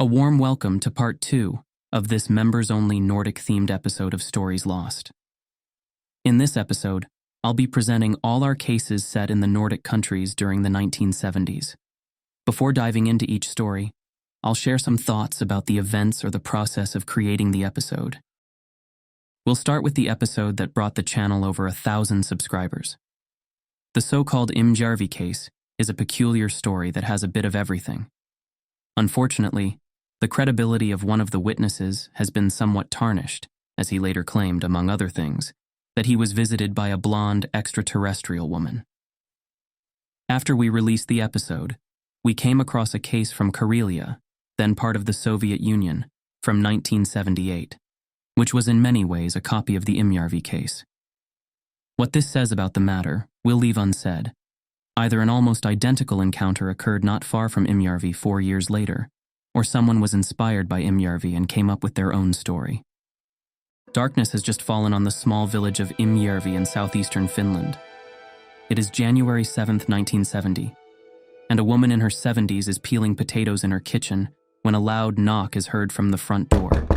A warm welcome to part 2 of this members-only Nordic-themed episode of Stories Lost. In this episode, I'll be presenting all our cases set in the Nordic countries during the 1970s. Before diving into each story, I'll share some thoughts about the events or the process of creating the episode. We'll start with the episode that brought the channel over 1,000 subscribers. The so-called Imjärvi case is a peculiar story that has a bit of everything. Unfortunately, the credibility of one of the witnesses has been somewhat tarnished, as he later claimed, among other things, that he was visited by a blonde extraterrestrial woman. After we released the episode, we came across a case from Karelia, then part of the Soviet Union, from 1978, which was in many ways a copy of the Imjärvi case. What this says about the matter, we'll leave unsaid. Either an almost identical encounter occurred not far from Imjärvi 4 years later, or someone was inspired by Imjärvi and came up with their own story. Darkness has just fallen on the small village of Imjärvi in southeastern Finland. It is January 7th, 1970, and a woman in her 70s is peeling potatoes in her kitchen when a loud knock is heard from the front door.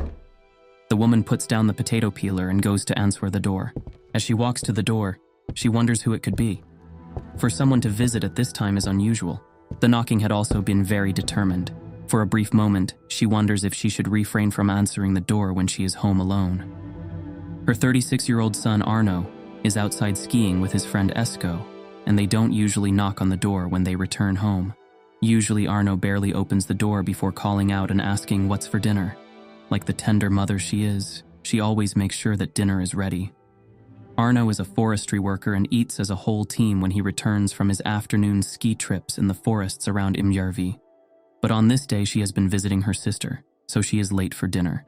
The woman puts down the potato peeler and goes to answer the door. As she walks to the door, she wonders who it could be. For someone to visit at this time is unusual. The knocking had also been very determined. For a brief moment, she wonders if she should refrain from answering the door when she is home alone. Her 36-year-old son, Arno, is outside skiing with his friend Esko, and they don't usually knock on the door when they return home. Usually Arno barely opens the door before calling out and asking what's for dinner. Like the tender mother she is, she always makes sure that dinner is ready. Arno is a forestry worker and eats as a whole team when he returns from his afternoon ski trips in the forests around Imjärvi. But on this day she has been visiting her sister, so she is late for dinner.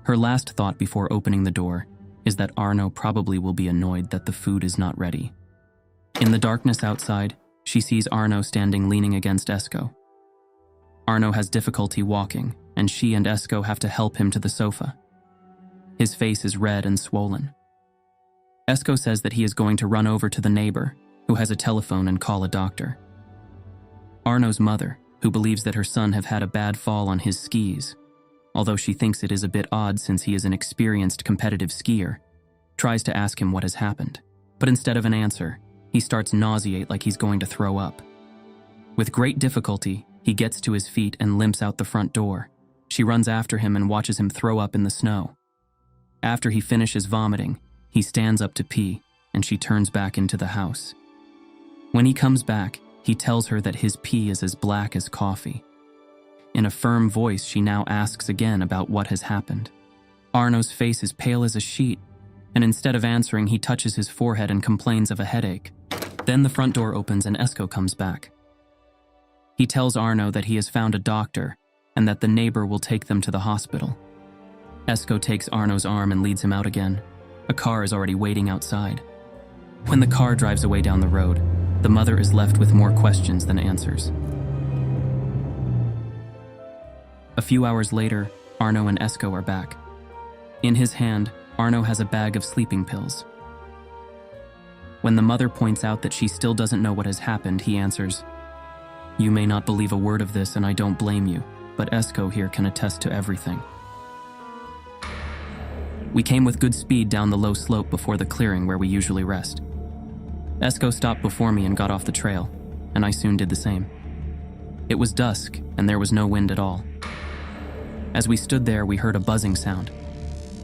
Her last thought before opening the door is that Arno probably will be annoyed that the food is not ready. In the darkness outside, she sees Arno standing leaning against Esko. Arno has difficulty walking, and she and Esko have to help him to the sofa. His face is red and swollen. Esko says that he is going to run over to the neighbor, who has a telephone, and call a doctor. Arno's mother, who believes that her son have had a bad fall on his skis, although she thinks it is a bit odd since he is an experienced competitive skier, tries to ask him what has happened. But instead of an answer, he starts nauseate like he's going to throw up. With great difficulty, he gets to his feet and limps out the front door. She runs after him and watches him throw up in the snow. After he finishes vomiting, he stands up to pee, and she turns back into the house. When he comes back, he tells her that his pee is as black as coffee. In a firm voice, she now asks again about what has happened. Arno's face is pale as a sheet, and instead of answering, he touches his forehead and complains of a headache. Then the front door opens and Esko comes back. He tells Arno that he has found a doctor and that the neighbor will take them to the hospital. Esko takes Arno's arm and leads him out again. A car is already waiting outside. When the car drives away down the road, the mother is left with more questions than answers. A few hours later, Arno and Esko are back. In his hand, Arno has a bag of sleeping pills. When the mother points out that she still doesn't know what has happened, he answers, "You may not believe a word of this and I don't blame you, but Esko here can attest to everything." We came with good speed down the low slope before the clearing where we usually rest. Esko stopped before me and got off the trail, and I soon did the same. It was dusk, and there was no wind at all. As we stood there, we heard a buzzing sound.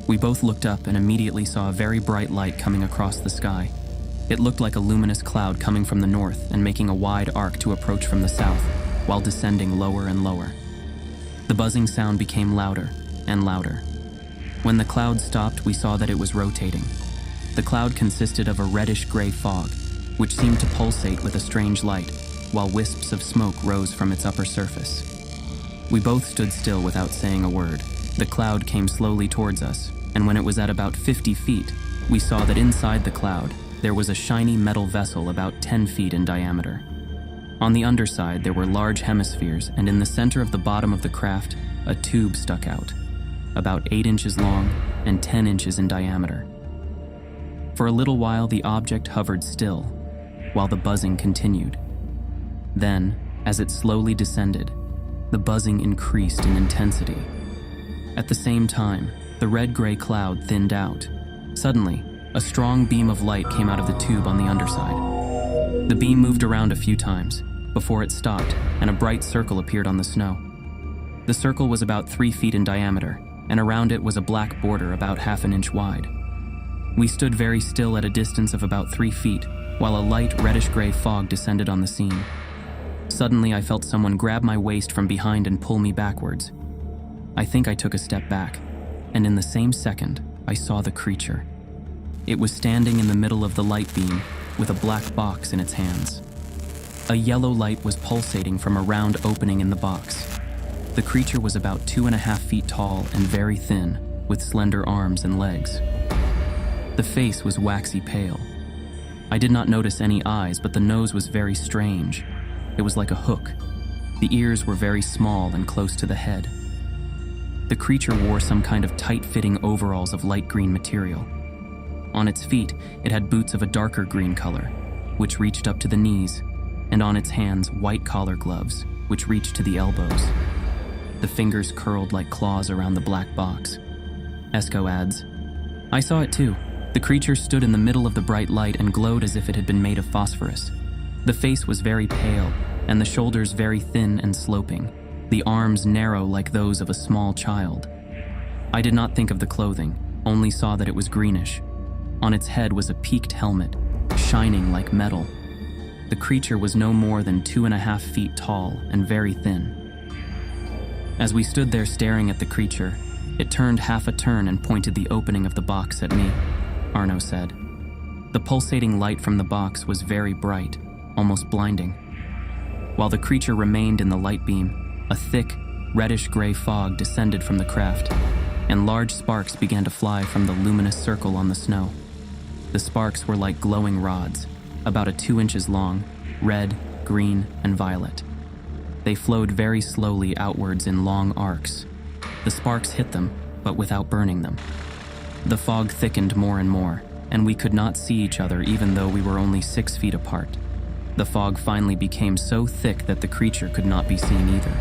We both looked up and immediately saw a very bright light coming across the sky. It looked like a luminous cloud coming from the north and making a wide arc to approach from the south, while descending lower and lower. The buzzing sound became louder and louder. When the cloud stopped, we saw that it was rotating. The cloud consisted of a reddish-gray fog, which seemed to pulsate with a strange light, while wisps of smoke rose from its upper surface. We both stood still without saying a word. The cloud came slowly towards us, and when it was at about 50 feet, we saw that inside the cloud, there was a shiny metal vessel about 10 feet in diameter. On the underside, there were large hemispheres, and in the center of the bottom of the craft, a tube stuck out, about 8 inches long and 10 inches in diameter. For a little while, the object hovered still, while the buzzing continued. Then, as it slowly descended, The buzzing increased in intensity. At the same time, the red-gray cloud thinned out. Suddenly, a strong beam of light came out of the tube on the underside. The beam moved around a few times before it stopped, and a bright circle appeared on the snow. The circle was about 3 feet in diameter, and around it was a black border about half an inch wide. We stood very still at a distance of about 3 feet, while a light reddish-gray fog descended on the scene. Suddenly, I felt someone grab my waist from behind and pull me backwards. I think I took a step back, and in the same second, I saw the creature. It was standing in the middle of the light beam with a black box in its hands. A yellow light was pulsating from a round opening in the box. The creature was about 2.5 feet tall and very thin, with slender arms and legs. The face was waxy pale. I did not notice any eyes, but the nose was very strange. It was like a hook. The ears were very small and close to the head. The creature wore some kind of tight-fitting overalls of light green material. On its feet, it had boots of a darker green color, which reached up to the knees, and on its hands, white collar gloves, which reached to the elbows. The fingers curled like claws around the black box. Esco adds, "I saw it too. The creature stood in the middle of the bright light and glowed as if it had been made of phosphorus. The face was very pale, and the shoulders very thin and sloping, the arms narrow like those of a small child. I did not think of the clothing, only saw that it was greenish. On its head was a peaked helmet, shining like metal. The creature was no more than 2.5 feet tall and very thin. As we stood there staring at the creature, it turned half a turn and pointed the opening of the box at me," Arno said. The pulsating light from the box was very bright, almost blinding. While the creature remained in the light beam, a thick, reddish-gray fog descended from the craft, and large sparks began to fly from the luminous circle on the snow. The sparks were like glowing rods, about 2 inches long, red, green, and violet. They flowed very slowly outwards in long arcs. The sparks hit them, but without burning them. The fog thickened more and more, and we could not see each other even though we were only 6 feet apart. The fog finally became so thick that the creature could not be seen either.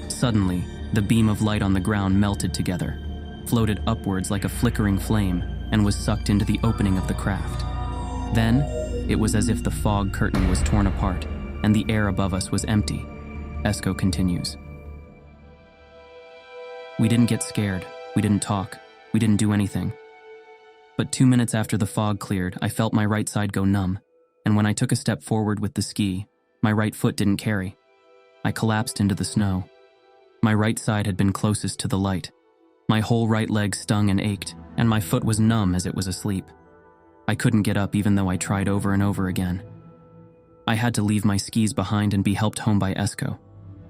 Suddenly, the beam of light on the ground melted together, floated upwards like a flickering flame, and was sucked into the opening of the craft. Then, it was as if the fog curtain was torn apart, and the air above us was empty. Esco continues. We didn't get scared, we didn't talk, we didn't do anything. But 2 minutes after the fog cleared, I felt my right side go numb, and when I took a step forward with the ski, my right foot didn't carry. I collapsed into the snow. My right side had been closest to the light. My whole right leg stung and ached, and my foot was numb as it was asleep. I couldn't get up even though I tried over and over again. I had to leave my skis behind and be helped home by Esco.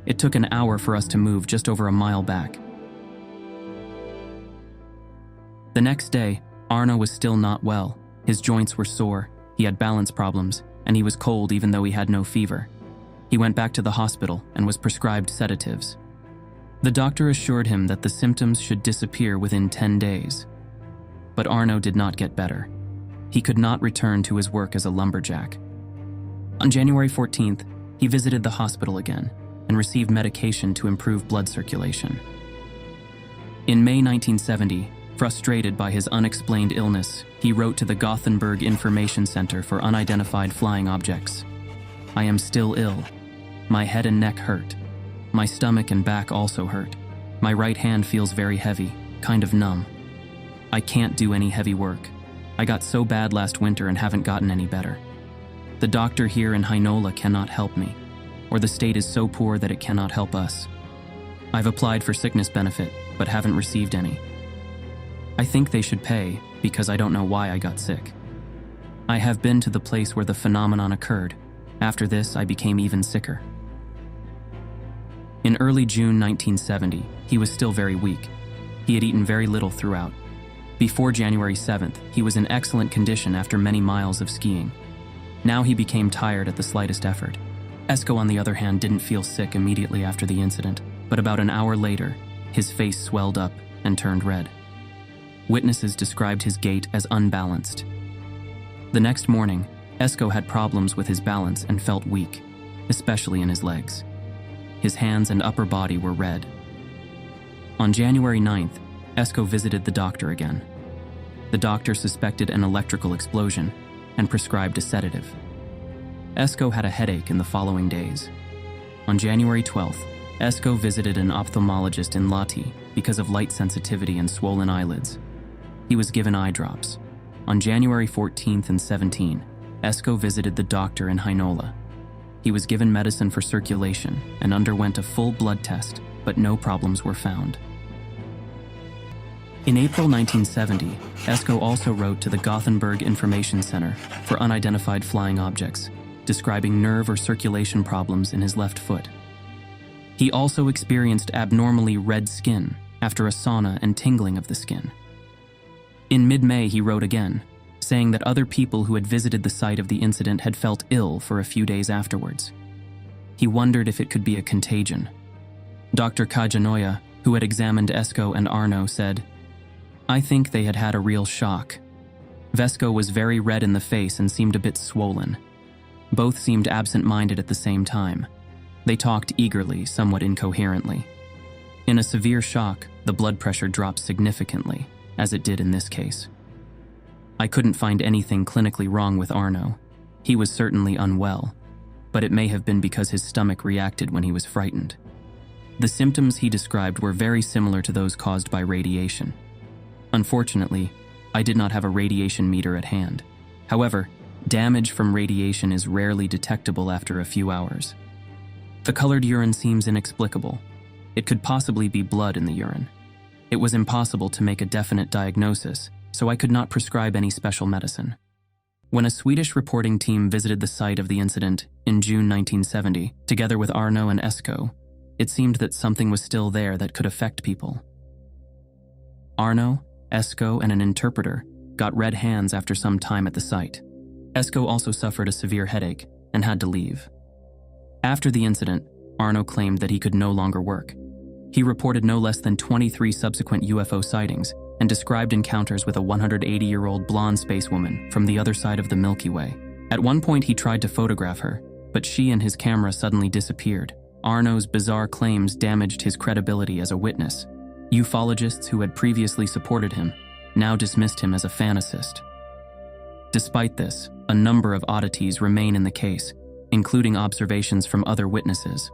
It took an hour for us to move just over a mile back. The next day, Arno was still not well. His joints were sore, he had balance problems, and he was cold even though he had no fever. He went back to the hospital and was prescribed sedatives. The doctor assured him that the symptoms should disappear within 10 days. But Arno did not get better. He could not return to his work as a lumberjack. On January 14th, he visited the hospital again and received medication to improve blood circulation. In May 1970, frustrated by his unexplained illness, he wrote to the Gothenburg Information Center for Unidentified Flying Objects. "I am still ill. My head and neck hurt. My stomach and back also hurt. My right hand feels very heavy, kind of numb. I can't do any heavy work. I got so bad last winter and haven't gotten any better. The doctor here in Heinola cannot help me, or the state is so poor that it cannot help us. I've applied for sickness benefit, but haven't received any. I think they should pay, because I don't know why I got sick. I have been to the place where the phenomenon occurred. After this, I became even sicker." In early June 1970, he was still very weak. He had eaten very little throughout. Before January 7th, he was in excellent condition after many miles of skiing. Now he became tired at the slightest effort. Esco, on the other hand, didn't feel sick immediately after the incident, but about an hour later, his face swelled up and turned red. Witnesses described his gait as unbalanced. The next morning, Esco had problems with his balance and felt weak, especially in his legs. His hands and upper body were red. On January 9th, Esko visited the doctor again. The doctor suspected an electrical explosion and prescribed a sedative. Esko had a headache in the following days. On January 12th, Esko visited an ophthalmologist in Lahti because of light sensitivity and swollen eyelids. He was given eye drops. On January 14th and 17th, Esko visited the doctor in Heinola. He was given medicine for circulation and underwent a full blood test, but no problems were found. In April 1970, Esko also wrote to the Gothenburg Information Center for Unidentified Flying Objects, describing nerve or circulation problems in his left foot. He also experienced abnormally red skin after a sauna and tingling of the skin. In mid-May, he wrote again, saying that other people who had visited the site of the incident had felt ill for a few days afterwards. He wondered if it could be a contagion. Dr. Kajanoja, who had examined Esko and Arno, said, "I think they had had a real shock. Vesko was very red in the face and seemed a bit swollen. Both seemed absent-minded at the same time. They talked eagerly, somewhat incoherently. In a severe shock, the blood pressure dropped significantly, as it did in this case. I couldn't find anything clinically wrong with Arno. He was certainly unwell, but it may have been because his stomach reacted when he was frightened. The symptoms he described were very similar to those caused by radiation. Unfortunately, I did not have a radiation meter at hand. However, damage from radiation is rarely detectable after a few hours. The colored urine seems inexplicable. It could possibly be blood in the urine. It was impossible to make a definite diagnosis, so I could not prescribe any special medicine. When a Swedish reporting team visited the site of the incident in June 1970, together with Arno and Esko, it seemed that something was still there that could affect people. Arno, Esko, and an interpreter got red hands after some time at the site. Esko also suffered a severe headache and had to leave. After the incident, Arno claimed that he could no longer work. He reported no less than 23 subsequent UFO sightings and described encounters with a 180-year-old blonde spacewoman from the other side of the Milky Way. At one point, he tried to photograph her, but she and his camera suddenly disappeared. Arno's bizarre claims damaged his credibility as a witness. Ufologists who had previously supported him now dismissed him as a fantasist. Despite this, a number of oddities remain in the case, including observations from other witnesses.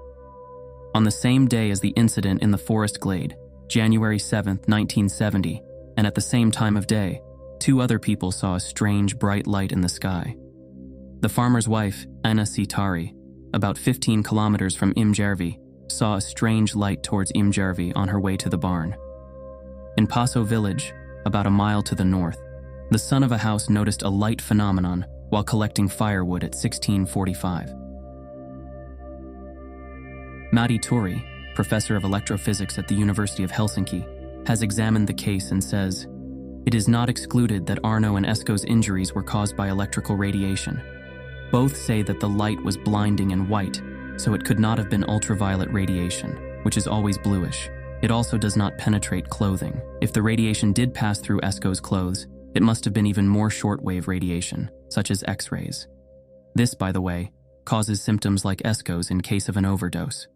On the same day as the incident in the forest glade, January 7, 1970, and at the same time of day, two other people saw a strange bright light in the sky. The farmer's wife, Anna Sitari, about 15 kilometers from Imjärvi, saw a strange light towards Imjärvi on her way to the barn. In Paso village, about a mile to the north, the son of a house noticed a light phenomenon while collecting firewood at 1645. Matti Turi, professor of electrophysics at the University of Helsinki, has examined the case and says, "It is not excluded that Arno and Esko's injuries were caused by electrical radiation. Both say that the light was blinding and white, so it could not have been ultraviolet radiation, which is always bluish. It also does not penetrate clothing. If the radiation did pass through Esko's clothes, it must have been even more shortwave radiation, such as X-rays. This, by the way, causes symptoms like Esko's in case of an overdose."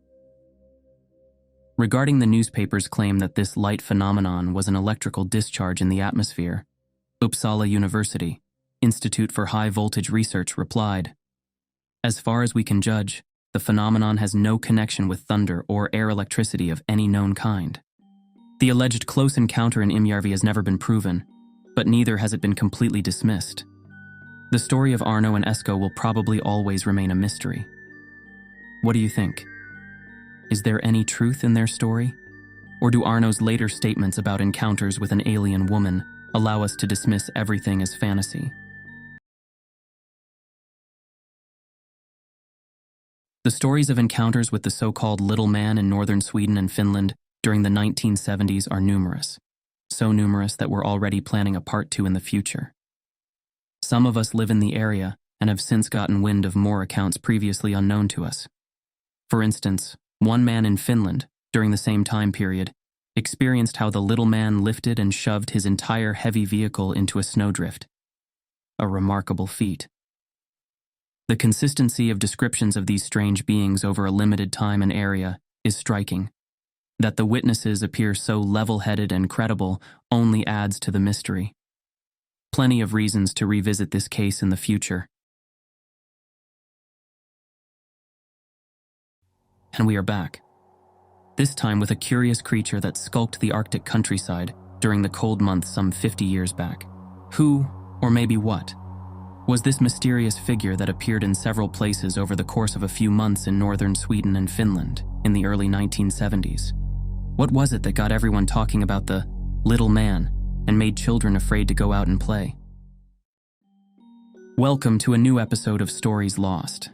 Regarding the newspaper's claim that this light phenomenon was an electrical discharge in the atmosphere, Uppsala University, Institute for High Voltage Research, replied, "As far as we can judge, the phenomenon has no connection with thunder or air electricity of any known kind. The alleged close encounter in Imjärvi has never been proven, but neither has it been completely dismissed. The story of Arno and Esko will probably always remain a mystery. What do you think? Is there any truth in their story? Or do Arno's later statements about encounters with an alien woman allow us to dismiss everything as fantasy?" The stories of encounters with the so-called Little Man in northern Sweden and Finland during the 1970s are numerous. So numerous that we're already planning a part 2 in the future. Some of us live in the area and have since gotten wind of more accounts previously unknown to us. For instance, one man in Finland, during the same time period, experienced how the little man lifted and shoved his entire heavy vehicle into a snowdrift. A remarkable feat. The consistency of descriptions of these strange beings over a limited time and area is striking. That the witnesses appear so level-headed and credible only adds to the mystery. Plenty of reasons to revisit this case in the future. And we are back. This time with a curious creature that skulked the Arctic countryside during the cold months some 50 years back. Who, or maybe what, was this mysterious figure that appeared in several places over the course of a few months in northern Sweden and Finland in the early 1970s? What was it that got everyone talking about the little man and made children afraid to go out and play? Welcome to a new episode of Stories Lost.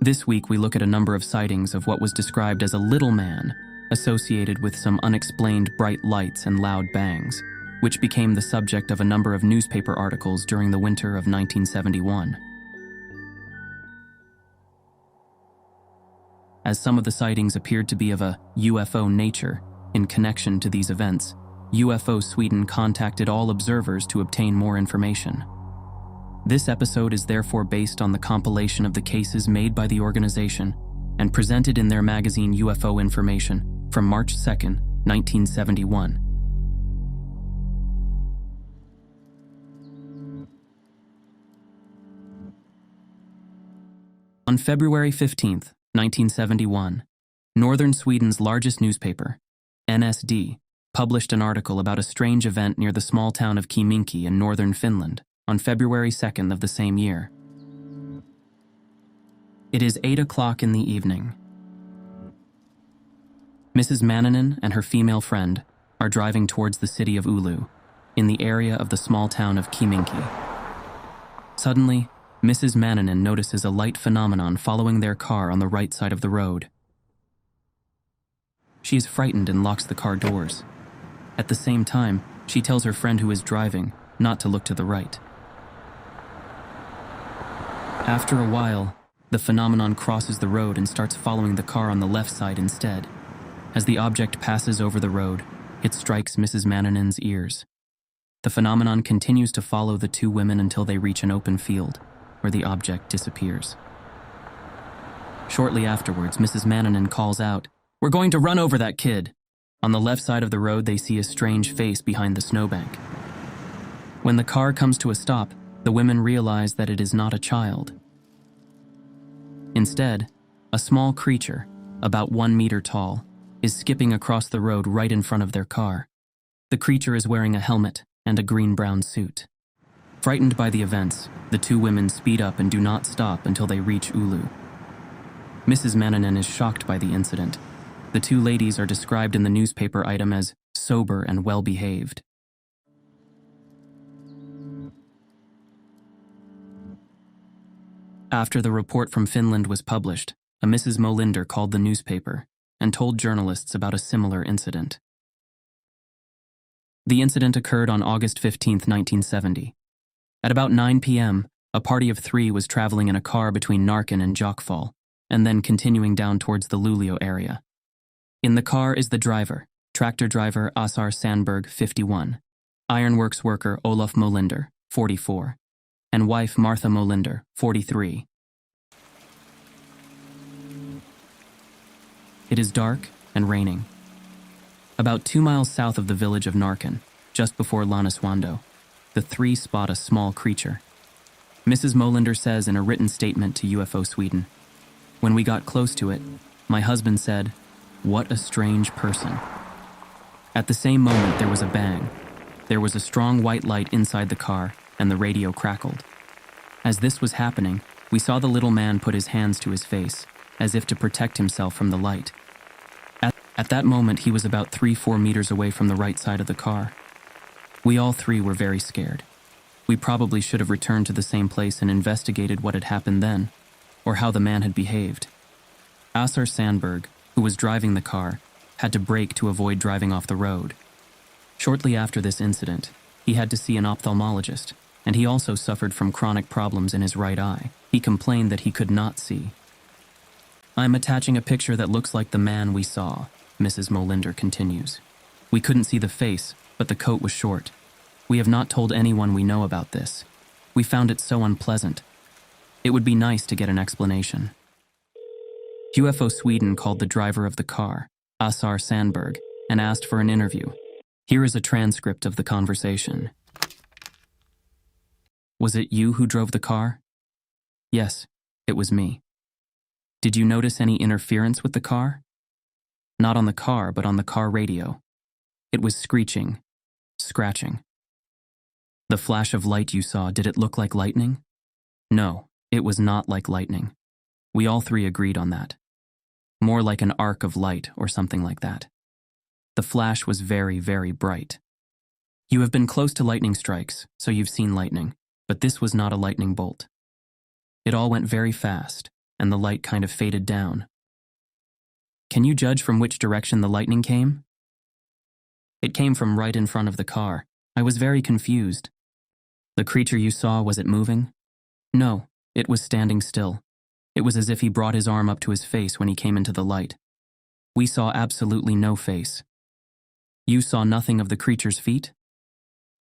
This week we look at a number of sightings of what was described as a little man associated with some unexplained bright lights and loud bangs, which became the subject of a number of newspaper articles during the winter of 1971. As some of the sightings appeared to be of a UFO nature, in connection to these events, UFO Sweden contacted all observers to obtain more information. This episode is therefore based on the compilation of the cases made by the organization and presented in their magazine UFO Information from March 2nd, 1971. On February 15, 1971, northern Sweden's largest newspaper, NSD, published an article about a strange event near the small town of Kiminki in northern Finland on February 2nd of the same year. It is 8 o'clock in the evening. Mrs. Manninen and her female friend are driving towards the city of Oulu, in the area of the small town of Kiminki. Suddenly, Mrs. Manninen notices a light phenomenon following their car on the right side of the road. She is frightened and locks the car doors. At the same time, she tells her friend who is driving not to look to the right. After a while, the phenomenon crosses the road and starts following the car on the left side instead. As the object passes over the road, it strikes Mrs. Manninen's ears. The phenomenon continues to follow the two women until they reach an open field, where the object disappears. Shortly afterwards, Mrs. Manninen calls out, "We're going to run over that kid." On the left side of the road, they see a strange face behind the snowbank. When the car comes to a stop, the women realize that it is not a child. Instead, a small creature, about 1 meter tall, is skipping across the road right in front of their car. The creature is wearing a helmet and a green-brown suit. Frightened by the events, the two women speed up and do not stop until they reach Oulu. Mrs. Manninen is shocked by the incident. The two ladies are described in the newspaper item as sober and well-behaved. After the report from Finland was published, a Mrs. Molinder called the newspaper and told journalists about a similar incident. The incident occurred on August 15, 1970. At about 9 p.m., a party of 3 was traveling in a car between Narken and Jokkfall, and then continuing down towards the Luleå area. In the car is the driver, tractor driver Asar Sandberg, 51, ironworks worker Olof Molinder, 44, and wife Martha Molinder, 43. It is dark and raining. About 2 miles south of the village of Narken, just before Laniswando, the 3 spot a small creature. Mrs. Molinder says in a written statement to UFO Sweden, "When we got close to it, my husband said, 'What a strange person.' At the same moment there was a bang. There was a strong white light inside the car and the radio crackled. As this was happening, we saw the little man put his hands to his face, as if to protect himself from the light. At that moment he was about 3-4 meters away from the right side of the car. We all 3 were very scared. We probably should have returned to the same place and investigated what had happened then, or how the man had behaved. Asar Sandberg, who was driving the car, had to brake to avoid driving off the road. Shortly after this incident, he had to see an ophthalmologist, and he also suffered from chronic problems in his right eye. He complained that he could not see. "I'm attaching a picture that looks like the man we saw," Mrs. Molinder continues. "We couldn't see the face, but the coat was short. We have not told anyone we know about this. We found it so unpleasant. It would be nice to get an explanation. UFO Sweden called the driver of the car, Assar Sandberg, and asked for an interview. Here is a transcript of the conversation. Was it you who drove the car? Yes, it was me. Did you notice any interference with the car? Not on the car, but on the car radio. It was screeching, scratching. The flash of light you saw, did it look like lightning? No, it was not like lightning. We all three agreed on that. More like an arc of light or something like that. The flash was very, very bright. You have been close to lightning strikes, so you've seen lightning, but this was not a lightning bolt. It all went very fast, and the light kind of faded down. Can you judge from which direction the lightning came? It came from right in front of the car. I was very confused. The creature you saw, was it moving? No, it was standing still. It was as if he brought his arm up to his face when he came into the light. We saw absolutely no face. You saw nothing of the creature's feet?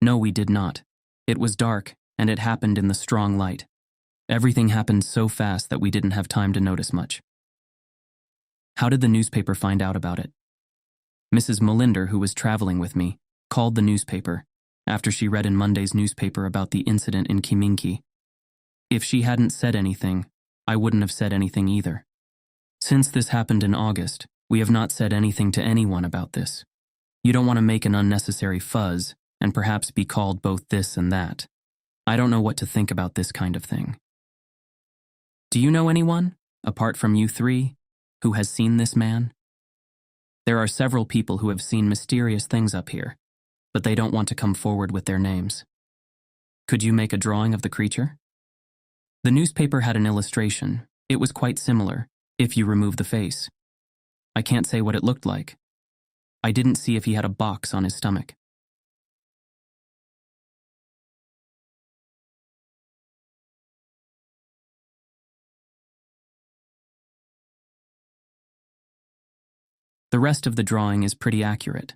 No, we did not. It was dark, and it happened in the strong light. Everything happened so fast that we didn't have time to notice much. How did the newspaper find out about it? Mrs. Molinder, who was traveling with me, called the newspaper after she read in Monday's newspaper about the incident in Kiminki. If she hadn't said anything, I wouldn't have said anything either. Since this happened in August, we have not said anything to anyone about this. You don't want to make an unnecessary fuzz and perhaps be called both this and that. I don't know what to think about this kind of thing. Do you know anyone, apart from you three, who has seen this man? There are several people who have seen mysterious things up here, but they don't want to come forward with their names. Could you make a drawing of the creature? The newspaper had an illustration. It was quite similar, if you remove the face. I can't say what it looked like. I didn't see if he had a box on his stomach. The rest of the drawing is pretty accurate.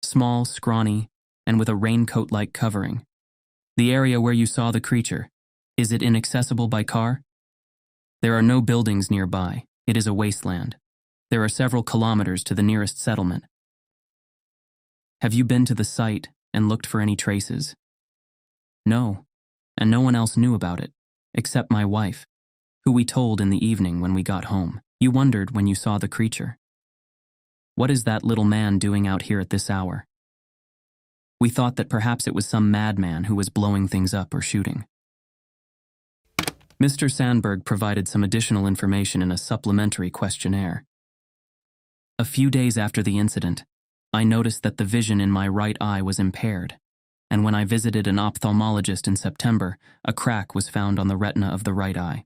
Small, scrawny, and with a raincoat-like covering. The area where you saw the creature, is it inaccessible by car? There are no buildings nearby. It is a wasteland. There are several kilometers to the nearest settlement. Have you been to the site and looked for any traces? No, and no one else knew about it, except my wife, who we told in the evening when we got home. You wondered when you saw the creature. What is that little man doing out here at this hour? We thought that perhaps it was some madman who was blowing things up or shooting. Mr. Sandberg provided some additional information in a supplementary questionnaire. A few days after the incident, I noticed that the vision in my right eye was impaired, and when I visited an ophthalmologist in September, a crack was found on the retina of the right eye.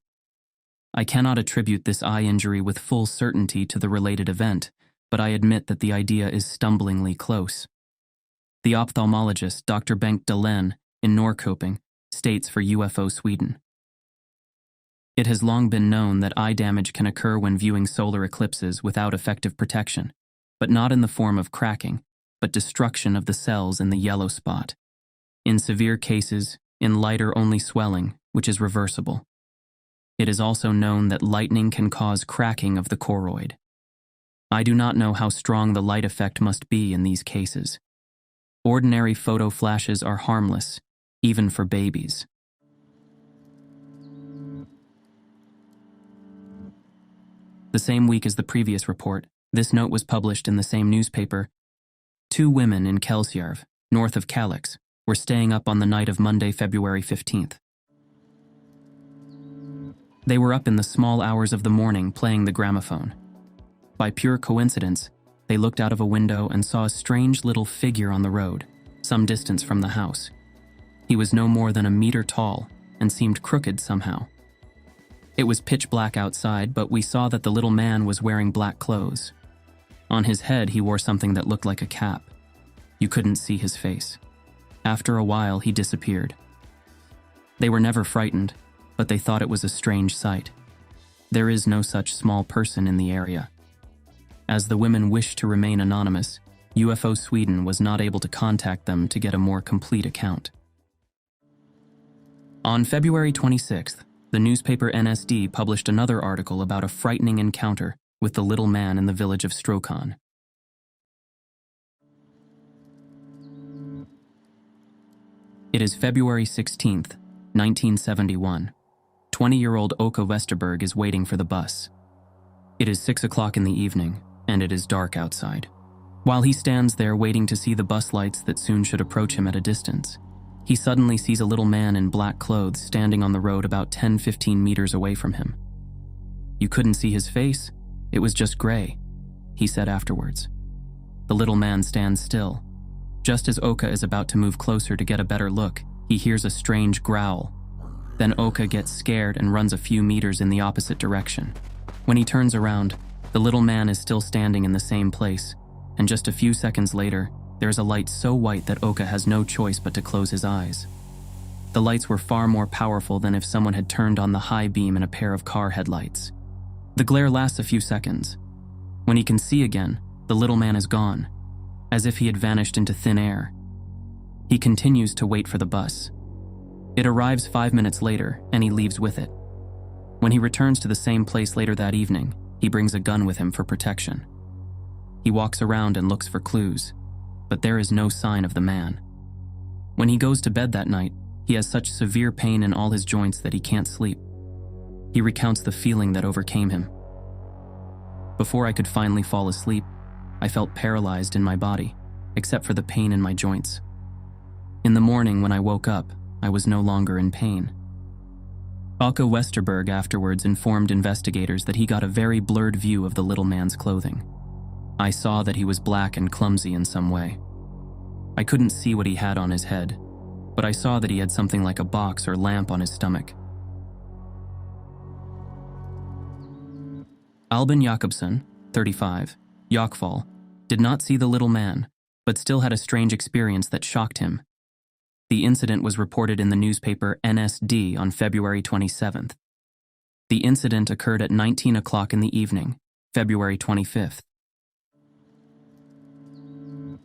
I cannot attribute this eye injury with full certainty to the related event, but I admit that the idea is stumblingly close. The ophthalmologist, Dr. Bengt Dalen, in Norrköping, states for UFO Sweden. It has long been known that eye damage can occur when viewing solar eclipses without effective protection, but not in the form of cracking, but destruction of the cells in the yellow spot. In severe cases, in lighter only swelling, which is reversible. It is also known that lightning can cause cracking of the choroid. I do not know how strong the light effect must be in these cases. Ordinary photo flashes are harmless, even for babies. The same week as the previous report, this note was published in the same newspaper. 2 women in Kelsjärv, north of Kalix, were staying up on the night of Monday, February 15th. They were up in the small hours of the morning playing the gramophone. By pure coincidence, they looked out of a window and saw a strange little figure on the road, some distance from the house. He was no more than a meter tall and seemed crooked somehow. It was pitch black outside, but we saw that the little man was wearing black clothes. On his head, he wore something that looked like a cap. You couldn't see his face. After a while, he disappeared. They were never frightened, but they thought it was a strange sight. There is no such small person in the area. As the women wished to remain anonymous, UFO Sweden was not able to contact them to get a more complete account. On February 26th, the newspaper NSD published another article about a frightening encounter with the little man in the village of Strokon. It is February 16th, 1971. 20-year-old Oka Westerberg is waiting for the bus. It is 6 o'clock in the evening, and it is dark outside. While he stands there waiting to see the bus lights that soon should approach him at a distance, he suddenly sees a little man in black clothes standing on the road about 10-15 meters away from him. "You couldn't see his face? It was just gray," he said afterwards. The little man stands still. Just as Oka is about to move closer to get a better look, he hears a strange growl. Then Oka gets scared and runs a few meters in the opposite direction. When he turns around, the little man is still standing in the same place, and just a few seconds later, there is a light so white that Oka has no choice but to close his eyes. The lights were far more powerful than if someone had turned on the high beam in a pair of car headlights. The glare lasts a few seconds. When he can see again, the little man is gone, as if he had vanished into thin air. He continues to wait for the bus. It arrives 5 minutes later, and he leaves with it. When he returns to the same place later that evening, he brings a gun with him for protection. He walks around and looks for clues, but there is no sign of the man. When he goes to bed that night, he has such severe pain in all his joints that he can't sleep. He recounts the feeling that overcame him. "Before I could finally fall asleep, I felt paralyzed in my body, except for the pain in my joints. In the morning when I woke up, I was no longer in pain." Oka Westerberg afterwards informed investigators that he got a very blurred view of the little man's clothing. "I saw that he was black and clumsy in some way. I couldn't see what he had on his head, but I saw that he had something like a box or lamp on his stomach." Albin Jakobsson, 35, Yakfall, did not see the little man, but still had a strange experience that shocked him. The incident was reported in the newspaper NSD on February 27th. The incident occurred at 19 o'clock in the evening, February 25th.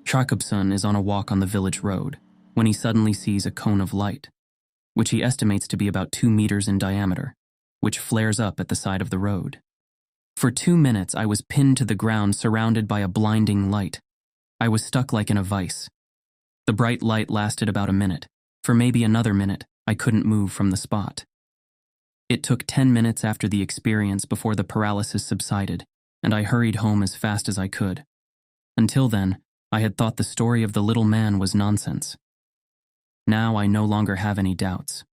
Jakobsson is on a walk on the village road when he suddenly sees a cone of light, which he estimates to be about 2 meters in diameter, which flares up at the side of the road. "For 2 minutes I was pinned to the ground surrounded by a blinding light. I was stuck like in a vice. The bright light lasted about a minute. For maybe another minute, I couldn't move from the spot. It took 10 minutes after the experience before the paralysis subsided, and I hurried home as fast as I could. Until then, I had thought the story of the little man was nonsense. Now I no longer have any doubts."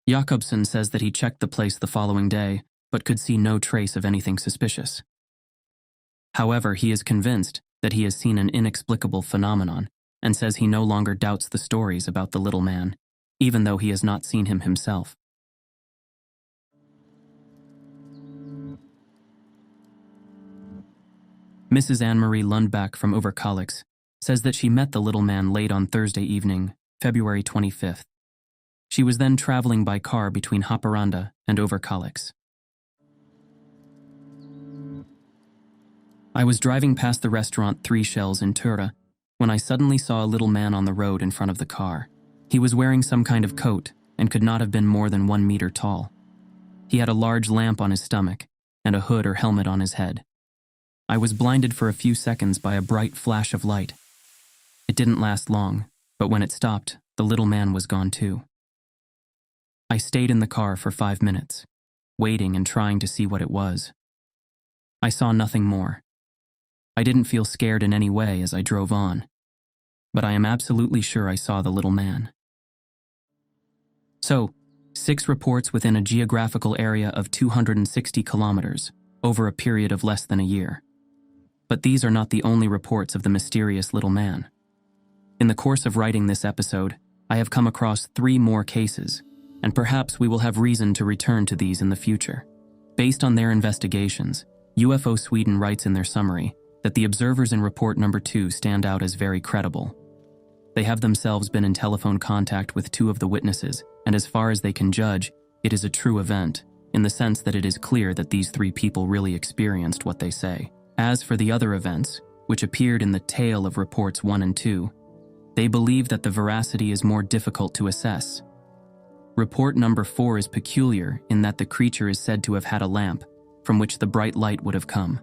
Jakobsson says that he checked the place the following day, but could see no trace of anything suspicious. However, he is convinced that he has seen an inexplicable phenomenon and says he no longer doubts the stories about the little man, even though he has not seen him himself. Mrs. Anne-Marie Lundback from Overkalix says that she met the little man late on Thursday evening, February 25th. She was then traveling by car between Haparanda and Overkalix. "I was driving past the restaurant 3 Shells in Tura when I suddenly saw a little man on the road in front of the car. He was wearing some kind of coat and could not have been more than 1 meter tall. He had a large lamp on his stomach and a hood or helmet on his head. I was blinded for a few seconds by a bright flash of light. It didn't last long, but when it stopped, the little man was gone too. I stayed in the car for 5 minutes, waiting and trying to see what it was. I saw nothing more. I didn't feel scared in any way as I drove on, but I am absolutely sure I saw the little man." So, 6 reports within a geographical area of 260 kilometers over a period of less than a year. But these are not the only reports of the mysterious little man. In the course of writing this episode, I have come across 3 more cases, and perhaps we will have reason to return to these in the future. Based on their investigations, UFO Sweden writes in their summary that the observers in report number 2 stand out as very credible. They have themselves been in telephone contact with 2 of the witnesses, and as far as they can judge, it is a true event, in the sense that it is clear that these 3 people really experienced what they say. As for the other events, which appeared in the tail of reports 1 and 2, they believe that the veracity is more difficult to assess. Report number 4 is peculiar in that the creature is said to have had a lamp from which the bright light would have come.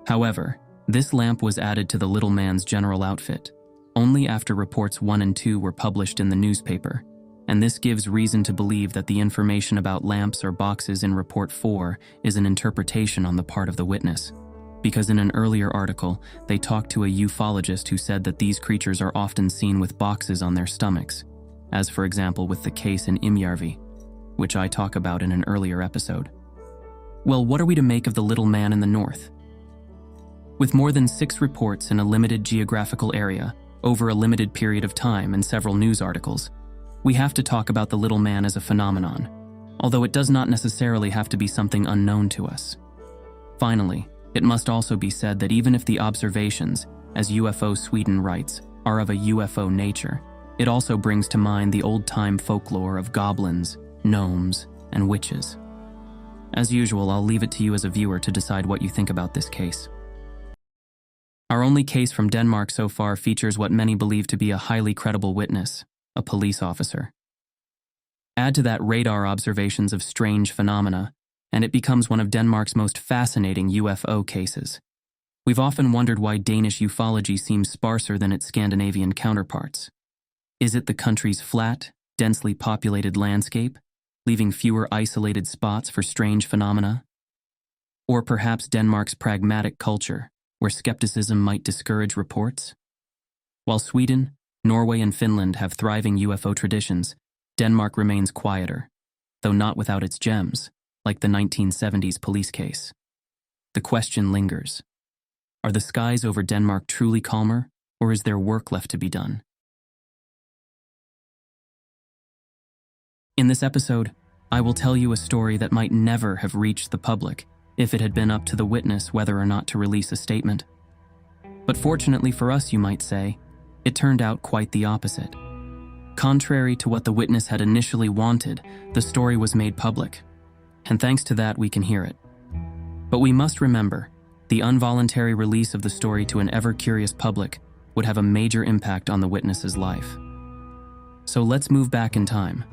However, this lamp was added to the little man's general outfit only after reports 1 and 2 were published in the newspaper, and this gives reason to believe that the information about lamps or boxes in report 4 is an interpretation on the part of the witness, because in an earlier article, they talked to a ufologist who said that these creatures are often seen with boxes on their stomachs, as for example with the case in Imjärvi, which I talk about in an earlier episode. Well, what are we to make of the little man in the north? With more than 6 reports in a limited geographical area, over a limited period of time and several news articles, we have to talk about the little man as a phenomenon, although it does not necessarily have to be something unknown to us. Finally, it must also be said that even if the observations, as UFO Sweden writes, are of a UFO nature, it also brings to mind the old-time folklore of goblins, gnomes, and witches. As usual, I'll leave it to you as a viewer to decide what you think about this case. Our only case from Denmark so far features what many believe to be a highly credible witness, a police officer. Add to that radar observations of strange phenomena, and it becomes one of Denmark's most fascinating UFO cases. We've often wondered why Danish ufology seems sparser than its Scandinavian counterparts. Is it the country's flat, densely populated landscape, leaving fewer isolated spots for strange phenomena? Or perhaps Denmark's pragmatic culture, where skepticism might discourage reports? While Sweden, Norway, and Finland have thriving UFO traditions, Denmark remains quieter, though not without its gems, like the 1970s police case. The question lingers. Are the skies over Denmark truly calmer, or is there work left to be done? In this episode, I will tell you a story that might never have reached the public if it had been up to the witness whether or not to release a statement. But fortunately for us, you might say, it turned out quite the opposite. Contrary to what the witness had initially wanted, the story was made public, and thanks to that we can hear it. But we must remember, the involuntary release of the story to an ever-curious public would have a major impact on the witness's life. So let's move back in time.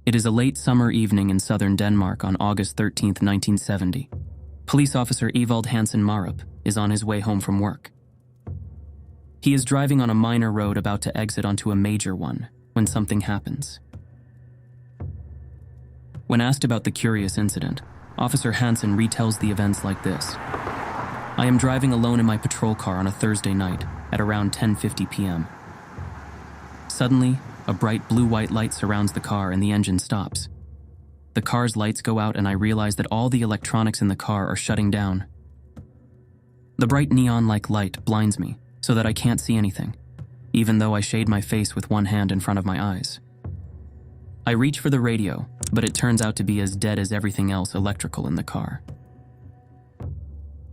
It is a late summer evening in southern Denmark on August 13, 1970. Police officer Evald Hansen Marup is on his way home from work. He is driving on a minor road about to exit onto a major one when something happens. When asked about the curious incident, Officer Hansen retells the events like this. I am driving alone in my patrol car on a Thursday night at around 10:50 p.m. Suddenly, a bright blue-white light surrounds the car and the engine stops. The car's lights go out and I realize that all the electronics in the car are shutting down. The bright neon-like light blinds me so that I can't see anything, even though I shade my face with one hand in front of my eyes. I reach for the radio, but it turns out to be as dead as everything else electrical in the car.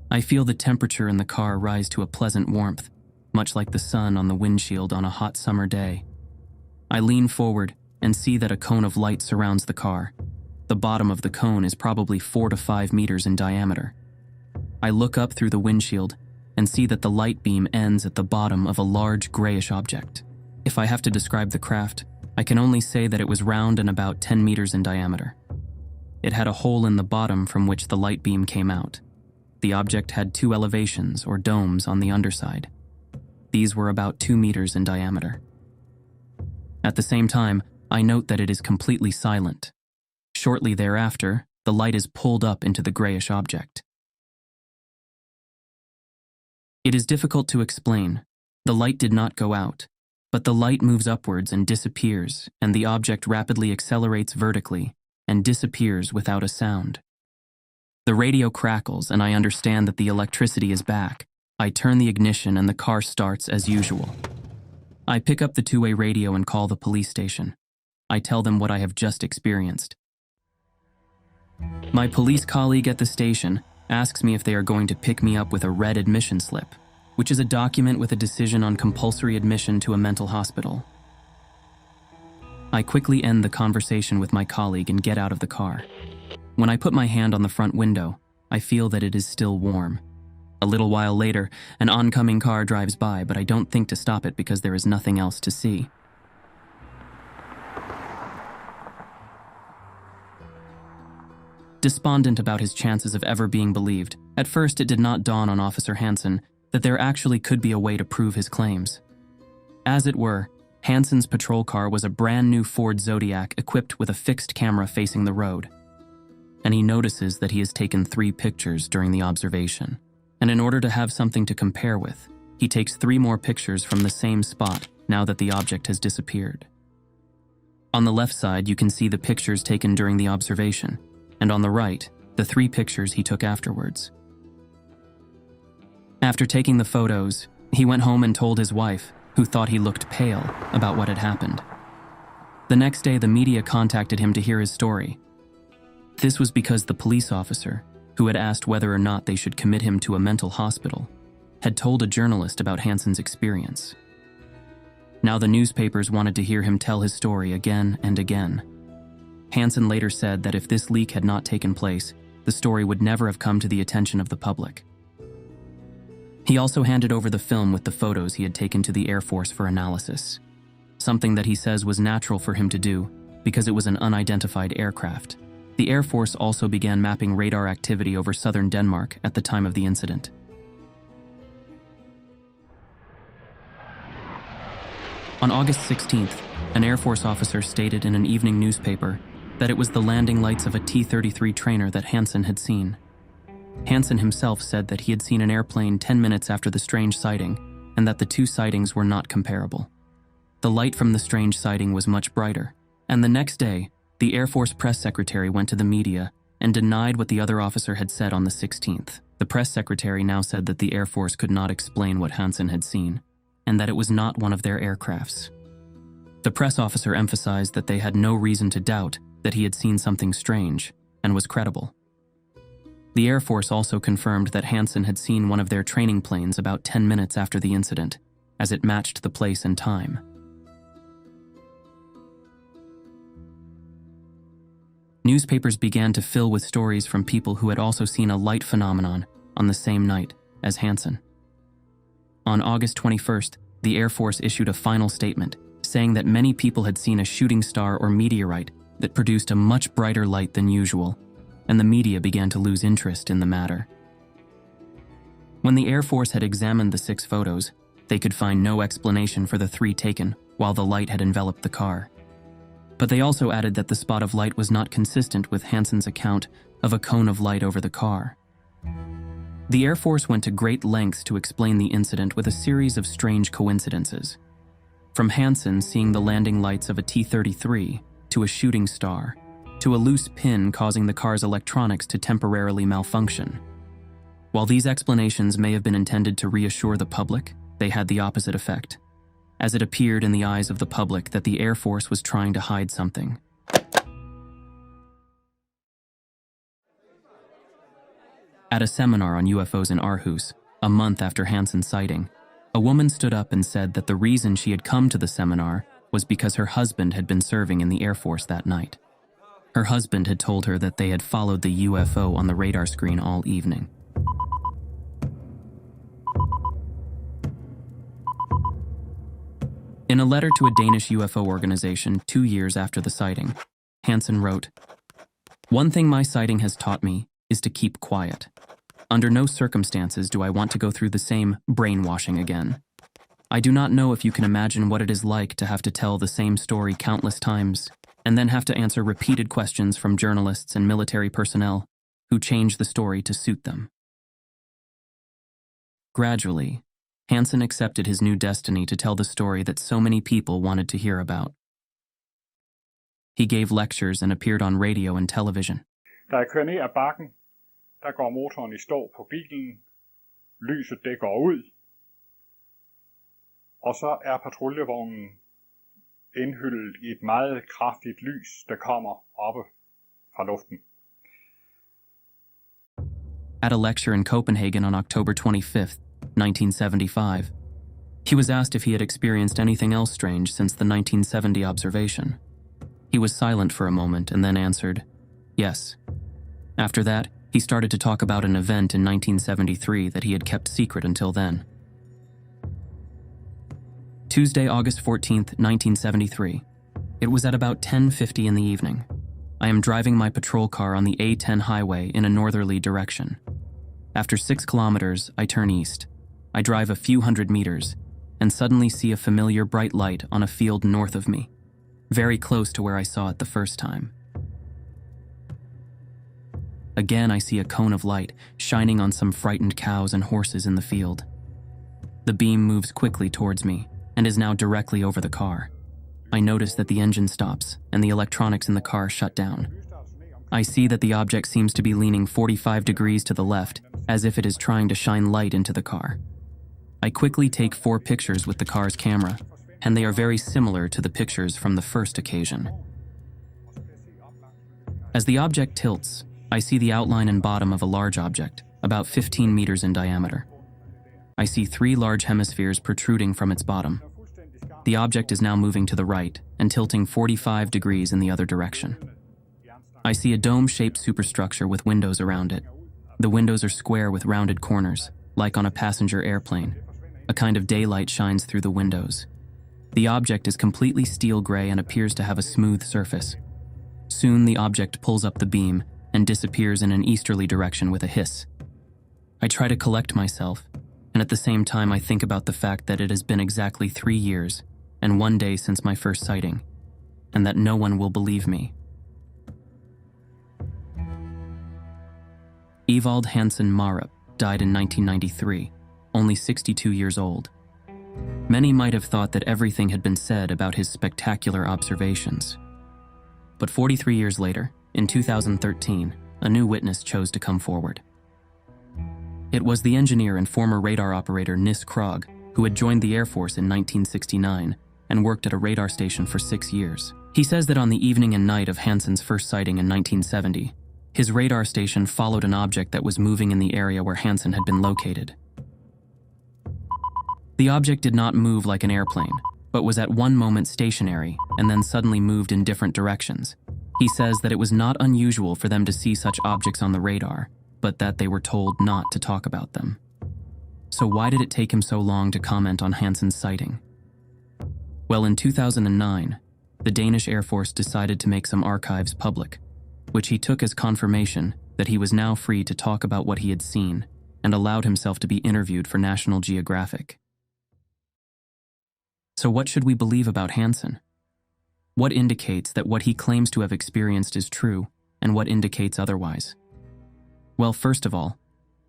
I feel the temperature in the car rise to a pleasant warmth, much like the sun on the windshield on a hot summer day. I lean forward and see that a cone of light surrounds the car. The bottom of the cone is probably 4 to 5 meters in diameter. I look up through the windshield and see that the light beam ends at the bottom of a large grayish object. If I have to describe the craft, I can only say that it was round and about 10 meters in diameter. It had a hole in the bottom from which the light beam came out. The object had 2 elevations or domes on the underside. These were about 2 meters in diameter. At the same time, I note that it is completely silent. Shortly thereafter, the light is pulled up into the grayish object. It is difficult to explain. The light did not go out, but the light moves upwards and disappears, and the object rapidly accelerates vertically and disappears without a sound. The radio crackles and I understand that the electricity is back. I turn the ignition and the car starts as usual. I pick up the two-way radio and call the police station. I tell them what I have just experienced. My police colleague at the station asks me if they are going to pick me up with a red admission slip, which is a document with a decision on compulsory admission to a mental hospital. I quickly end the conversation with my colleague and get out of the car. When I put my hand on the front window, I feel that it is still warm. A little while later, an oncoming car drives by, but I don't think to stop it because there is nothing else to see. Despondent about his chances of ever being believed, at first it did not dawn on Officer Hansen that there actually could be a way to prove his claims. As it were, Hansen's patrol car was a brand new Ford Zodiac equipped with a fixed camera facing the road. And he notices that he has taken 3 pictures during the observation. And in order to have something to compare with, he takes 3 more pictures from the same spot now that the object has disappeared. On the left side, you can see the pictures taken during the observation, and on the right, the 3 pictures he took afterwards. After taking the photos, he went home and told his wife, who thought he looked pale, about what had happened. The next day, the media contacted him to hear his story. This was because the police officer, who had asked whether or not they should commit him to a mental hospital, had told a journalist about Hansen's experience. Now the newspapers wanted to hear him tell his story again and again. Hansen later said that if this leak had not taken place, the story would never have come to the attention of the public. He also handed over the film with the photos he had taken to the Air Force for analysis, something that he says was natural for him to do because it was an unidentified aircraft. The Air Force also began mapping radar activity over southern Denmark at the time of the incident. On August 16th, an Air Force officer stated in an evening newspaper that it was the landing lights of a T-33 trainer that Hansen had seen. Hansen himself said that he had seen an airplane 10 minutes after the strange sighting and that the 2 sightings were not comparable. The light from the strange sighting was much brighter, and the next day, the Air Force press secretary went to the media and denied what the other officer had said on the 16th. The press secretary now said that the Air Force could not explain what Hansen had seen, and that it was not one of their aircrafts. The press officer emphasized that they had no reason to doubt that he had seen something strange and was credible. The Air Force also confirmed that Hansen had seen one of their training planes about 10 minutes after the incident, as it matched the place and time. Newspapers began to fill with stories from people who had also seen a light phenomenon on the same night as Hansen. On August 21st, the Air Force issued a final statement saying that many people had seen a shooting star or meteorite that produced a much brighter light than usual, and the media began to lose interest in the matter. When the Air Force had examined the 6 photos, they could find no explanation for the 3 taken while the light had enveloped the car. But they also added that the spot of light was not consistent with Hansen's account of a cone of light over the car. The Air Force went to great lengths to explain the incident with a series of strange coincidences. From Hansen seeing the landing lights of a T-33, to a shooting star, to a loose pin causing the car's electronics to temporarily malfunction. While these explanations may have been intended to reassure the public, they had the opposite effect, as it appeared in the eyes of the public that the Air Force was trying to hide something. At a seminar on UFOs in Aarhus, a month after Hansen's sighting, a woman stood up and said that the reason she had come to the seminar was because her husband had been serving in the Air Force that night. Her husband had told her that they had followed the UFO on the radar screen all evening. In a letter to a Danish UFO organization 2 years after the sighting, Hansen wrote, "One thing my sighting has taught me is to keep quiet. Under no circumstances do I want to go through the same brainwashing again. I do not know if you can imagine what it is like to have to tell the same story countless times and then have to answer repeated questions from journalists and military personnel who change the story to suit them." Gradually, Hansen accepted his new destiny to tell the story that so many people wanted to hear about. He gave lectures and appeared on radio and television. Da jeg kører ned ad bakken, der går motoren i stå på bilen. Lyset det går ud. Og så er patruljevognen indhyllet i et meget kraftigt lys, der kommer oppe fra luften. At a lecture in Copenhagen on October 25th, 1975, he was asked if he had experienced anything else strange since the 1970 observation. He was silent for a moment and then answered, "Yes." After that, He started to talk about an event in 1973 that he had kept secret until then. Tuesday, August 14th, 1973. It was at about 10:50 in the evening. I am driving my patrol car on the A10 highway in a northerly direction. After 6 kilometers, I turn east. I drive a few hundred meters and suddenly see a familiar bright light on a field north of me, very close to where I saw it the first time. Again, I see a cone of light shining on some frightened cows and horses in the field. The beam moves quickly towards me and is now directly over the car. I notice that the engine stops and the electronics in the car shut down. I see that the object seems to be leaning 45 degrees to the left, as if it is trying to shine light into the car. I quickly take 4 pictures with the car's camera, and they are very similar to the pictures from the first occasion. As the object tilts, I see the outline and bottom of a large object, about 15 meters in diameter. I see 3 large hemispheres protruding from its bottom. The object is now moving to the right and tilting 45 degrees in the other direction. I see a dome-shaped superstructure with windows around it. The windows are square with rounded corners, like on a passenger airplane. A kind of daylight shines through the windows. The object is completely steel gray and appears to have a smooth surface. Soon the object pulls up the beam and disappears in an easterly direction with a hiss. I try to collect myself, and at the same time I think about the fact that it has been exactly 3 years and 1 day since my first sighting, and that no one will believe me. Evald Hansen Marup died in 1993, only 62 years old. Many might have thought that everything had been said about his spectacular observations. But 43 years later, in 2013, a new witness chose to come forward. It was the engineer and former radar operator Nis Krog, who had joined the Air Force in 1969 and worked at a radar station for 6 years. He says that on the evening and night of Hansen's first sighting in 1970, his radar station followed an object that was moving in the area where Hansen had been located. The object did not move like an airplane, but was at one moment stationary and then suddenly moved in different directions. He says that it was not unusual for them to see such objects on the radar, but that they were told not to talk about them. So why did it take him so long to comment on Hansen's sighting? Well, in 2009, the Danish Air Force decided to make some archives public, which he took as confirmation that he was now free to talk about what he had seen and allowed himself to be interviewed for National Geographic. So what should we believe about Hansen? What indicates that what he claims to have experienced is true, and what indicates otherwise? Well, first of all,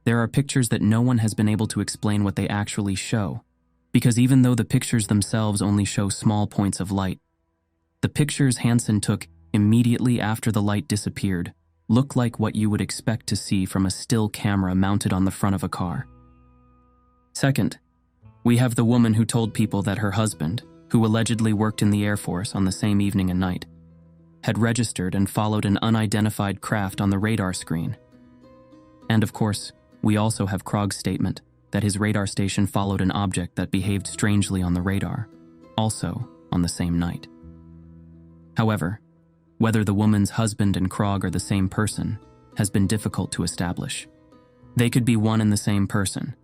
there are pictures that no one has been able to explain what they actually show, because even though the pictures themselves only show small points of light, the pictures Hansen took immediately after the light disappeared look like what you would expect to see from a still camera mounted on the front of a car. Second, we have the woman who told people that her husband, who allegedly worked in the Air Force on the same evening and night, had registered and followed an unidentified craft on the radar screen. And of course, we also have Krog's statement that his radar station followed an object that behaved strangely on the radar, also on the same night. However, whether the woman's husband and Krog are the same person has been difficult to establish. They could be one and the same person,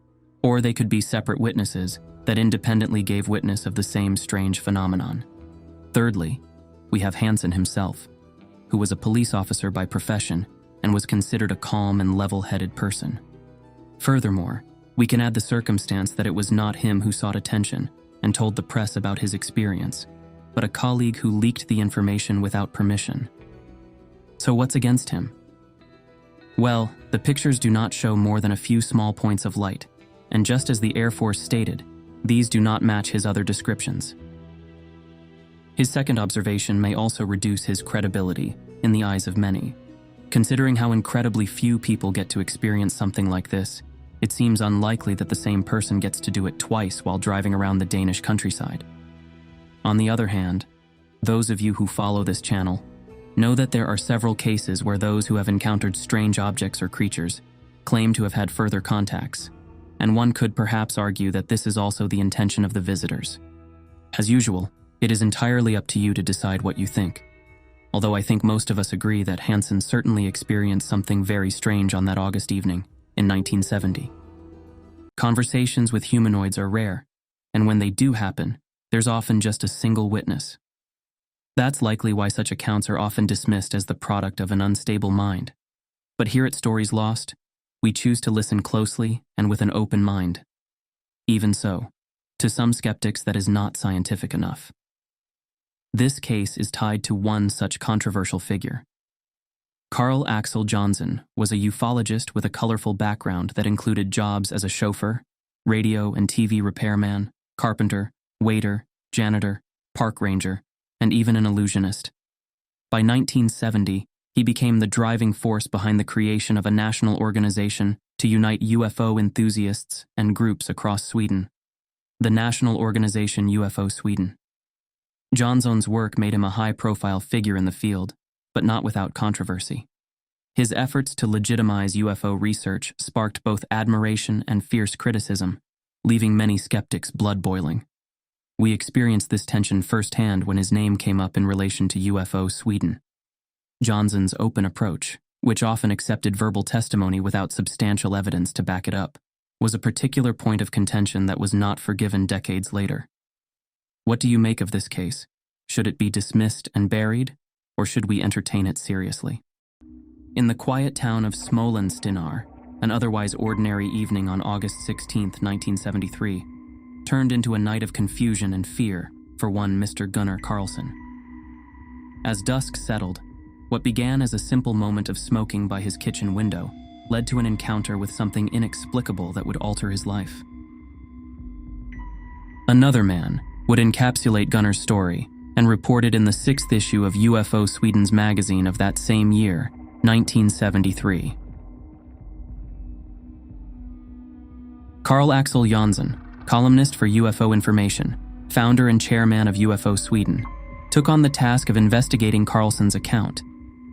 or they could be separate witnesses that independently gave witness of the same strange phenomenon. Thirdly, we have Hansen himself, who was a police officer by profession and was considered a calm and level-headed person. Furthermore, we can add the circumstance that it was not him who sought attention and told the press about his experience, but a colleague who leaked the information without permission. So what's against him? Well, the pictures do not show more than a few small points of light, and just as the Air Force stated, these do not match his other descriptions. His second observation may also reduce his credibility in the eyes of many. Considering how incredibly few people get to experience something like this, it seems unlikely that the same person gets to do it twice while driving around the Danish countryside. On the other hand, those of you who follow this channel know that there are several cases where those who have encountered strange objects or creatures claim to have had further contacts, and one could perhaps argue that this is also the intention of the visitors. As usual, it is entirely up to you to decide what you think. although I think most of us agree that Hansen certainly experienced something very strange on that August evening in 1970. Conversations with humanoids are rare, and when they do happen, there's often just a single witness. That's likely why such accounts are often dismissed as the product of an unstable mind. But here at Stories Lost, we choose to listen closely and with an open mind. Even so, to some skeptics that is not scientific enough. This case is tied to one such controversial figure. Carl Axel Johnson was a ufologist with a colorful background that included jobs as a chauffeur, radio and TV repairman, carpenter, waiter, janitor, park ranger, and even an illusionist. By 1970, he became the driving force behind the creation of a national organization to unite UFO enthusiasts and groups across Sweden, the National Organization UFO Sweden. Johnson's work made him a high-profile figure in the field, but not without controversy. His efforts to legitimize UFO research sparked both admiration and fierce criticism, leaving many skeptics blood boiling. We experienced this tension firsthand when his name came up in relation to UFO Sweden. Johnson's open approach, which often accepted verbal testimony without substantial evidence to back it up, was a particular point of contention that was not forgiven decades later. What do you make of this case? Should it be dismissed and buried, or should we entertain it seriously? In the quiet town of Smolenstinar, an otherwise ordinary evening on August 16, 1973, turned into a night of confusion and fear for one Mr. Gunnar Carlson. As dusk settled, what began as a simple moment of smoking by his kitchen window led to an encounter with something inexplicable that would alter his life. Another man would encapsulate Gunnar's story and report it in the 6th issue of UFO Sweden's magazine of that same year, 1973. Carl Axel Johnson, columnist for UFO Information, founder and chairman of UFO Sweden, took on the task of investigating Carlson's account,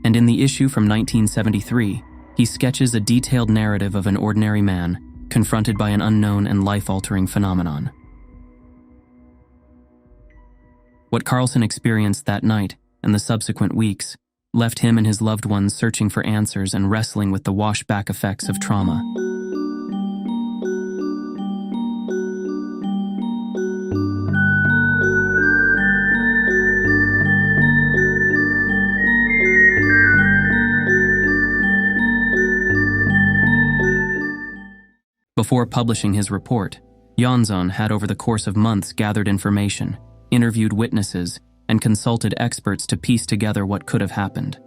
and in the issue from 1973, he sketches a detailed narrative of an ordinary man confronted by an unknown and life-altering phenomenon. What Carlson experienced that night and the subsequent weeks left him and his loved ones searching for answers and wrestling with the washback effects of trauma. Before publishing his report, Johnson had over the course of months gathered information, interviewed witnesses, and consulted experts to piece together what could have happened.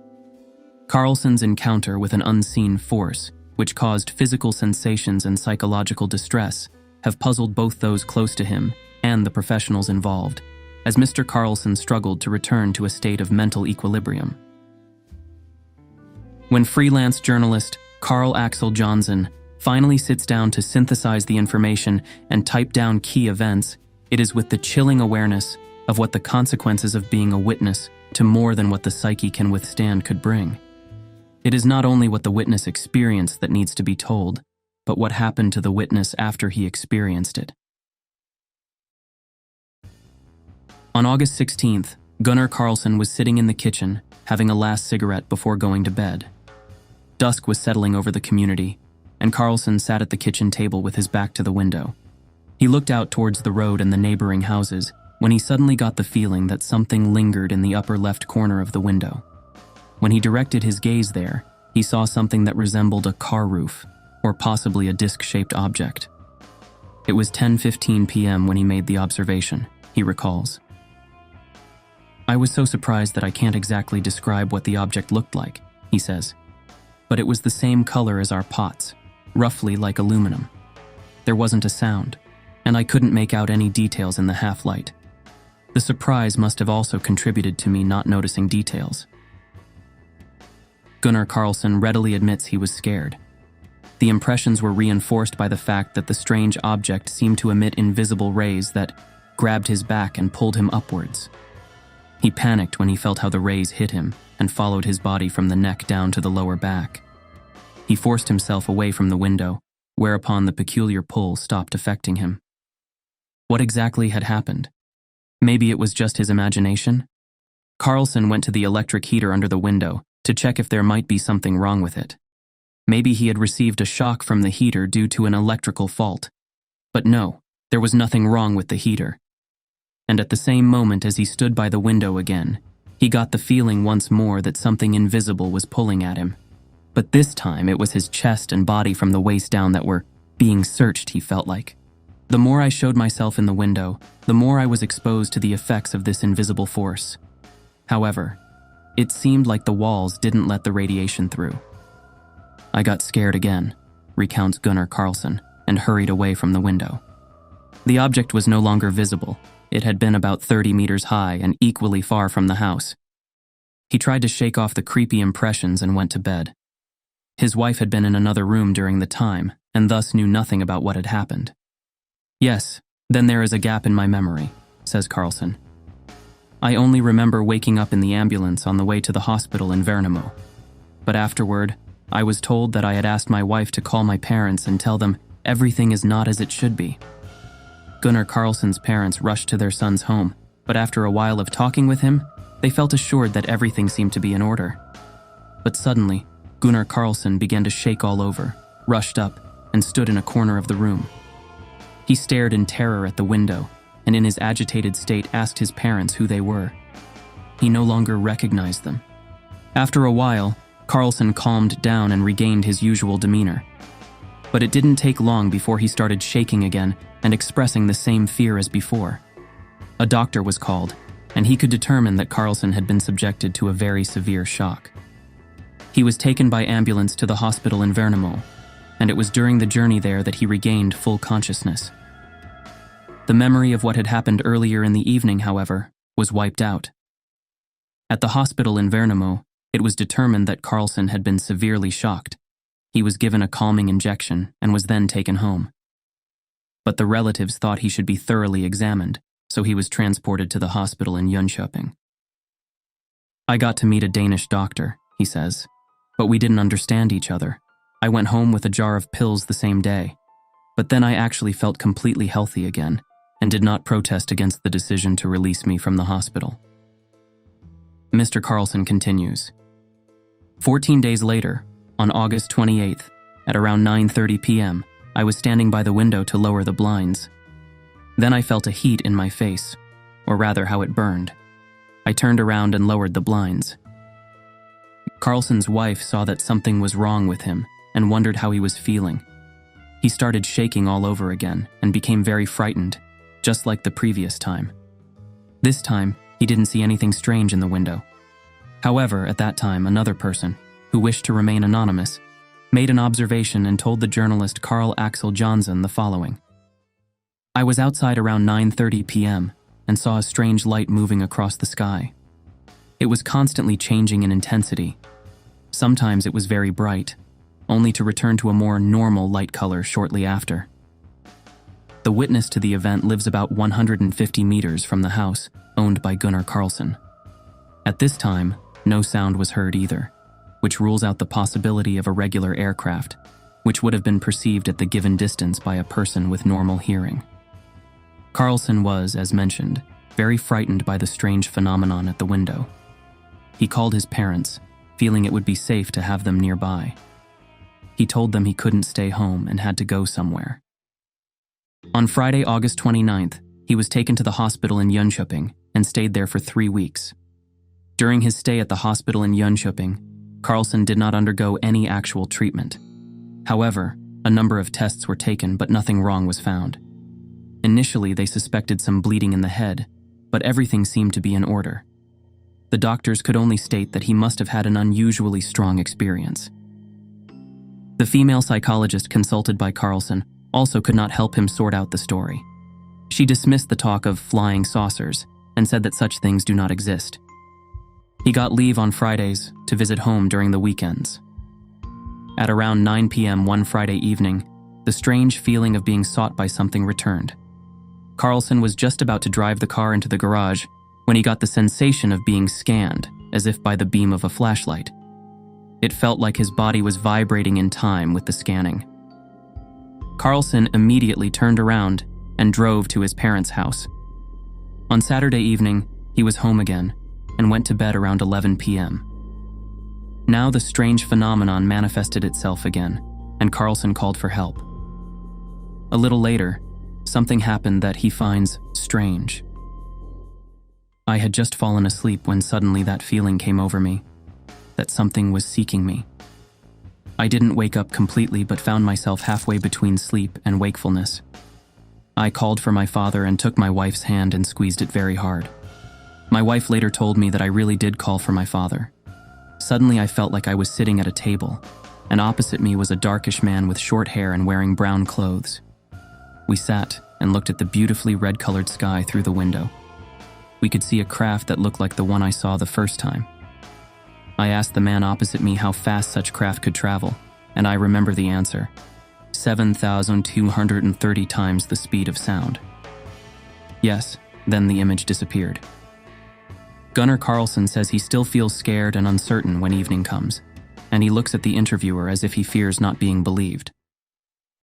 Carlson's encounter with an unseen force, which caused physical sensations and psychological distress, have puzzled both those close to him and the professionals involved, as Mr. Carlson struggled to return to a state of mental equilibrium. When freelance journalist Carl Axel Johnson finally sits down to synthesize the information and type down key events, it is with the chilling awareness of what the consequences of being a witness to more than what the psyche can withstand could bring. It is not only what the witness experienced that needs to be told, but what happened to the witness after he experienced it. On August 16th, Gunnar Carlson was sitting in the kitchen, having a last cigarette before going to bed. Dusk was settling over the community, and Carlson sat at the kitchen table with his back to the window. He looked out towards the road and the neighboring houses when he suddenly got the feeling that something lingered in the upper left corner of the window. When he directed his gaze there, he saw something that resembled a car roof, or possibly a disc-shaped object. It was 10:15 p.m. when he made the observation, he recalls. I was so surprised that I can't exactly describe what the object looked like, he says. But it was the same color as our pots, roughly like aluminum. There wasn't a sound, and I couldn't make out any details in the half-light. The surprise must have also contributed to me not noticing details. Gunnar Carlson readily admits he was scared. The impressions were reinforced by the fact that the strange object seemed to emit invisible rays that grabbed his back and pulled him upwards. He panicked when he felt how the rays hit him and followed his body from the neck down to the lower back. He forced himself away from the window, whereupon the peculiar pull stopped affecting him. What exactly had happened? Maybe it was just his imagination? Carlson went to the electric heater under the window to check if there might be something wrong with it. Maybe he had received a shock from the heater due to an electrical fault. But no, there was nothing wrong with the heater. And at the same moment as he stood by the window again, he got the feeling once more that something invisible was pulling at him. But this time it was his chest and body from the waist down that were being searched, he felt like. The more I showed myself in the window, the more I was exposed to the effects of this invisible force. However, it seemed like the walls didn't let the radiation through. I got scared again, recounts Gunnar Carlson, and hurried away from the window. The object was no longer visible. It had been about 30 meters high and equally far from the house. He tried to shake off the creepy impressions and went to bed. His wife had been in another room during the time, and thus knew nothing about what had happened. Yes, then there is a gap in my memory, says Carlson. I only remember waking up in the ambulance on the way to the hospital in Värnamo. But afterward, I was told that I had asked my wife to call my parents and tell them everything is not as it should be. Gunnar Carlson's parents rushed to their son's home, but after a while of talking with him, they felt assured that everything seemed to be in order. But suddenly, Gunnar Carlson began to shake all over, rushed up, and stood in a corner of the room. He stared in terror at the window, and in his agitated state asked his parents who they were. He no longer recognized them. After a while, Carlson calmed down and regained his usual demeanor. But it didn't take long before he started shaking again and expressing the same fear as before. A doctor was called, and he could determine that Carlson had been subjected to a very severe shock. He was taken by ambulance to the hospital in Värnamo, and it was during the journey there that he regained full consciousness. The memory of what had happened earlier in the evening, however, was wiped out. At the hospital in Värnamo, it was determined that Carlson had been severely shocked. He was given a calming injection and was then taken home. But the relatives thought he should be thoroughly examined, so he was transported to the hospital in Jönköping. I got to meet a Danish doctor, he says, but we didn't understand each other. I went home with a jar of pills the same day, but then I actually felt completely healthy again and did not protest against the decision to release me from the hospital. Mr. Carlson continues. 14 days later, on August 28th, at around 9:30 p.m., I was standing by the window to lower the blinds. Then I felt a heat in my face, or rather how it burned. I turned around and lowered the blinds. Carlson's wife saw that something was wrong with him and wondered how he was feeling. He started shaking all over again and became very frightened, just like the previous time. This time, he didn't see anything strange in the window. However, at that time, another person, who wished to remain anonymous, made an observation and told the journalist Carl Axel Johnson the following. I was outside around 9:30 p.m. and saw a strange light moving across the sky. It was constantly changing in intensity. Sometimes it was very bright, only to return to a more normal light color shortly after. The witness to the event lives about 150 meters from the house owned by Gunnar Carlson. At this time, no sound was heard either, which rules out the possibility of a regular aircraft, which would have been perceived at the given distance by a person with normal hearing. Carlson was, as mentioned, very frightened by the strange phenomenon at the window. He called his parents, feeling it would be safe to have them nearby. He told them he couldn't stay home and had to go somewhere. On Friday, August 29th, he was taken to the hospital in Jönköping and stayed there for 3 weeks. During his stay at the hospital in Jönköping, Carlson did not undergo any actual treatment. However, a number of tests were taken, but nothing wrong was found. Initially, they suspected some bleeding in the head, but everything seemed to be in order. The doctors could only state that he must have had an unusually strong experience. The female psychologist consulted by Carlson also could not help him sort out the story. She dismissed the talk of flying saucers and said that such things do not exist. He got leave on Fridays to visit home during the weekends. At around 9 p.m. one Friday evening, the strange feeling of being sought by something returned. Carlson was just about to drive the car into the garage when he got the sensation of being scanned, as if by the beam of a flashlight. It felt like his body was vibrating in time with the scanning. Carlson immediately turned around and drove to his parents' house. On Saturday evening, he was home again, and went to bed around 11 p.m. Now the strange phenomenon manifested itself again, and Carlson called for help. A little later, something happened that he finds strange. I had just fallen asleep when suddenly that feeling came over me, that something was seeking me. I didn't wake up completely but found myself halfway between sleep and wakefulness. I called for my father and took my wife's hand and squeezed it very hard. My wife later told me that I really did call for my father. Suddenly I felt like I was sitting at a table, and opposite me was a darkish man with short hair and wearing brown clothes. We sat and looked at the beautifully red-colored sky through the window. We could see a craft that looked like the one I saw the first time. I asked the man opposite me how fast such craft could travel, and I remember the answer: 7,230 times the speed of sound. Yes, then the image disappeared. Gunnar Carlson says he still feels scared and uncertain when evening comes, and he looks at the interviewer as if he fears not being believed.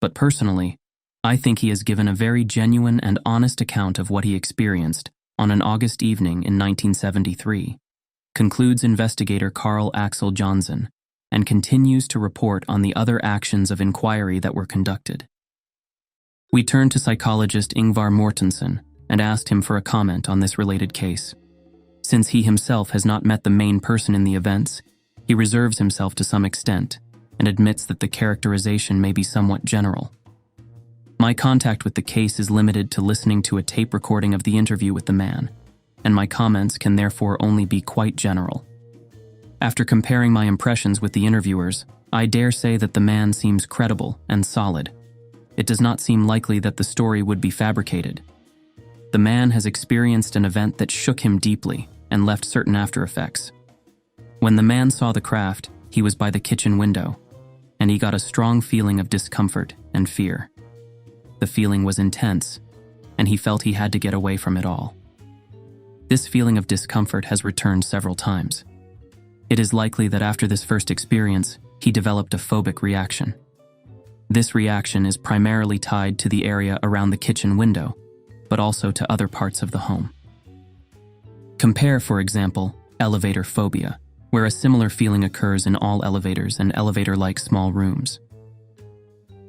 But personally, I think he has given a very genuine and honest account of what he experienced on an August evening in 1973, concludes investigator Carl Axel Johnson, and continues to report on the other actions of inquiry that were conducted. We turned to psychologist Ingvar Mortensen and asked him for a comment on this related case. Since he himself has not met the main person in the events, he reserves himself to some extent and admits that the characterization may be somewhat general. My contact with the case is limited to listening to a tape recording of the interview with the man, and my comments can therefore only be quite general. After comparing my impressions with the interviewers, I dare say that the man seems credible and solid. It does not seem likely that the story would be fabricated. The man has experienced an event that shook him deeply and left certain after effects. When the man saw the craft, he was by the kitchen window, and he got a strong feeling of discomfort and fear. The feeling was intense, and he felt he had to get away from it all. This feeling of discomfort has returned several times. It is likely that after this first experience, he developed a phobic reaction. This reaction is primarily tied to the area around the kitchen window, but also to other parts of the home. Compare, for example, elevator phobia, where a similar feeling occurs in all elevators and elevator-like small rooms.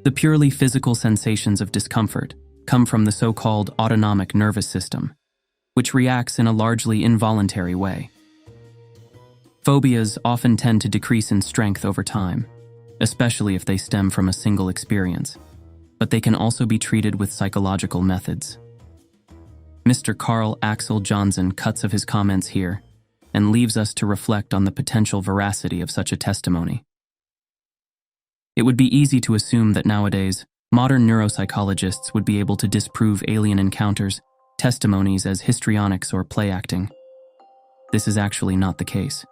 The purely physical sensations of discomfort come from the so-called autonomic nervous system, which reacts in a largely involuntary way. Phobias often tend to decrease in strength over time, especially if they stem from a single experience, but they can also be treated with psychological methods. Mr. Carl Axel Johnson cuts of his comments here and leaves us to reflect on the potential veracity of such a testimony. It would be easy to assume that nowadays, modern neuropsychologists would be able to disprove alien encounters, testimonies as histrionics or play acting. This is actually not the case.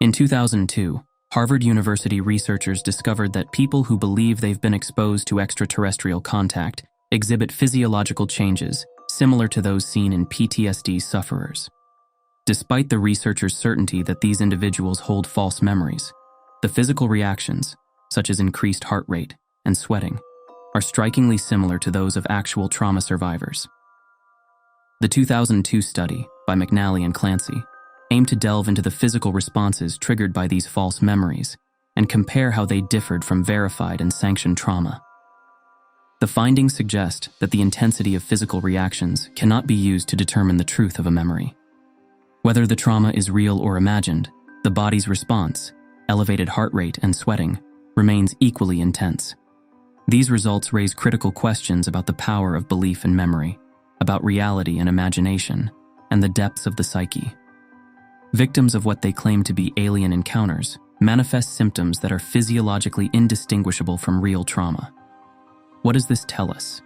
In 2002, Harvard University researchers discovered that people who believe they've been exposed to extraterrestrial contact exhibit physiological changes similar to those seen in PTSD sufferers. Despite the researchers' certainty that these individuals hold false memories, the physical reactions, such as increased heart rate and sweating, are strikingly similar to those of actual trauma survivors. The 2002 study, by McNally and Clancy, aimed to delve into the physical responses triggered by these false memories and compare how they differed from verified and sanctioned trauma. The findings suggest that the intensity of physical reactions cannot be used to determine the truth of a memory. Whether the trauma is real or imagined, the body's response, elevated heart rate and sweating, remains equally intense. These results raise critical questions about the power of belief and memory, about reality and imagination, and the depths of the psyche. Victims of what they claim to be alien encounters manifest symptoms that are physiologically indistinguishable from real trauma. What does this tell us?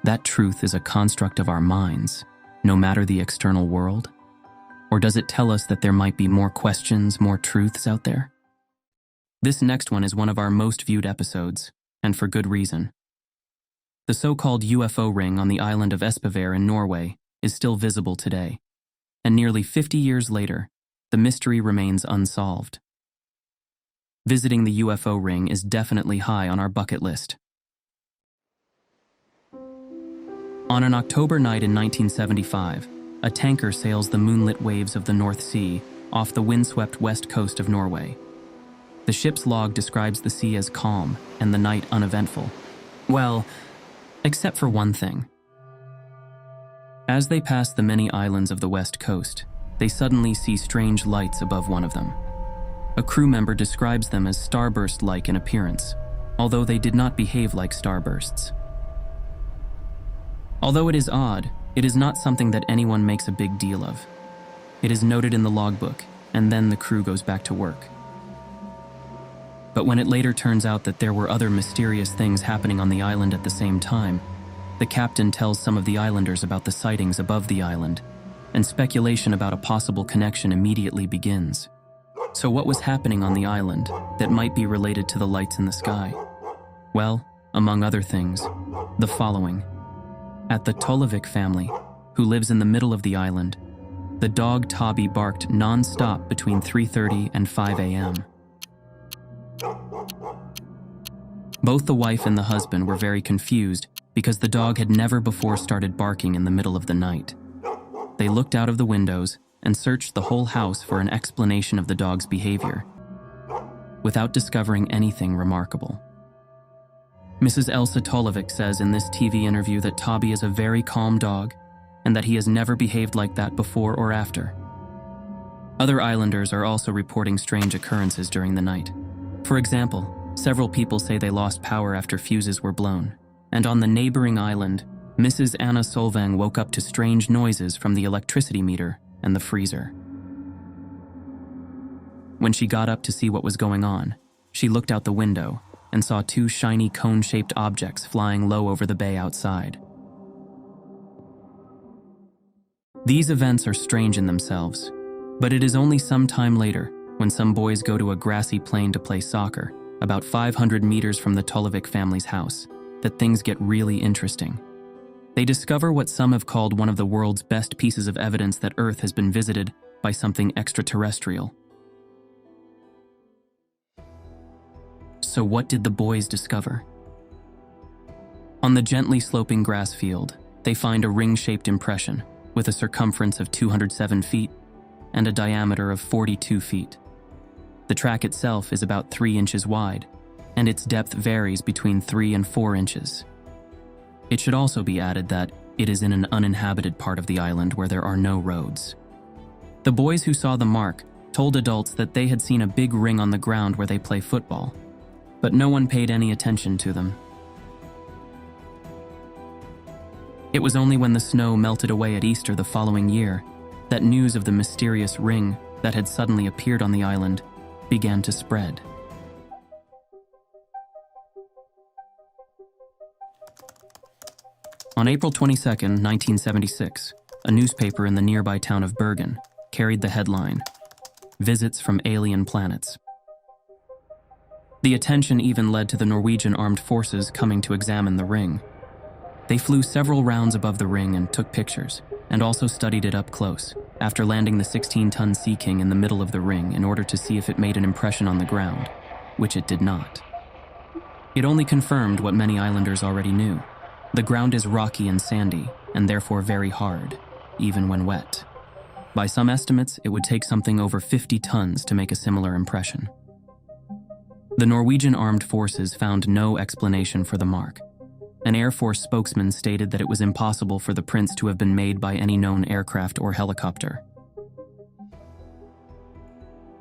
That truth is a construct of our minds, no matter the external world? Or does it tell us that there might be more questions, more truths out there? This next one is one of our most viewed episodes, and for good reason. The so-called UFO ring on the island of Espever in Norway is still visible today, and nearly 50 years later, the mystery remains unsolved. Visiting the UFO ring is definitely high on our bucket list. On an October night in 1975, a tanker sails the moonlit waves of the North Sea off the windswept west coast of Norway. The ship's log describes the sea as calm and the night uneventful. Well, except for one thing. As they pass the many islands of the west coast, they suddenly see strange lights above one of them. A crew member describes them as starburst-like in appearance, although they did not behave like starbursts. Although it is odd, it is not something that anyone makes a big deal of. It is noted in the logbook, and then the crew goes back to work. But when it later turns out that there were other mysterious things happening on the island at the same time, the captain tells some of the islanders about the sightings above the island, and speculation about a possible connection immediately begins. So what was happening on the island that might be related to the lights in the sky? Well, among other things, the following. At the Tollevik family, who lives in the middle of the island, the dog Toby barked non-stop between 3:30 and 5 a.m. Both the wife and the husband were very confused because the dog had never before started barking in the middle of the night. They looked out of the windows and searched the whole house for an explanation of the dog's behavior, without discovering anything remarkable. Mrs. Elsa Tollevik says in this TV interview that Toby is a very calm dog and that he has never behaved like that before or after. Other islanders are also reporting strange occurrences during the night. For example, several people say they lost power after fuses were blown, and on the neighboring island, Mrs. Anna Solvang woke up to strange noises from the electricity meter and the freezer. When she got up to see what was going on, she looked out the window and saw two shiny cone-shaped objects flying low over the bay outside. These events are strange in themselves, but it is only some time later, when some boys go to a grassy plain to play soccer, about 500 meters from the Tollevik family's house, that things get really interesting. They discover what some have called one of the world's best pieces of evidence that Earth has been visited by something extraterrestrial. So what did the boys discover? On the gently sloping grass field, they find a ring-shaped impression with a circumference of 207 feet and a diameter of 42 feet. The track itself is about 3 inches wide, and its depth varies between 3 and 4 inches. It should also be added that it is in an uninhabited part of the island where there are no roads. The boys who saw the mark told adults that they had seen a big ring on the ground where they play football, but no one paid any attention to them. It was only when the snow melted away at Easter the following year that news of the mysterious ring that had suddenly appeared on the island began to spread. On April 22, 1976, a newspaper in the nearby town of Bergen carried the headline, "Visits from Alien Planets." The attention even led to the Norwegian armed forces coming to examine the ring. They flew several rounds above the ring and took pictures, and also studied it up close, after landing the 16-ton Sea King in the middle of the ring in order to see if it made an impression on the ground, which it did not. It only confirmed what many islanders already knew. The ground is rocky and sandy, and therefore very hard, even when wet. By some estimates, it would take something over 50 tons to make a similar impression. The Norwegian armed forces found no explanation for the mark. An Air Force spokesman stated that it was impossible for the prints to have been made by any known aircraft or helicopter.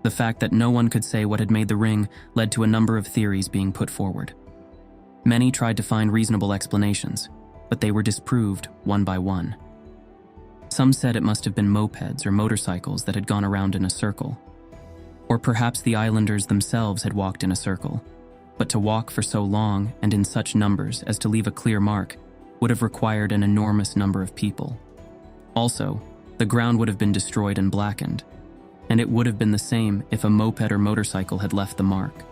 The fact that no one could say what had made the ring led to a number of theories being put forward. Many tried to find reasonable explanations, but they were disproved one by one. Some said it must have been mopeds or motorcycles that had gone around in a circle. Or perhaps the islanders themselves had walked in a circle. But to walk for so long and in such numbers as to leave a clear mark would have required an enormous number of people. Also, the ground would have been destroyed and blackened, and it would have been the same if a moped or motorcycle had left the mark.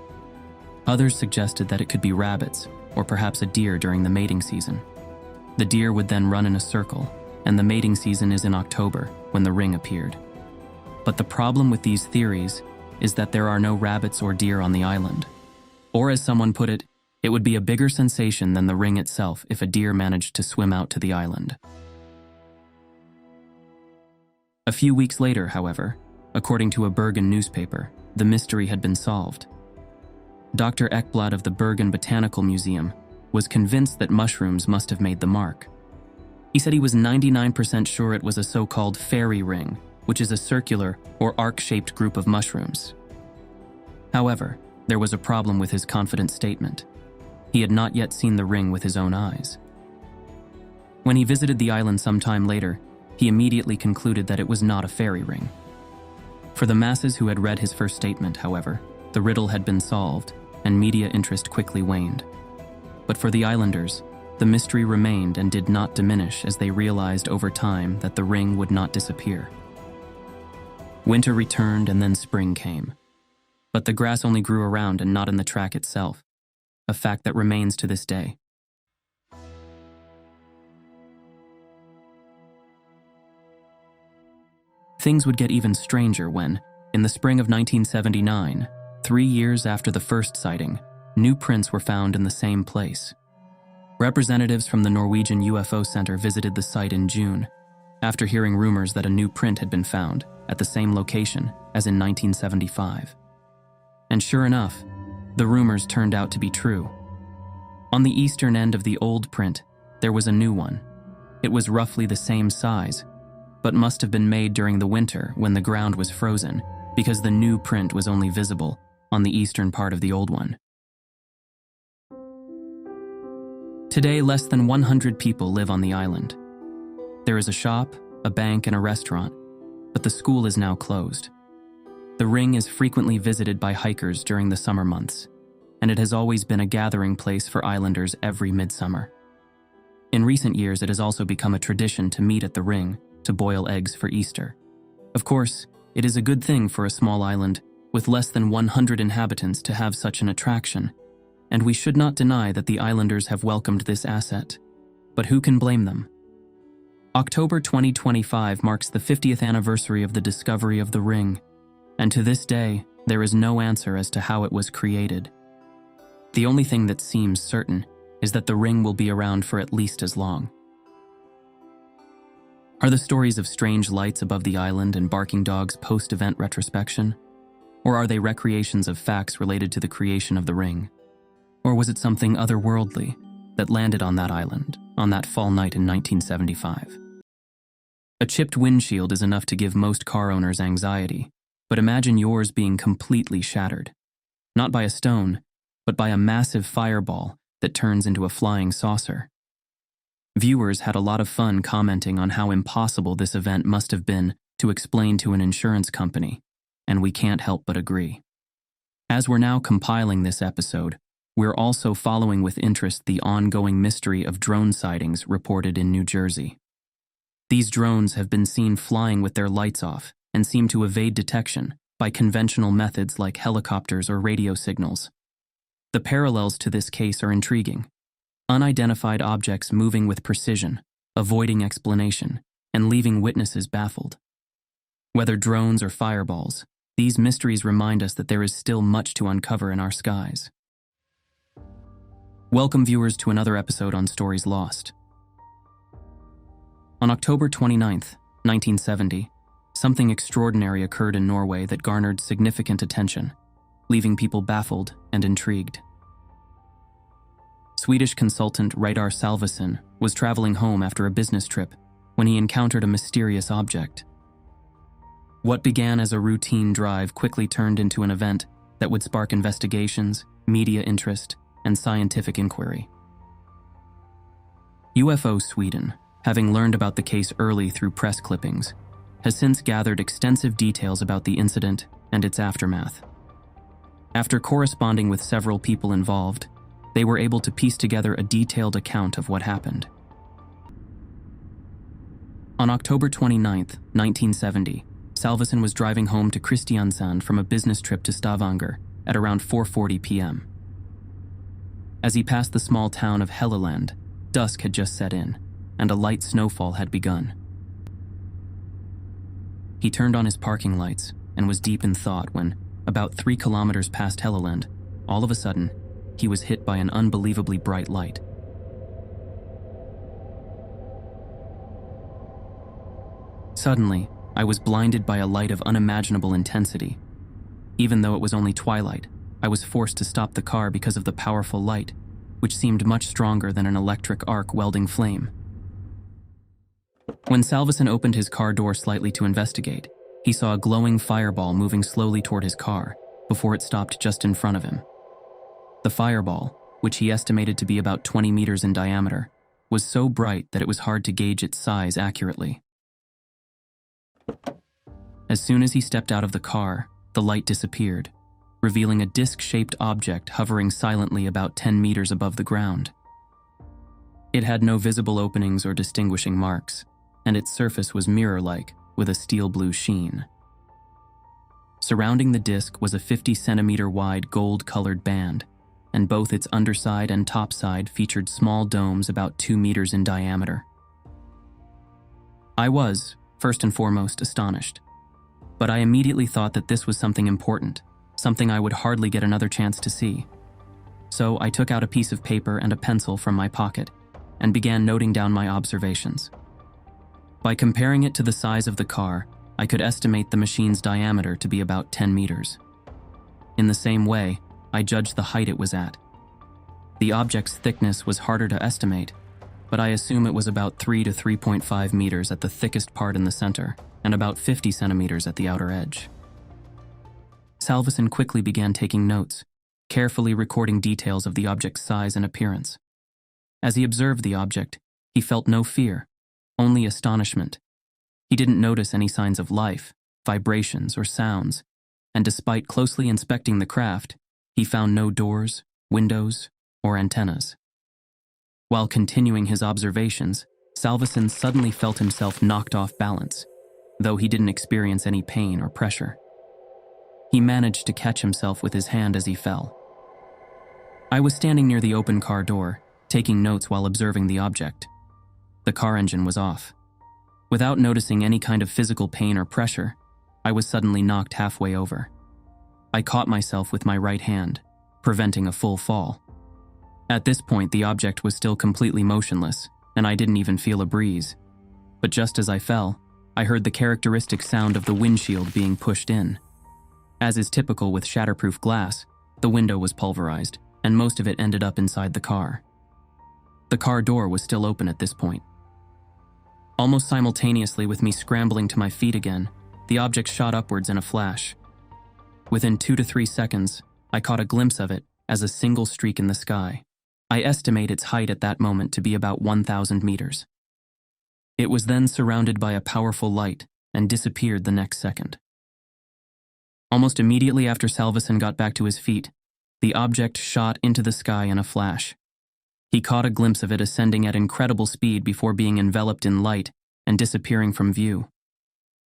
Others suggested that it could be rabbits, or perhaps a deer during the mating season. The deer would then run in a circle, and the mating season is in October, when the ring appeared. But the problem with these theories is that there are no rabbits or deer on the island. Or as someone put it, it would be a bigger sensation than the ring itself if a deer managed to swim out to the island. A few weeks later, however, according to a Bergen newspaper, the mystery had been solved. Dr. Ekblad of the Bergen Botanical Museum was convinced that mushrooms must have made the mark. He said he was 99% sure it was a so-called fairy ring, which is a circular or arc-shaped group of mushrooms. However, there was a problem with his confident statement. He had not yet seen the ring with his own eyes. When he visited the island some time later, he immediately concluded that it was not a fairy ring. For the masses who had read his first statement, however, the riddle had been solved, and media interest quickly waned. But for the islanders, the mystery remained and did not diminish as they realized over time that the ring would not disappear. Winter returned and then spring came. But the grass only grew around and not in the track itself, a fact that remains to this day. Things would get even stranger when, in the spring of 1979, 3 years after the first sighting, new prints were found in the same place. Representatives from the Norwegian UFO Center visited the site in June, after hearing rumors that a new print had been found at the same location as in 1975. And sure enough, the rumors turned out to be true. On the eastern end of the old print, there was a new one. It was roughly the same size, but must have been made during the winter when the ground was frozen, because the new print was only visible on the eastern part of the old one. Today, less than 100 people live on the island. There is a shop, a bank, and a restaurant, but the school is now closed. The ring is frequently visited by hikers during the summer months, and it has always been a gathering place for islanders every midsummer. In recent years, it has also become a tradition to meet at the ring to boil eggs for Easter. Of course, it is a good thing for a small island with less than 100 inhabitants to have such an attraction, and we should not deny that the islanders have welcomed this asset. But who can blame them? October 2025 marks the 50th anniversary of the discovery of the ring, and to this day, there is no answer as to how it was created. The only thing that seems certain is that the ring will be around for at least as long. Are the stories of strange lights above the island and barking dogs post-event retrospection? Or are they recreations of facts related to the creation of the ring? Or was it something otherworldly that landed on that island on that fall night in 1975? A chipped windshield is enough to give most car owners anxiety, but imagine yours being completely shattered. Not by a stone, but by a massive fireball that turns into a flying saucer. Viewers had a lot of fun commenting on how impossible this event must have been to explain to an insurance company, and we can't help but agree. As we're now compiling this episode, we're also following with interest the ongoing mystery of drone sightings reported in New Jersey. These drones have been seen flying with their lights off and seem to evade detection by conventional methods like helicopters or radio signals. The parallels to this case are intriguing. Unidentified objects moving with precision, avoiding explanation, and leaving witnesses baffled. Whether drones or fireballs, these mysteries remind us that there is still much to uncover in our skies. Welcome viewers to another episode on Stories Lost. On October 29th, 1970, something extraordinary occurred in Norway that garnered significant attention, leaving people baffled and intrigued. Swedish consultant Reidar Salvason was traveling home after a business trip when he encountered a mysterious object. What began as a routine drive quickly turned into an event that would spark investigations, media interest, and scientific inquiry. UFO Sweden, having learned about the case early through press clippings, has since gathered extensive details about the incident and its aftermath. After corresponding with several people involved, they were able to piece together a detailed account of what happened. On October 29, 1970, Salvason was driving home to Kristiansand from a business trip to Stavanger at around 4:40 p.m. As he passed the small town of Helleland, dusk had just set in, and a light snowfall had begun. He turned on his parking lights and was deep in thought when, about 3 kilometers past Helleland, all of a sudden, he was hit by an unbelievably bright light. Suddenly, I was blinded by a light of unimaginable intensity. Even though it was only twilight, I was forced to stop the car because of the powerful light, which seemed much stronger than an electric arc welding flame. When Salveson opened his car door slightly to investigate, he saw a glowing fireball moving slowly toward his car before it stopped just in front of him. The fireball, which he estimated to be about 20 meters in diameter, was so bright that it was hard to gauge its size accurately. As soon as he stepped out of the car, the light disappeared, revealing a disc-shaped object hovering silently about 10 meters above the ground. It had no visible openings or distinguishing marks, and its surface was mirror-like with a steel blue sheen. Surrounding the disc was a 50-centimeter wide gold-colored band, and both its underside and topside featured small domes about 2 meters in diameter. I was, first and foremost, astonished, but I immediately thought that this was something important, something I would hardly get another chance to see. So I took out a piece of paper and a pencil from my pocket and began noting down my observations. By comparing it to the size of the car, I could estimate the machine's diameter to be about 10 meters. In the same way, I judged the height it was at. The object's thickness was harder to estimate, but I assume it was about 3 to 3.5 meters at the thickest part in the center, and about 50 centimeters at the outer edge. Salveson quickly began taking notes, carefully recording details of the object's size and appearance. As he observed the object, he felt no fear, only astonishment. He didn't notice any signs of life, vibrations, or sounds, and despite closely inspecting the craft, he found no doors, windows, or antennas. While continuing his observations, Salveson suddenly felt himself knocked off balance, though he didn't experience any pain or pressure. He managed to catch himself with his hand as he fell. I was standing near the open car door, taking notes while observing the object. The car engine was off. Without noticing any kind of physical pain or pressure, I was suddenly knocked halfway over. I caught myself with my right hand, preventing a full fall. At this point, the object was still completely motionless, and I didn't even feel a breeze. But just as I fell, I heard the characteristic sound of the windshield being pushed in. As is typical with shatterproof glass, the window was pulverized, and most of it ended up inside the car. The car door was still open at this point. Almost simultaneously with me scrambling to my feet again, the object shot upwards in a flash. Within 2 to 3 seconds, I caught a glimpse of it as a single streak in the sky. I estimate its height at that moment to be about 1,000 meters. It was then surrounded by a powerful light and disappeared the next second. Almost immediately after Salveson got back to his feet, the object shot into the sky in a flash. He caught a glimpse of it ascending at incredible speed before being enveloped in light and disappearing from view.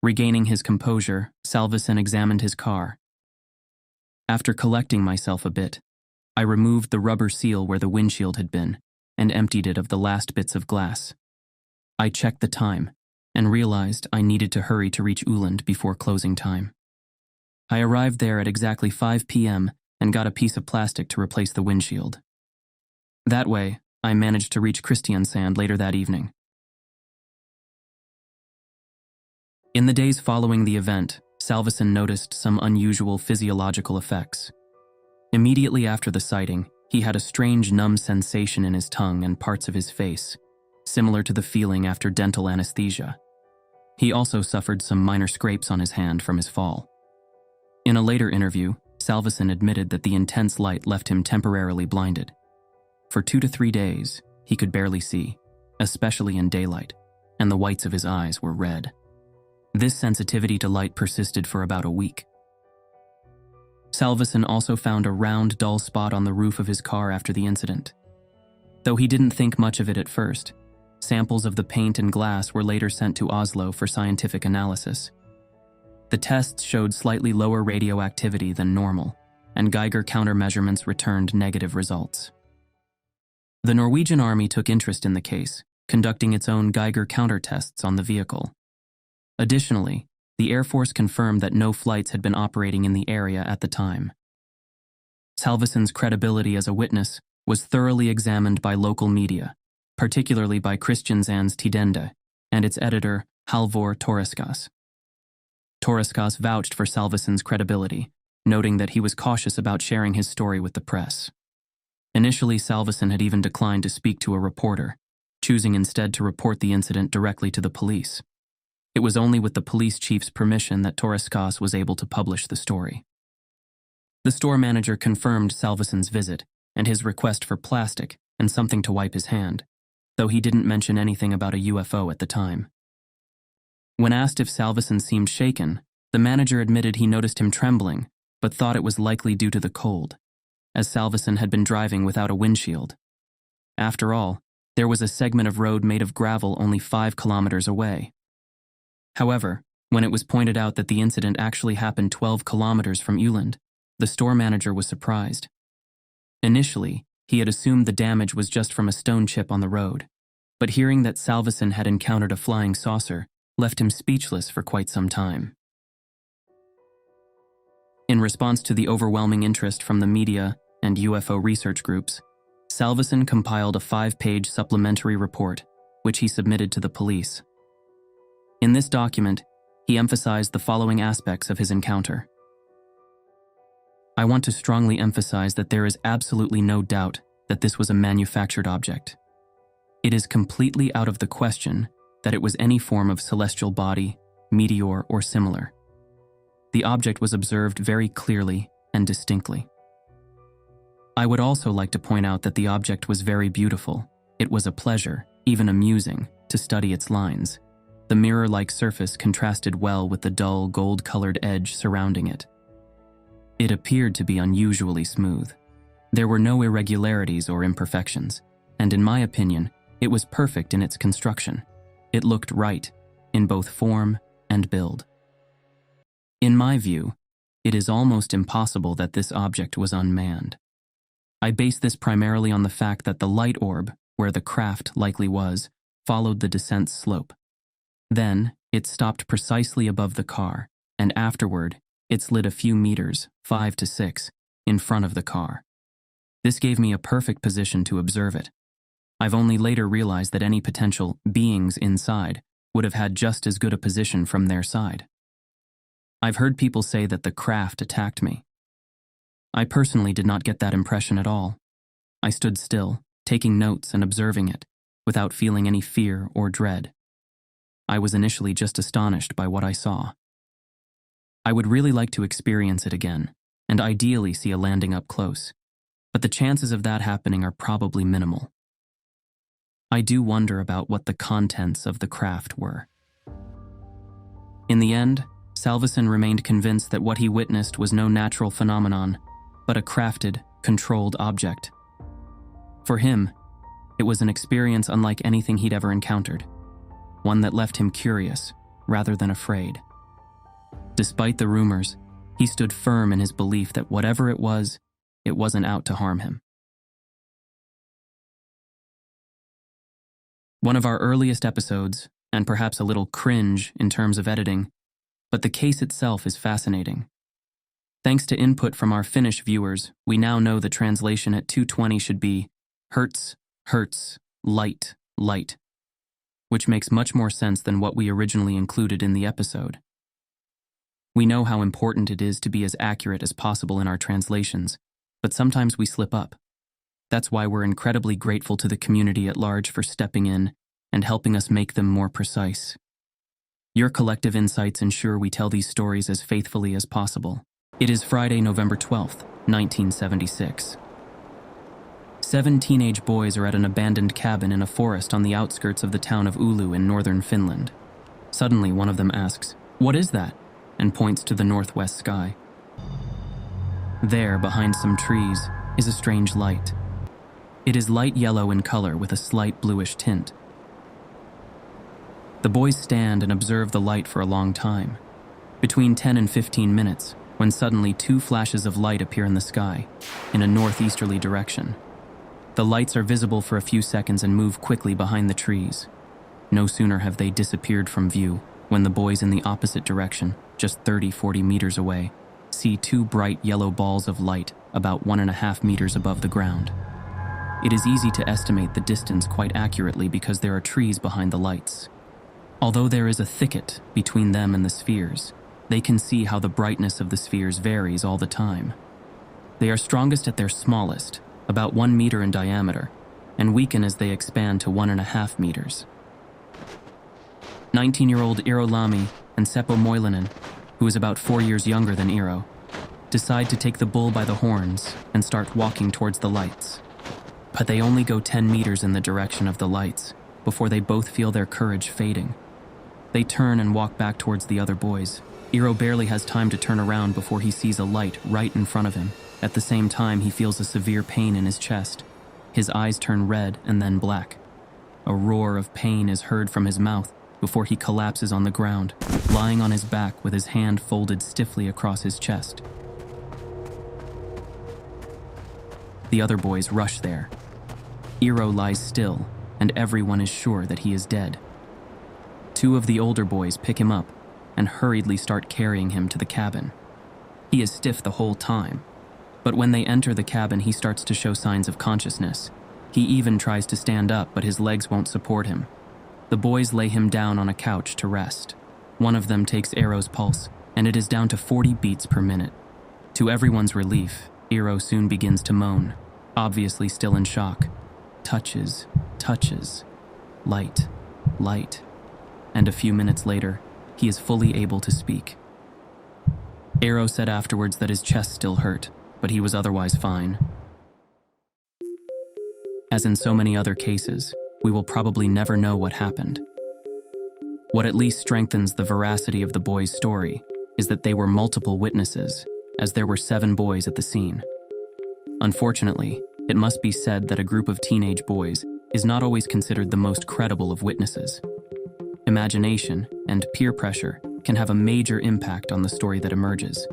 Regaining his composure, Salveson examined his car. After collecting myself a bit, I removed the rubber seal where the windshield had been and emptied it of the last bits of glass. I checked the time and realized I needed to hurry to reach Uland before closing time. I arrived there at exactly 5 p.m. and got a piece of plastic to replace the windshield. That way, I managed to reach Kristiansand later that evening. In the days following the event, Salveson noticed some unusual physiological effects. Immediately after the sighting, he had a strange numb sensation in his tongue and parts of his face, similar to the feeling after dental anesthesia. He also suffered some minor scrapes on his hand from his fall. In a later interview, Salveson admitted that the intense light left him temporarily blinded. For 2 to 3 days, he could barely see, especially in daylight, and the whites of his eyes were red. This sensitivity to light persisted for about a week. Salveson also found a round, dull spot on the roof of his car after the incident. Though he didn't think much of it at first, samples of the paint and glass were later sent to Oslo for scientific analysis. The tests showed slightly lower radioactivity than normal, and Geiger countermeasurements returned negative results. The Norwegian Army took interest in the case, conducting its own Geiger counter tests on the vehicle. Additionally, the Air Force confirmed that no flights had been operating in the area at the time. Salveson's credibility as a witness was thoroughly examined by local media, particularly by Kristiansand's Tidende and its editor, Halvor Toreskas. Toriskas vouched for Salveson's credibility, noting that he was cautious about sharing his story with the press. Initially, Salveson had even declined to speak to a reporter, choosing instead to report the incident directly to the police. It was only with the police chief's permission that Toriskas was able to publish the story. The store manager confirmed Salveson's visit and his request for plastic and something to wipe his hand, though he didn't mention anything about a UFO at the time. When asked if Salveson seemed shaken, the manager admitted he noticed him trembling, but thought it was likely due to the cold, as Salveson had been driving without a windshield. After all, there was a segment of road made of gravel only 5 kilometers away. However, when it was pointed out that the incident actually happened 12 kilometers from Uland, the store manager was surprised. Initially, he had assumed the damage was just from a stone chip on the road, but hearing that Salveson had encountered a flying saucer left him speechless for quite some time. In response to the overwhelming interest from the media and UFO research groups, Salveson compiled a 5-page supplementary report, which he submitted to the police. In this document, he emphasized the following aspects of his encounter. I want to strongly emphasize that there is absolutely no doubt that this was a manufactured object. It is completely out of the question that it was any form of celestial body, meteor, or similar. The object was observed very clearly and distinctly. I would also like to point out that the object was very beautiful. It was a pleasure, even amusing, to study its lines. The mirror-like surface contrasted well with the dull, gold-colored edge surrounding it. It appeared to be unusually smooth. There were no irregularities or imperfections, and in my opinion, it was perfect in its construction. It looked right, in both form and build. In my view, it is almost impossible that this object was unmanned. I base this primarily on the fact that the light orb, where the craft likely was, followed the descent slope. Then, it stopped precisely above the car, and afterward, it slid a few meters, 5 to 6, in front of the car. This gave me a perfect position to observe it. I've only later realized that any potential beings inside would have had just as good a position from their side. I've heard people say that the craft attacked me. I personally did not get that impression at all. I stood still, taking notes and observing it, without feeling any fear or dread. I was initially just astonished by what I saw. I would really like to experience it again, and ideally see a landing up close, but the chances of that happening are probably minimal. I do wonder about what the contents of the craft were. In the end, Salveson remained convinced that what he witnessed was no natural phenomenon, but a crafted, controlled object. For him, it was an experience unlike anything he'd ever encountered, one that left him curious rather than afraid. Despite the rumors, he stood firm in his belief that whatever it wasn't out to harm him. One of our earliest episodes, and perhaps a little cringe in terms of editing, but the case itself is fascinating. Thanks to input from our Finnish viewers, we now know the translation at 220 should be Hertz, Hertz, light, light, which makes much more sense than what we originally included in the episode. We know how important it is to be as accurate as possible in our translations, but sometimes we slip up. That's why we're incredibly grateful to the community at large for stepping in and helping us make them more precise. Your collective insights ensure we tell these stories as faithfully as possible. It is Friday, November 12th, 1976. 7 teenage boys are at an abandoned cabin in a forest on the outskirts of the town of Oulu in northern Finland. Suddenly, one of them asks, "What is that?" and points to the northwest sky. There, behind some trees, is a strange light. It is light yellow in color with a slight bluish tint. The boys stand and observe the light for a long time, between 10 and 15 minutes, when suddenly 2 flashes of light appear in the sky, in a northeasterly direction. The lights are visible for a few seconds and move quickly behind the trees. No sooner have they disappeared from view when the boys in the opposite direction, just 30-40 meters away, see 2 bright yellow balls of light about 1.5 meters above the ground. It is easy to estimate the distance quite accurately because there are trees behind the lights. Although there is a thicket between them and the spheres, they can see how the brightness of the spheres varies all the time. They are strongest at their smallest, about 1 meter in diameter, and weaken as they expand to 1.5 meters. 19-year-old Eero Lami and Seppo Moilanen, who is about 4 years younger than Eero, decide to take the bull by the horns and start walking towards the lights. But they only go 10 meters in the direction of the lights before they both feel their courage fading. They turn and walk back towards the other boys. Eero barely has time to turn around before he sees a light right in front of him. At the same time, he feels a severe pain in his chest. His eyes turn red and then black. A roar of pain is heard from his mouth before he collapses on the ground, lying on his back with his hand folded stiffly across his chest. The other boys rush there. Eero lies still, and everyone is sure that he is dead. 2 of the older boys pick him up and hurriedly start carrying him to the cabin. He is stiff the whole time, but when they enter the cabin, he starts to show signs of consciousness. He even tries to stand up, but his legs won't support him. The boys lay him down on a couch to rest. One of them takes Eero's pulse, and it is down to 40 beats per minute. To everyone's relief, Eero soon begins to moan, obviously still in shock. Touches, touches, light, light. And a few minutes later, he is fully able to speak. Eero said afterwards that his chest still hurt, but he was otherwise fine. As in so many other cases, we will probably never know what happened. What at least strengthens the veracity of the boys' story is that they were multiple witnesses, as there were 7 boys at the scene. Unfortunately, it must be said that a group of teenage boys is not always considered the most credible of witnesses. Imagination and peer pressure can have a major impact on the story that emerges.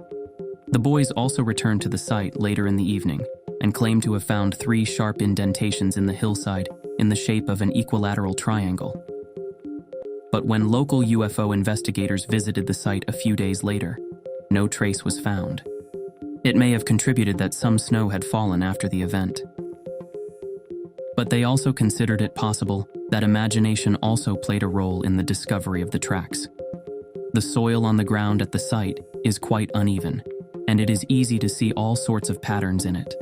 The boys also returned to the site later in the evening and claim to have found 3 sharp indentations in the hillside in the shape of an equilateral triangle. But when local UFO investigators visited the site a few days later, no trace was found. It may have contributed that some snow had fallen after the event. But they also considered it possible that imagination also played a role in the discovery of the tracks. The soil on the ground at the site is quite uneven, and it is easy to see all sorts of patterns in it.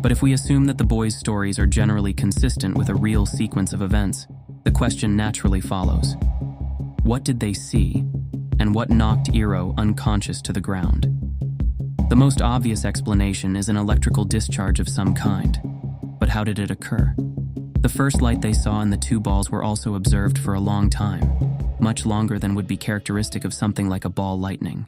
But if we assume that the boys' stories are generally consistent with a real sequence of events, the question naturally follows: what did they see, and what knocked Eero unconscious to the ground? The most obvious explanation is an electrical discharge of some kind. But how did it occur? The first light they saw in the 2 balls were also observed for a long time, much longer than would be characteristic of something like a ball lightning.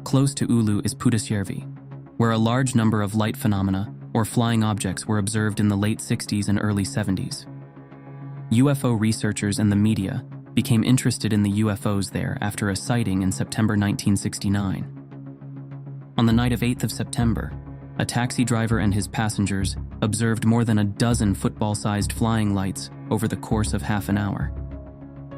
Close to Oulu is Puhdasjärvi, where a large number of light phenomena, or flying objects, were observed in the late 60s and early 70s. UFO researchers and the media became interested in the UFOs there after a sighting in September 1969. On the night of 8th of September, a taxi driver and his passengers observed more than a dozen football-sized flying lights over the course of half an hour.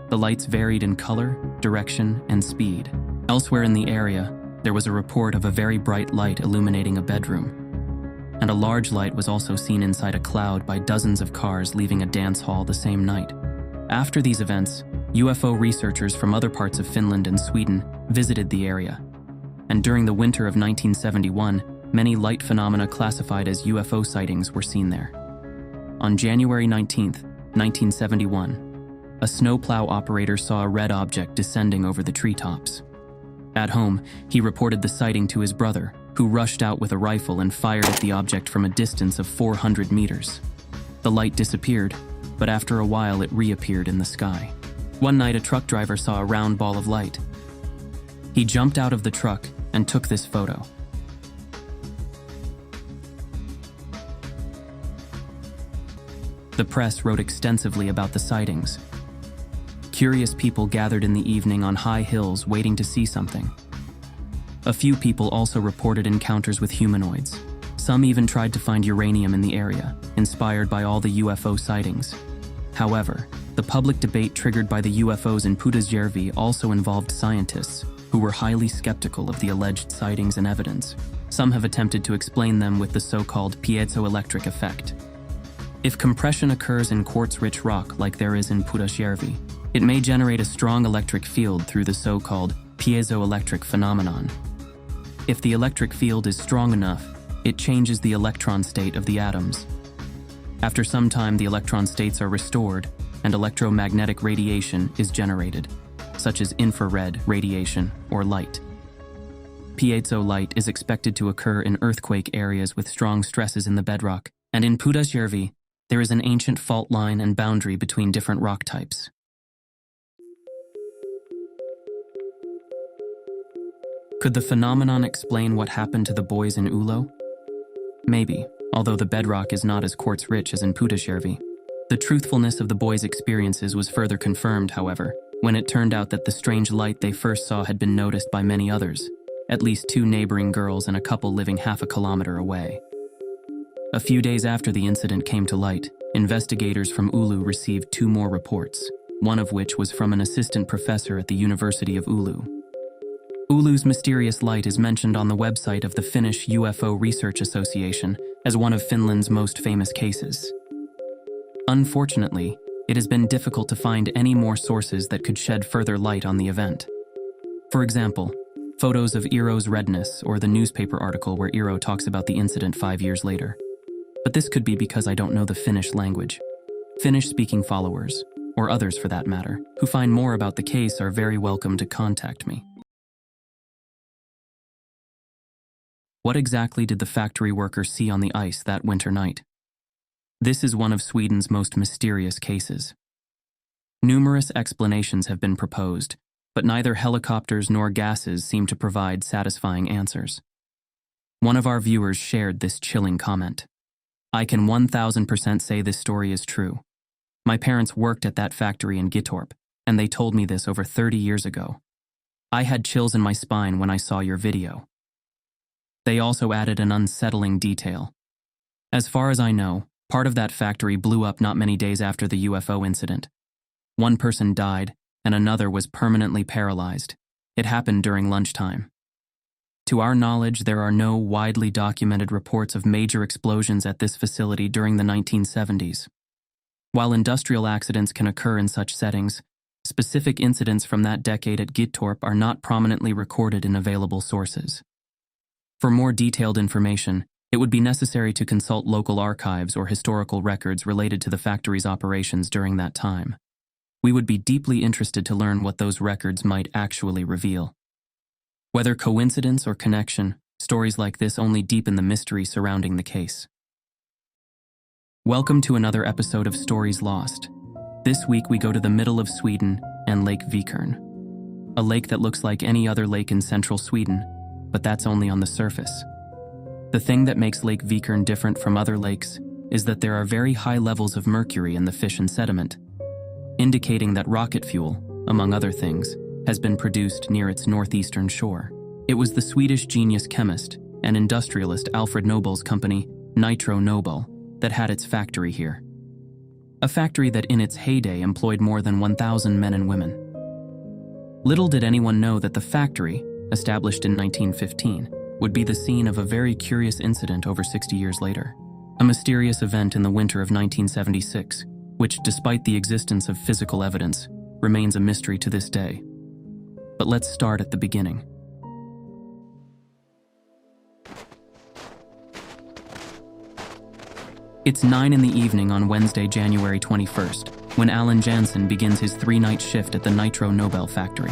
The lights varied in color, direction, and speed. Elsewhere in the area, there was a report of a very bright light illuminating a bedroom. And a large light was also seen inside a cloud by dozens of cars leaving a dance hall the same night. After these events, UFO researchers from other parts of Finland and Sweden visited the area. And during the winter of 1971, many light phenomena classified as UFO sightings were seen there. On January 19, 1971, a snowplow operator saw a red object descending over the treetops. At home, he reported the sighting to his brother, who rushed out with a rifle and fired at the object from a distance of 400 meters. The light disappeared, but after a while it reappeared in the sky. One night, a truck driver saw a round ball of light. He jumped out of the truck and took this photo. The press wrote extensively about the sightings. Curious people gathered in the evening on high hills waiting to see something. A few people also reported encounters with humanoids. Some even tried to find uranium in the area, inspired by all the UFO sightings. However, the public debate triggered by the UFOs in Puhdasjärvi also involved scientists who were highly skeptical of the alleged sightings and evidence. Some have attempted to explain them with the so-called piezoelectric effect. If compression occurs in quartz-rich rock like there is in Puhdasjärvi, It may generate a strong electric field through the so-called piezoelectric phenomenon. If the electric field is strong enough, it changes the electron state of the atoms. After some time, the electron states are restored, and electromagnetic radiation is generated, such as infrared radiation or light. Piezo light is expected to occur in earthquake areas with strong stresses in the bedrock, and in Pudasjärvi, there is an ancient fault line and boundary between different rock types. Could the phenomenon explain what happened to the boys in Ulo? Maybe, although the bedrock is not as quartz-rich as in Pudasjärvi. The truthfulness of the boys' experiences was further confirmed, however, when it turned out that the strange light they first saw had been noticed by many others, at least 2 neighboring girls and a couple living half a kilometer away. A few days after the incident came to light, investigators from Oulu received 2 more reports, one of which was from an assistant professor at the University of Oulu. Oulu's mysterious light is mentioned on the website of the Finnish UFO Research Association as one of Finland's most famous cases. Unfortunately, it has been difficult to find any more sources that could shed further light on the event. For example, photos of Eero's redness or the newspaper article where Eero talks about the incident 5 years later. But this could be because I don't know the Finnish language. Finnish-speaking followers, or others for that matter, who find more about the case are very welcome to contact me. What exactly did the factory worker see on the ice that winter night? This is one of Sweden's most mysterious cases. Numerous explanations have been proposed, but neither helicopters nor gases seem to provide satisfying answers. One of our viewers shared this chilling comment. I can 1000% say this story is true. My parents worked at that factory in Gittorp, and they told me this over 30 years ago. I had chills in my spine when I saw your video. They also added an unsettling detail. As far as I know, part of that factory blew up not many days after the UFO incident. One person died, and another was permanently paralyzed. It happened during lunchtime. To our knowledge, there are no widely documented reports of major explosions at this facility during the 1970s. While industrial accidents can occur in such settings, specific incidents from that decade at Gittorp are not prominently recorded in available sources. For more detailed information, it would be necessary to consult local archives or historical records related to the factory's operations during that time. We would be deeply interested to learn what those records might actually reveal. Whether coincidence or connection, stories like this only deepen the mystery surrounding the case. Welcome to another episode of Stories Lost. This week we go to the middle of Sweden and Lake Vikern. A lake that looks like any other lake in central Sweden, but that's only on the surface. The thing that makes Lake Vikern different from other lakes is that there are very high levels of mercury in the fish and sediment, indicating that rocket fuel, among other things, has been produced near its northeastern shore. It was the Swedish genius chemist and industrialist Alfred Nobel's company, Nitro Nobel, that had its factory here. A factory that in its heyday employed more than 1,000 men and women. Little did anyone know that the factory, established in 1915, would be the scene of a very curious incident over 60 years later. A mysterious event in the winter of 1976, which, despite the existence of physical evidence, remains a mystery to this day. But let's start at the beginning. It's 9 in the evening on Wednesday, January 21st, when Alan Jansen begins his 3-night shift at the Nitro Nobel factory.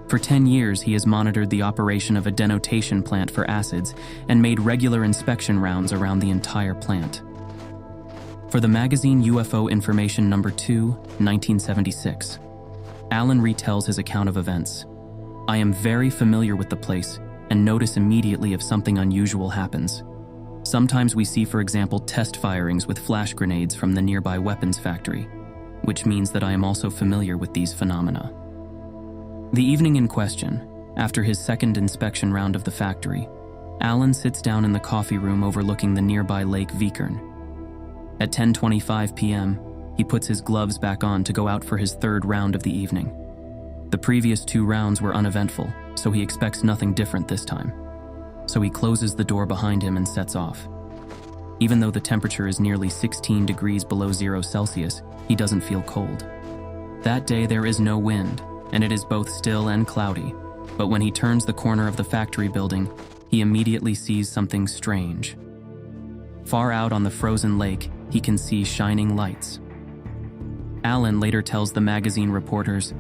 For 10 years, he has monitored the operation of a denotation plant for acids and made regular inspection rounds around the entire plant. For the magazine UFO Information No. 2, 1976, Alan retells his account of events. I am very familiar with the place and notice immediately if something unusual happens. Sometimes we see, for example, test firings with flash grenades from the nearby weapons factory, which means that I am also familiar with these phenomena. The evening in question, after his second inspection round of the factory, Alan sits down in the coffee room overlooking the nearby Lake Vikern. At 10:25 p.m., he puts his gloves back on to go out for his third round of the evening. The previous 2 rounds were uneventful, so he expects nothing different this time. So he closes the door behind him and sets off. Even though the temperature is nearly 16 degrees below 0 Celsius, he doesn't feel cold. That day there is no wind, and it is both still and cloudy, but when he turns the corner of the factory building, he immediately sees something strange. Far out on the frozen lake, he can see shining lights. Alan later tells the magazine reporters,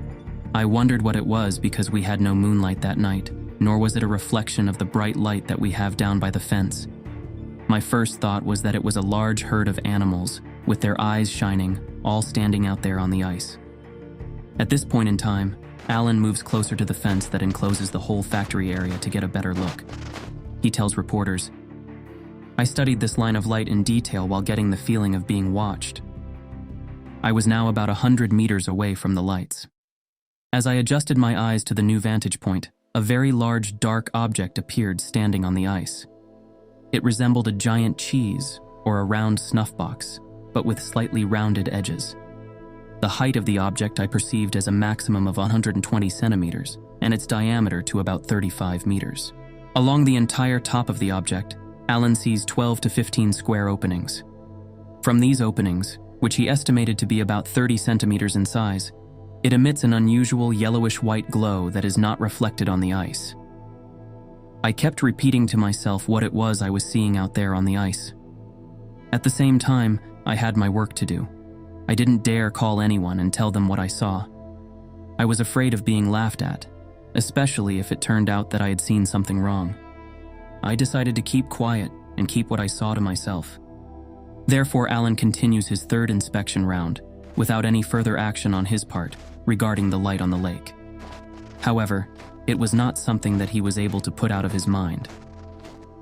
"I wondered what it was because we had no moonlight that night, nor was it a reflection of the bright light that we have down by the fence. My first thought was that it was a large herd of animals, with their eyes shining, all standing out there on the ice." At this point in time, Alan moves closer to the fence that encloses the whole factory area to get a better look. He tells reporters, "I studied this line of light in detail while getting the feeling of being watched. I was now about 100 meters away from the lights. As I adjusted my eyes to the new vantage point, a very large dark object appeared standing on the ice. It resembled a giant cheese or a round snuff box, but with slightly rounded edges. The height of the object I perceived as a maximum of 120 centimeters, and its diameter to about 35 meters. Along the entire top of the object, Alan sees 12 to 15 square openings. From these openings, which he estimated to be about 30 centimeters in size, it emits an unusual yellowish-white glow that is not reflected on the ice. I kept repeating to myself what it was I was seeing out there on the ice. At the same time, I had my work to do. I didn't dare call anyone and tell them what I saw. I was afraid of being laughed at, especially if it turned out that I had seen something wrong. I decided to keep quiet and keep what I saw to myself. Therefore, Alan continues his third inspection round, without any further action on his part regarding the light on the lake. However, it was not something that he was able to put out of his mind.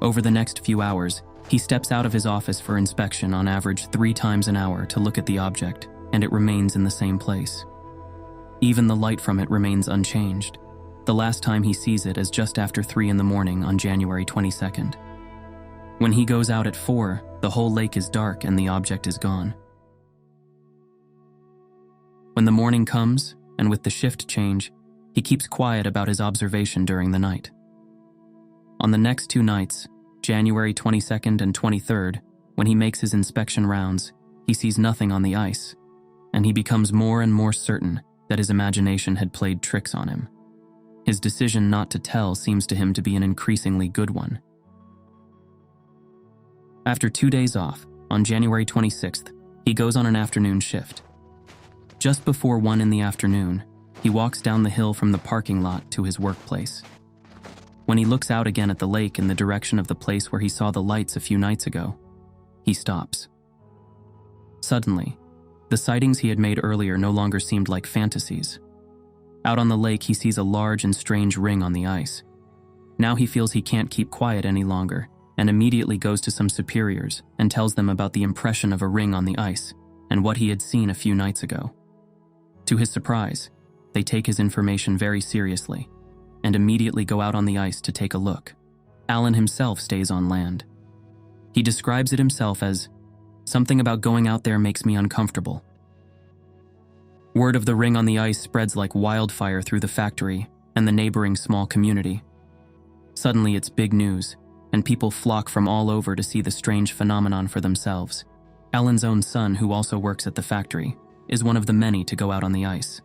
Over the next few hours, he steps out of his office for inspection on average 3 times an hour to look at the object, and it remains in the same place. Even the light from it remains unchanged. The last time he sees it is just after 3 in the morning on January 22nd. When he goes out at 4, the whole lake is dark and the object is gone. When the morning comes, and with the shift change, he keeps quiet about his observation during the night. On the next 2 nights, January 22nd and 23rd, when he makes his inspection rounds, he sees nothing on the ice, and he becomes more and more certain that his imagination had played tricks on him. His decision not to tell seems to him to be an increasingly good one. After 2 days off, on January 26th, he goes on an afternoon shift. Just before 1 in the afternoon, he walks down the hill from the parking lot to his workplace. When he looks out again at the lake in the direction of the place where he saw the lights a few nights ago, he stops. Suddenly, the sightings he had made earlier no longer seemed like fantasies. Out on the lake, he sees a large and strange ring on the ice. Now he feels he can't keep quiet any longer, and immediately goes to some superiors and tells them about the impression of a ring on the ice and what he had seen a few nights ago. To his surprise, they take his information very seriously and immediately go out on the ice to take a look. Alan himself stays on land. He describes it himself as, "Something about going out there makes me uncomfortable." Word of the ring on the ice spreads like wildfire through the factory and the neighboring small community. Suddenly it's big news, and people flock from all over to see the strange phenomenon for themselves. Alan's own son, who also works at the factory, is one of the many to go out on the ice.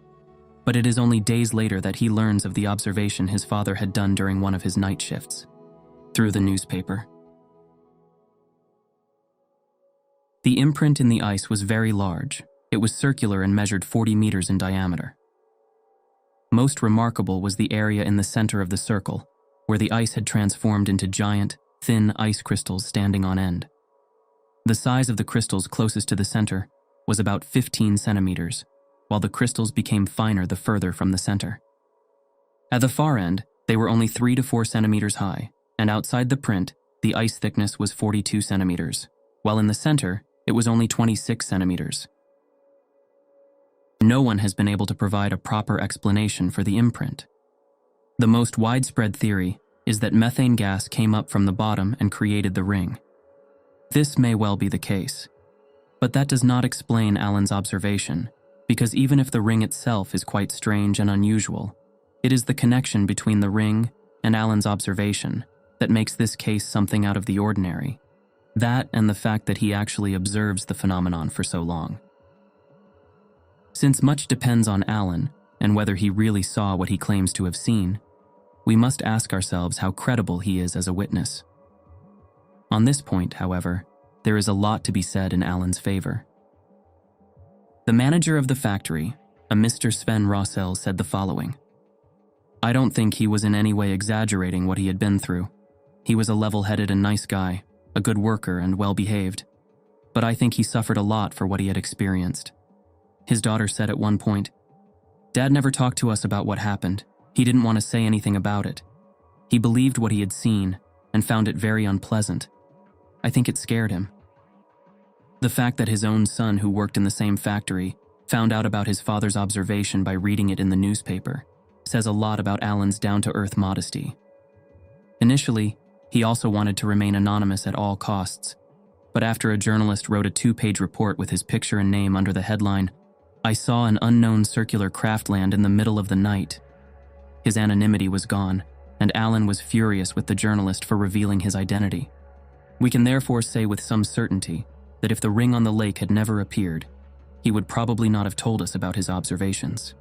But it is only days later that he learns of the observation his father had done during one of his night shifts, through the newspaper. The imprint in the ice was very large. It was circular and measured 40 meters in diameter. Most remarkable was the area in the center of the circle, where the ice had transformed into giant, thin ice crystals standing on end. The size of the crystals closest to the center was about 15 centimeters, while the crystals became finer the further from the center. At the far end, they were only 3 to 4 centimeters high, and outside the print, the ice thickness was 42 centimeters, while in the center, it was only 26 centimeters. No one has been able to provide a proper explanation for the imprint. The most widespread theory is that methane gas came up from the bottom and created the ring. This may well be the case, but that does not explain Alan's observation, because even if the ring itself is quite strange and unusual, it is the connection between the ring and Alan's observation that makes this case something out of the ordinary. That and the fact that he actually observes the phenomenon for so long. Since much depends on Alan and whether he really saw what he claims to have seen, we must ask ourselves how credible he is as a witness. On this point, however, there is a lot to be said in Alan's favor. The manager of the factory, a Mr. Sven Rossell, said the following: "I don't think he was in any way exaggerating what he had been through. He was a level-headed and nice guy, a good worker and well-behaved. But I think he suffered a lot for what he had experienced." His daughter said at one point, "Dad never talked to us about what happened. He didn't want to say anything about it. He believed what he had seen and found it very unpleasant. I think it scared him." The fact that his own son, who worked in the same factory, found out about his father's observation by reading it in the newspaper says a lot about Alan's down-to-earth modesty. Initially, he also wanted to remain anonymous at all costs, but after a journalist wrote a 2-page report with his picture and name under the headline, "I saw an unknown circular craft land in the middle of the night," his anonymity was gone, and Alan was furious with the journalist for revealing his identity. We can therefore say with some certainty that if the ring on the lake had never appeared, he would probably not have told us about his observations.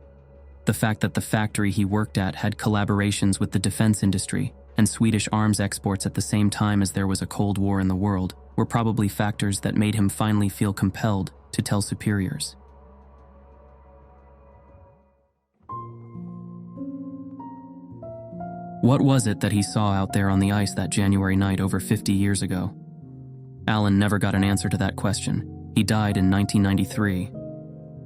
The fact that the factory he worked at had collaborations with the defense industry and Swedish arms exports at the same time as there was a Cold War in the world were probably factors that made him finally feel compelled to tell superiors. What was it that he saw out there on the ice that January night over 50 years ago? Alan never got an answer to that question. He died in 1993,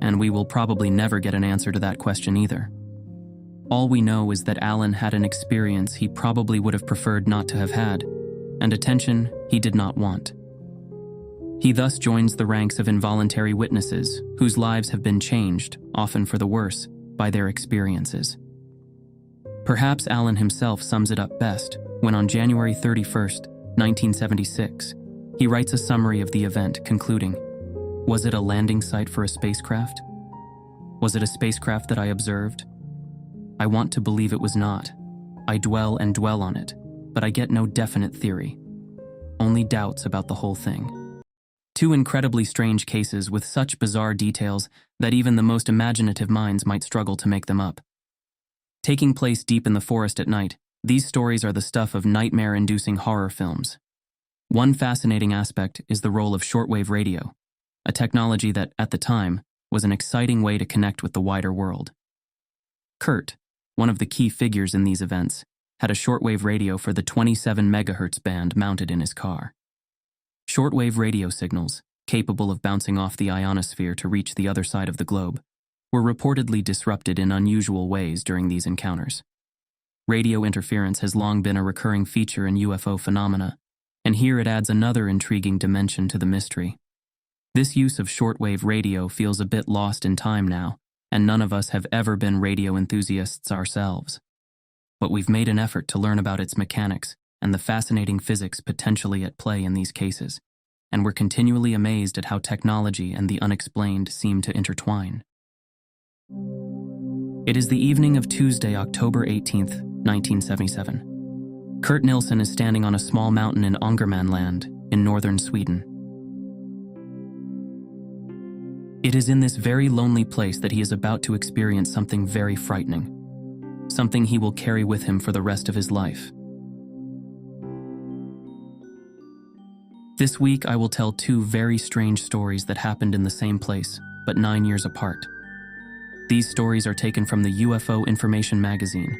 and we will probably never get an answer to that question either. All we know is that Alan had an experience he probably would have preferred not to have had, and attention he did not want. He thus joins the ranks of involuntary witnesses whose lives have been changed, often for the worse, by their experiences. Perhaps Alan himself sums it up best when on January 31st, 1976, he writes a summary of the event, concluding, "Was it a landing site for a spacecraft? Was it a spacecraft that I observed? I want to believe it was not. I dwell and dwell on it, but I get no definite theory. Only doubts about the whole thing." Two incredibly strange cases with such bizarre details that even the most imaginative minds might struggle to make them up. Taking place deep in the forest at night, these stories are the stuff of nightmare-inducing horror films. One fascinating aspect is the role of shortwave radio, a technology that, at the time, was an exciting way to connect with the wider world. Kurt, one of the key figures in these events, had a shortwave radio for the 27 MHz band mounted in his car. Shortwave radio signals, capable of bouncing off the ionosphere to reach the other side of the globe, were reportedly disrupted in unusual ways during these encounters. Radio interference has long been a recurring feature in UFO phenomena, and here it adds another intriguing dimension to the mystery. This use of shortwave radio feels a bit lost in time now, and none of us have ever been radio enthusiasts ourselves. But we've made an effort to learn about its mechanics and the fascinating physics potentially at play in these cases, and we're continually amazed at how technology and the unexplained seem to intertwine. It is the evening of Tuesday, October 18th, 1977. Kurt Nilsson is standing on a small mountain in Ångermanland in northern Sweden. It is in this very lonely place that he is about to experience something very frightening, something he will carry with him for the rest of his life. This week I will tell two very strange stories that happened in the same place, but 9 years apart. These stories are taken from the UFO Information magazine,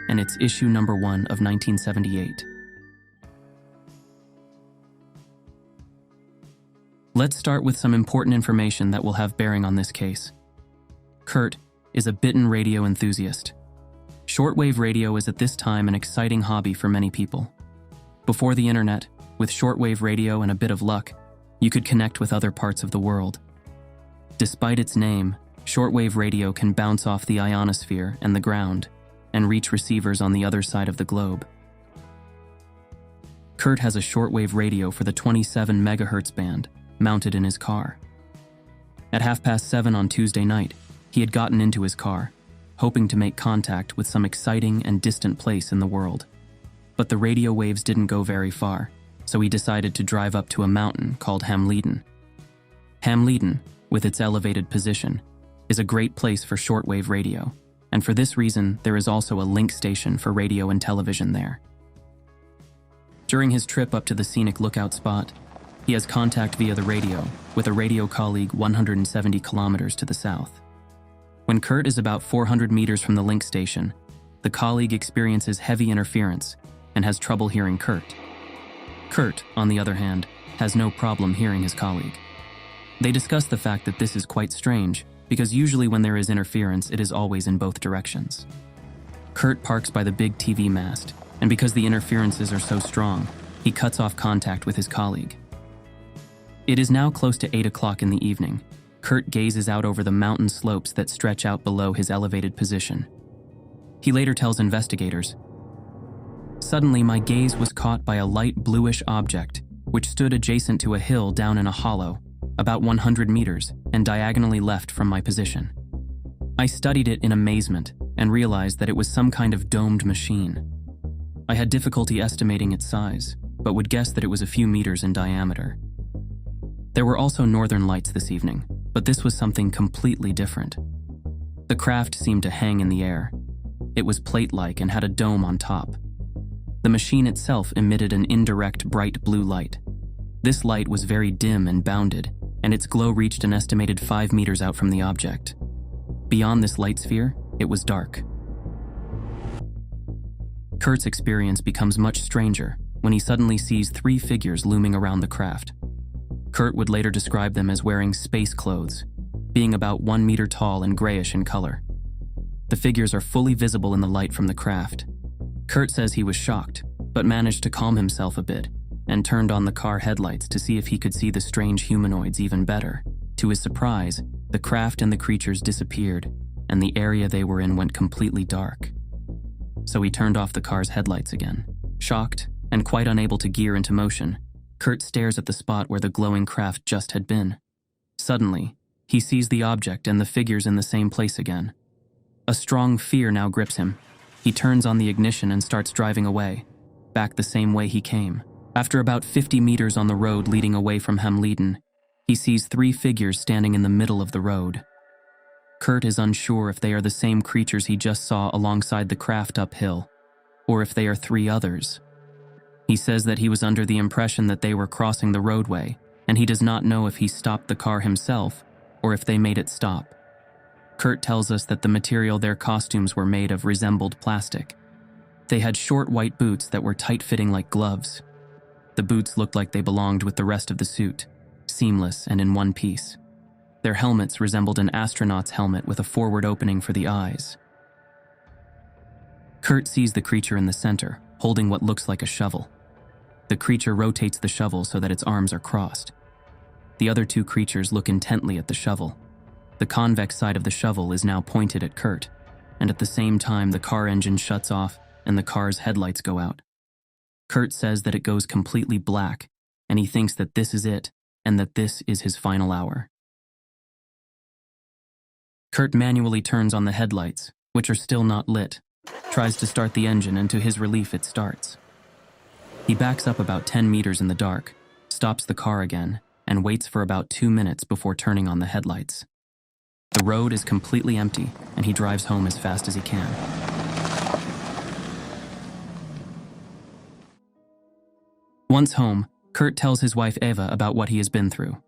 and it's issue number 1 of 1978. Let's start with some important information that will have bearing on this case. Kurt is a bitten radio enthusiast. Shortwave radio is at this time an exciting hobby for many people. Before the internet, with shortwave radio and a bit of luck, you could connect with other parts of the world. Despite its name, shortwave radio can bounce off the ionosphere and the ground and reach receivers on the other side of the globe. Kurt has a shortwave radio for the 27 MHz band mounted in his car. At 7:30 on Tuesday night, he had gotten into his car, hoping to make contact with some exciting and distant place in the world. But the radio waves didn't go very far, so he decided to drive up to a mountain called Hamliden. Hamliden, with its elevated position, is a great place for shortwave radio, and for this reason, there is also a link station for radio and television there. During his trip up to the scenic lookout spot, he has contact via the radio with a radio colleague 170 kilometers to the south. When Kurt is about 400 meters from the link station, the colleague experiences heavy interference and has trouble hearing Kurt. Kurt, on the other hand, has no problem hearing his colleague. They discuss the fact that this is quite strange, because usually when there is interference, it is always in both directions. Kurt parks by the big TV mast, and because the interferences are so strong, he cuts off contact with his colleague. It is now close to 8 o'clock in the evening. Kurt gazes out over the mountain slopes that stretch out below his elevated position. He later tells investigators, "Suddenly my gaze was caught by a light bluish object, which stood adjacent to a hill down in a hollow, about 100 meters, and diagonally left from my position. I studied it in amazement and realized that it was some kind of domed machine. I had difficulty estimating its size, but would guess that it was a few meters in diameter. There were also northern lights this evening, but this was something completely different. The craft seemed to hang in the air. It was plate-like and had a dome on top. The machine itself emitted an indirect bright blue light. This light was very dim and bounded, and its glow reached an estimated 5 meters out from the object. Beyond this light sphere, it was dark." Kurt's experience becomes much stranger when he suddenly sees 3 figures looming around the craft. Kurt would later describe them as wearing space clothes, being about 1 meter tall and grayish in color. The figures are fully visible in the light from the craft. Kurt says he was shocked, but managed to calm himself a bit and turned on the car headlights to see if he could see the strange humanoids even better. To his surprise, the craft and the creatures disappeared, and the area they were in went completely dark. So he turned off the car's headlights again. Shocked and quite unable to gear into motion, Kurt stares at the spot where the glowing craft just had been. Suddenly, he sees the object and the figures in the same place again. A strong fear now grips him. He turns on the ignition and starts driving away, back the same way he came. After about 50 meters on the road leading away from Hamleden, he sees 3 figures standing in the middle of the road. Kurt is unsure if they are the same creatures he just saw alongside the craft uphill, or if they are 3 others. He says that he was under the impression that they were crossing the roadway, and he does not know if he stopped the car himself or if they made it stop. Kurt tells us that the material their costumes were made of resembled plastic. They had short white boots that were tight-fitting like gloves. The boots looked like they belonged with the rest of the suit, seamless and in one piece. Their helmets resembled an astronaut's helmet with a forward opening for the eyes. Kurt sees the creature in the center, holding what looks like a shovel. The creature rotates the shovel so that its arms are crossed. The other 2 creatures look intently at the shovel. The convex side of the shovel is now pointed at Kurt, and at the same time the car engine shuts off and the car's headlights go out. Kurt says that it goes completely black, and he thinks that this is it, and that this is his final hour. Kurt manually turns on the headlights, which are still not lit, tries to start the engine, and to his relief it starts. He backs up about 10 meters in the dark, stops the car again, and waits for about 2 minutes before turning on the headlights. The road is completely empty, and he drives home as fast as he can. Once home, Kurt tells his wife Eva about what he has been through.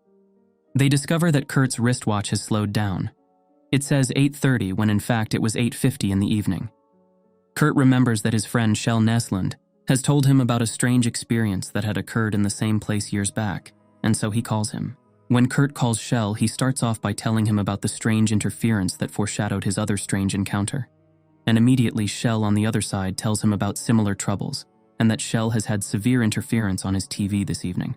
They discover that Kurt's wristwatch has slowed down. It says 8:30 when in fact it was 8:50 in the evening. Kurt remembers that his friend Kjell Nesland has told him about a strange experience that had occurred in the same place years back, and so he calls him. When Kurt calls Kjell, he starts off by telling him about the strange interference that foreshadowed his other strange encounter. And immediately Kjell on the other side tells him about similar troubles, and that Kjell has had severe interference on his TV this evening.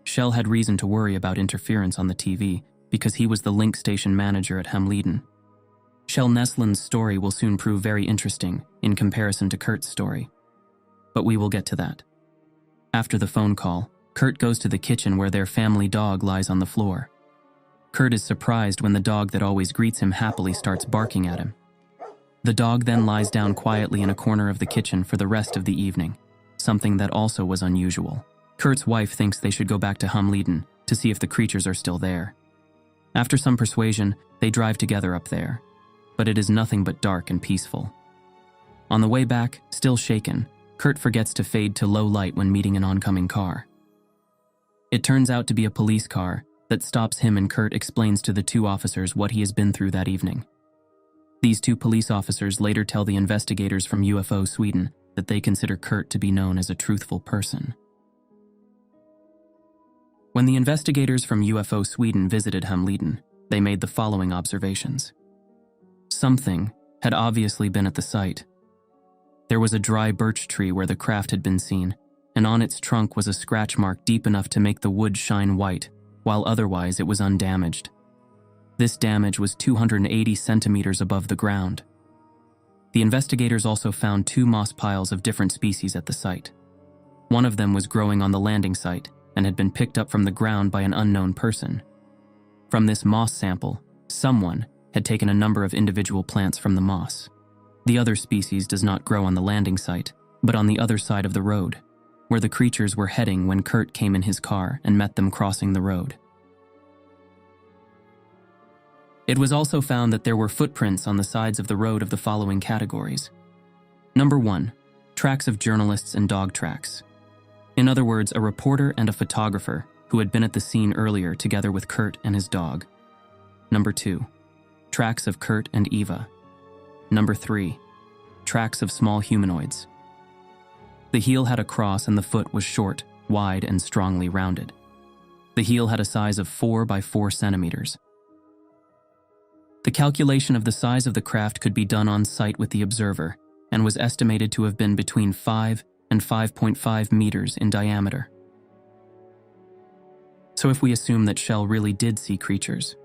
Kjell had reason to worry about interference on the TV because he was the link station manager at Hamleden. Kjell Nesland's story will soon prove very interesting in comparison to Kurt's story. But we will get to that. After the phone call, Kurt goes to the kitchen where their family dog lies on the floor. Kurt is surprised when the dog that always greets him happily starts barking at him. The dog then lies down quietly in a corner of the kitchen for the rest of the evening, something that also was unusual. Kurt's wife thinks they should go back to Hamleden to see if the creatures are still there. After some persuasion, they drive together up there, but it is nothing but dark and peaceful. On the way back, still shaken, Kurt forgets to fade to low light when meeting an oncoming car. It turns out to be a police car that stops him, and Kurt explains to the two officers what he has been through that evening. These two police officers later tell the investigators from UFO Sweden that they consider Kurt to be known as a truthful person. When the investigators from UFO Sweden visited Hemliden, they made the following observations. Something had obviously been at the site. There was a dry birch tree where the craft had been seen, and on its trunk was a scratch mark deep enough to make the wood shine white, while otherwise it was undamaged. This damage was 280 centimeters above the ground. The investigators also found 2 moss piles of different species at the site. One of them was growing on the landing site and had been picked up from the ground by an unknown person. From this moss sample, someone had taken a number of individual plants from the moss. The other species does not grow on the landing site, but on the other side of the road, where the creatures were heading when Kurt came in his car and met them crossing the road. It was also found that there were footprints on the sides of the road of the following categories. Number 1, tracks of journalists and dog tracks. In other words, a reporter and a photographer who had been at the scene earlier together with Kurt and his dog. Number 2, tracks of Kurt and Eva. Number 3, tracks of small humanoids. The heel had a cross and the foot was short, wide, and strongly rounded. The heel had a size of 4 by 4 centimeters. The calculation of the size of the craft could be done on site with the observer and was estimated to have been between 5 and 5.5 meters in diameter. So if we assume that Shell really did see creatures,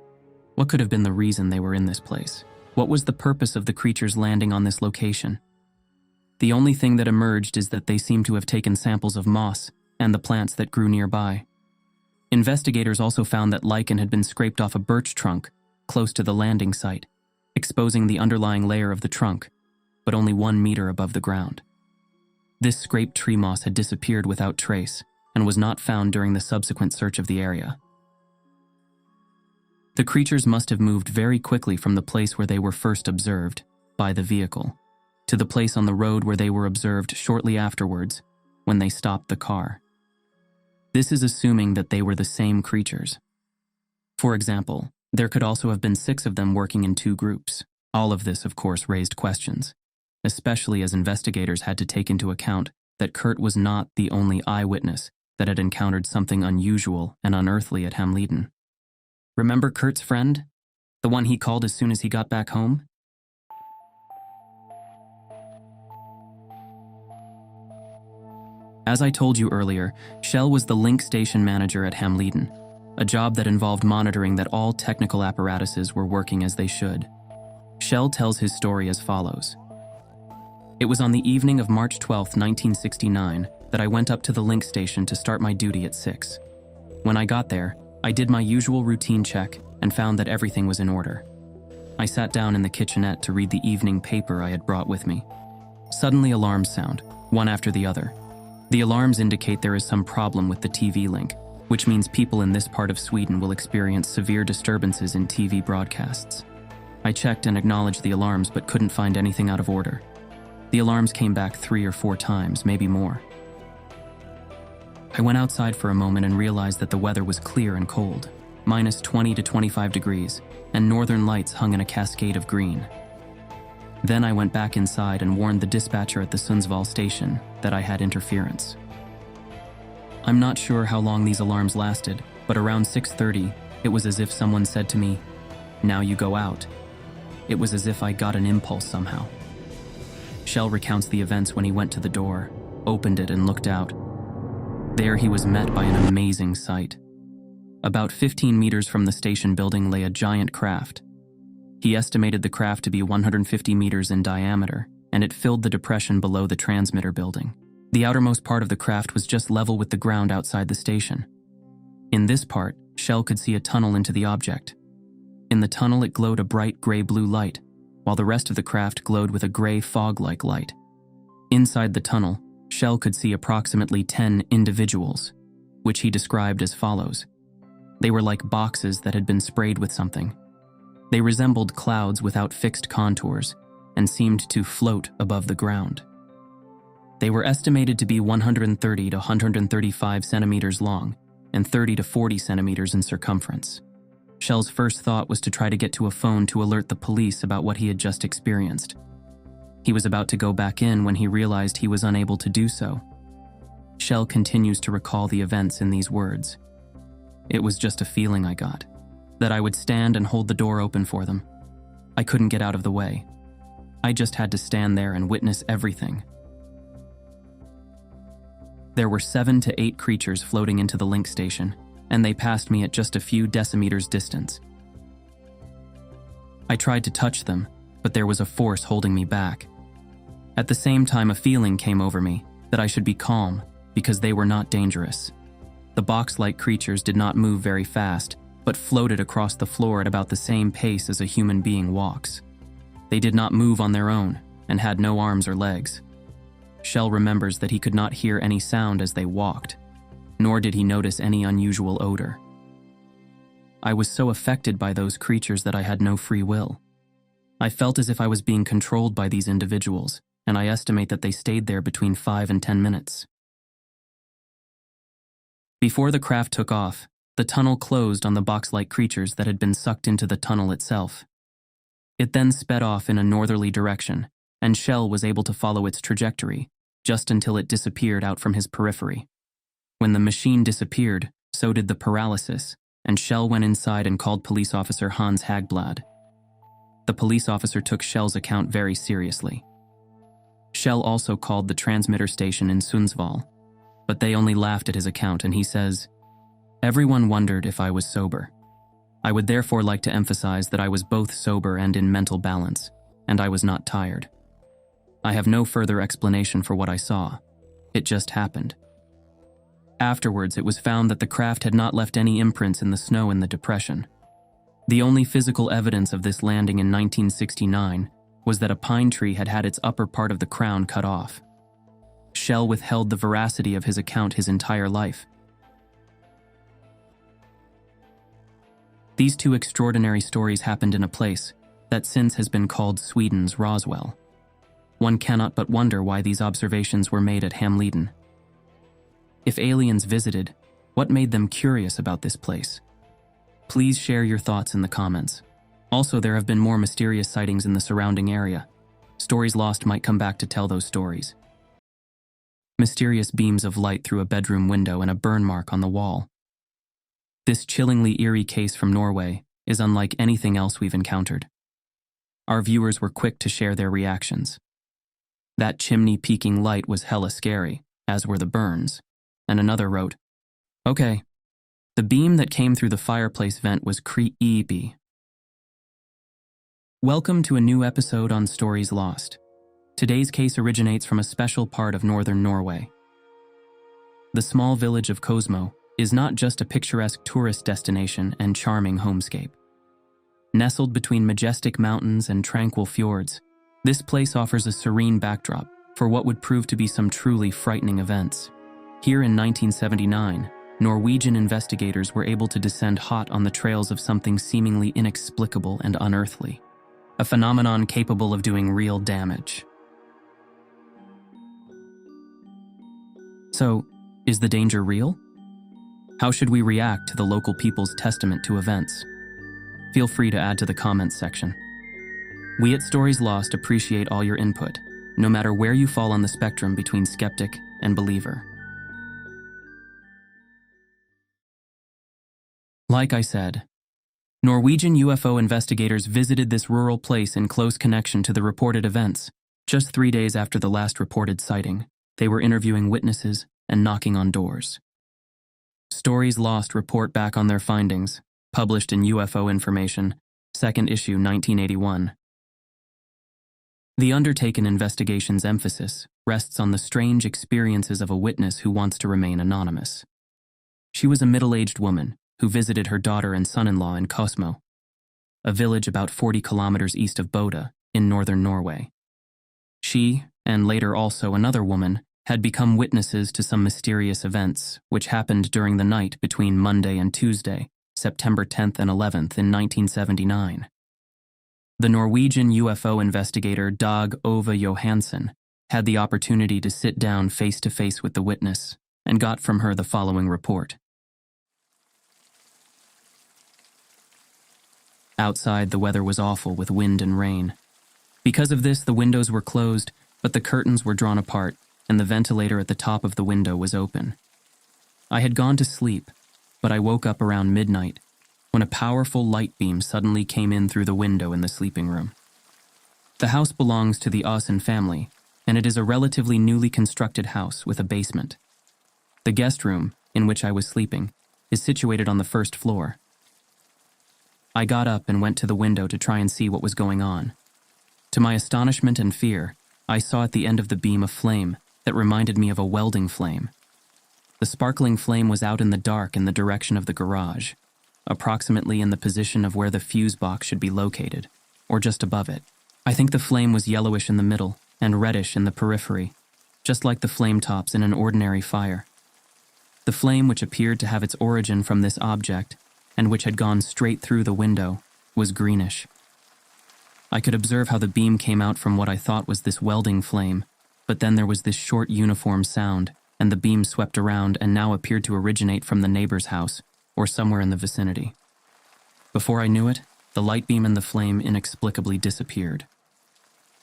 what could have been the reason they were in this place? What was the purpose of the creatures landing on this location? The only thing that emerged is that they seem to have taken samples of moss and the plants that grew nearby. Investigators also found that lichen had been scraped off a birch trunk close to the landing site, exposing the underlying layer of the trunk, but only 1 meter above the ground. This scraped tree moss had disappeared without trace and was not found during the subsequent search of the area. The creatures must have moved very quickly from the place where they were first observed, by the vehicle, to the place on the road where they were observed shortly afterwards, when they stopped the car. This is assuming that they were the same creatures. For example, there could also have been 6 of them working in 2 groups. All of this, of course, raised questions, especially as investigators had to take into account that Kurt was not the only eyewitness that had encountered something unusual and unearthly at Hemliden. Remember Kurt's friend? The one he called as soon as he got back home? As I told you earlier, Shell was the link station manager at Hemliden, a job that involved monitoring that all technical apparatuses were working as they should. Shell tells his story as follows. It was on the evening of March 12, 1969, that I went up to the link station to start my duty at 6. When I got there, I did my usual routine check and found that everything was in order. I sat down in the kitchenette to read the evening paper I had brought with me. Suddenly alarms sound, one after the other. The alarms indicate there is some problem with the TV link, which means people in this part of Sweden will experience severe disturbances in TV broadcasts. I checked and acknowledged the alarms but couldn't find anything out of order. The alarms came back 3 or 4 times, maybe more. I went outside for a moment and realized that the weather was clear and cold, minus 20 to 25 degrees, and northern lights hung in a cascade of green. Then I went back inside and warned the dispatcher at the Sundsvall station that I had interference. I'm not sure how long these alarms lasted, but around 6:30, it was as if someone said to me, "Now you go out." It was as if I got an impulse somehow. Shell recounts the events when he went to the door, opened it and looked out. There he was met by an amazing sight. About 15 meters from the station building lay a giant craft. He estimated the craft to be 150 meters in diameter, and it filled the depression below the transmitter building. The outermost part of the craft was just level with the ground outside the station. In this part, Shell could see a tunnel into the object. In the tunnel it glowed a bright gray-blue light, while the rest of the craft glowed with a gray fog-like light. Inside the tunnel, Shell could see approximately 10 individuals, which he described as follows. They were like boxes that had been sprayed with something. They resembled clouds without fixed contours and seemed to float above the ground. They were estimated to be 130 to 135 centimeters long and 30 to 40 centimeters in circumference. Shell's first thought was to try to get to a phone to alert the police about what he had just experienced. He was about to go back in when he realized he was unable to do so. Shell continues to recall the events in these words. "It was just a feeling I got, that I would stand and hold the door open for them. I couldn't get out of the way. I just had to stand there and witness everything." There were 7 to 8 creatures floating into the link station, and they passed me at just a few decimeters distance. I tried to touch them, but there was a force holding me back. At the same time, a feeling came over me that I should be calm because they were not dangerous. The box-like creatures did not move very fast, but floated across the floor at about the same pace as a human being walks. They did not move on their own and had no arms or legs. Shell remembers that he could not hear any sound as they walked, nor did he notice any unusual odor. I was so affected by those creatures that I had no free will. I felt as if I was being controlled by these individuals, and I estimate that they stayed there between 5 and 10 minutes. Before the craft took off, the tunnel closed on the box-like creatures that had been sucked into the tunnel itself. It then sped off in a northerly direction, and Shell was able to follow its trajectory, just until it disappeared out from his periphery. When the machine disappeared, so did the paralysis, and Shell went inside and called police officer Hans Hagblad. The police officer took Shell's account very seriously. Shell also called the transmitter station in Sundsvall, but they only laughed at his account, and he says, "Everyone wondered if I was sober. I would therefore like to emphasize that I was both sober and in mental balance, and I was not tired. I have no further explanation for what I saw. It just happened." Afterwards, it was found that the craft had not left any imprints in the snow in the depression. The only physical evidence of this landing in 1969 was that a pine tree had had its upper part of the crown cut off. Shell withheld the veracity of his account his entire life. These 2 extraordinary stories happened in a place that since has been called Sweden's Roswell. One cannot but wonder why these observations were made at Hamleden. If aliens visited, what made them curious about this place? Please share your thoughts in the comments. Also, there have been more mysterious sightings in the surrounding area. Stories Lost might come back to tell those stories. Mysterious beams of light through a bedroom window and a burn mark on the wall. This chillingly eerie case from Norway is unlike anything else we've encountered. Our viewers were quick to share their reactions. That chimney peeking light was hella scary, as were the burns. And another wrote, "Okay, the beam that came through the fireplace vent was creepy." Welcome to a new episode on Stories Lost. Today's case originates from a special part of northern Norway. The small village of Cosmo is not just a picturesque tourist destination and charming homescape. Nestled between majestic mountains and tranquil fjords, this place offers a serene backdrop for what would prove to be some truly frightening events. Here in 1979, Norwegian investigators were able to descend hot on the trails of something seemingly inexplicable and unearthly, a phenomenon capable of doing real damage. So, is the danger real? How should we react to the local people's testament to events? Feel free to add to the comments section. We at Stories Lost appreciate all your input, no matter where you fall on the spectrum between skeptic and believer. Like I said, Norwegian UFO investigators visited this rural place in close connection to the reported events. Just 3 days after the last reported sighting, they were interviewing witnesses and knocking on doors. Stories Lost report back on their findings, published in UFO Information, 2nd issue 1981. The undertaken investigation's emphasis rests on the strange experiences of a witness who wants to remain anonymous. She was a middle-aged woman who visited her daughter and son-in-law in Cosmo, a village about 40 kilometers east of Bodø in northern Norway. She, and later also another woman, had become witnesses to some mysterious events which happened during the night between Monday and Tuesday, September 10th and 11th in 1979. The Norwegian UFO investigator Dag Ove Johansen had the opportunity to sit down face-to-face with the witness and got from her the following report. Outside, the weather was awful with wind and rain. Because of this, the windows were closed, but the curtains were drawn apart, and the ventilator at the top of the window was open. I had gone to sleep, but I woke up around midnight when a powerful light beam suddenly came in through the window in the sleeping room. The house belongs to the Åsen family, and it is a relatively newly constructed house with a basement. The guest room, in which I was sleeping, is situated on the first floor. I got up and went to the window to try and see what was going on. To my astonishment and fear, I saw at the end of the beam a flame that reminded me of a welding flame. The sparkling flame was out in the dark in the direction of the garage, approximately in the position of where the fuse box should be located, or just above it. I think the flame was yellowish in the middle and reddish in the periphery, just like the flame tops in an ordinary fire. The flame, which appeared to have its origin from this object and which had gone straight through the window, was greenish. I could observe how the beam came out from what I thought was this welding flame, but then there was this short uniform sound, and the beam swept around and now appeared to originate from the neighbor's house or somewhere in the vicinity. Before I knew it, the light beam and the flame inexplicably disappeared.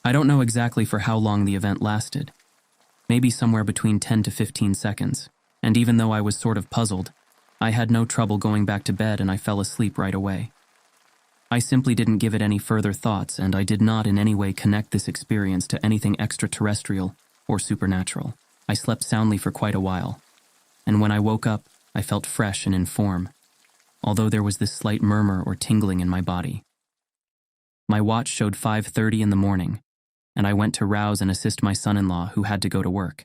I don't know exactly for how long the event lasted, maybe somewhere between 10 to 15 seconds, and even though I was sort of puzzled, I had no trouble going back to bed and I fell asleep right away. I simply didn't give it any further thoughts, and I did not in any way connect this experience to anything extraterrestrial or supernatural. I slept soundly for quite a while, and when I woke up, I felt fresh and in form, although there was this slight murmur or tingling in my body. My watch showed 5:30 in the morning, and I went to rouse and assist my son-in-law who had to go to work.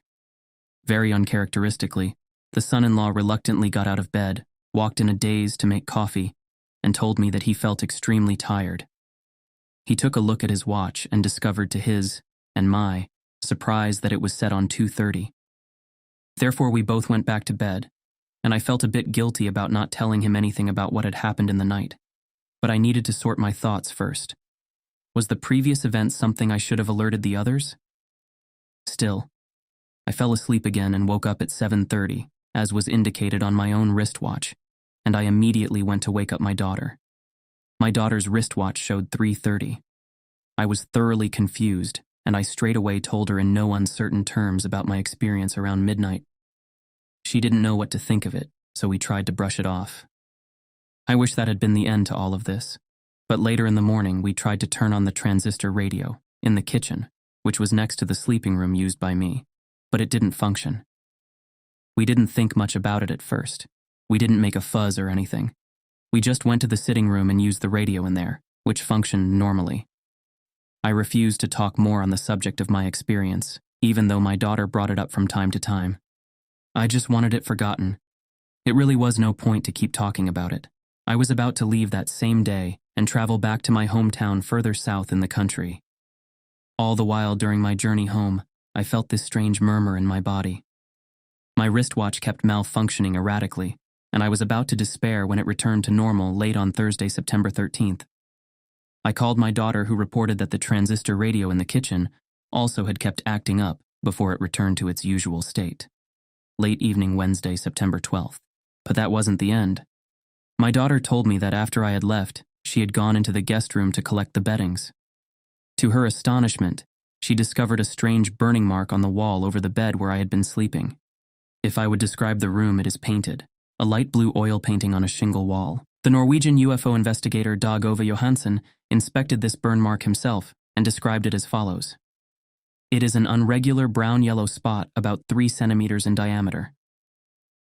Very uncharacteristically, the son-in-law reluctantly got out of bed, walked in a daze to make coffee, and told me that he felt extremely tired. He took a look at his watch and discovered to his, and my, surprise that it was set on 2:30. Therefore, we both went back to bed, and I felt a bit guilty about not telling him anything about what had happened in the night. But I needed to sort my thoughts first. Was the previous event something I should have alerted the others? Still, I fell asleep again and woke up at 7:30, as was indicated on my own wristwatch, and I immediately went to wake up my daughter. My daughter's wristwatch showed 3:30. I was thoroughly confused, and I straightaway told her in no uncertain terms about my experience around midnight. She didn't know what to think of it, so we tried to brush it off. I wish that had been the end to all of this, but later in the morning we tried to turn on the transistor radio in the kitchen, which was next to the sleeping room used by me, but it didn't function. We didn't think much about it at first. We didn't make a fuzz or anything. We just went to the sitting room and used the radio in there, which functioned normally. I refused to talk more on the subject of my experience, even though my daughter brought it up from time to time. I just wanted it forgotten. It really was no point to keep talking about it. I was about to leave that same day and travel back to my hometown further south in the country. All the while during my journey home, I felt this strange murmur in my body. My wristwatch kept malfunctioning erratically, and I was about to despair when it returned to normal late on Thursday, September 13th. I called my daughter, who reported that the transistor radio in the kitchen also had kept acting up before it returned to its usual state. Late evening Wednesday, September 12th. But that wasn't the end. My daughter told me that after I had left, she had gone into the guest room to collect the beddings. To her astonishment, she discovered a strange burning mark on the wall over the bed where I had been sleeping. If I would describe the room, it is painted, a light blue oil painting on a shingle wall. The Norwegian UFO investigator Dag Ove Johansen inspected this burn mark himself and described it as follows. It is an irregular brown-yellow spot about 3 centimeters in diameter.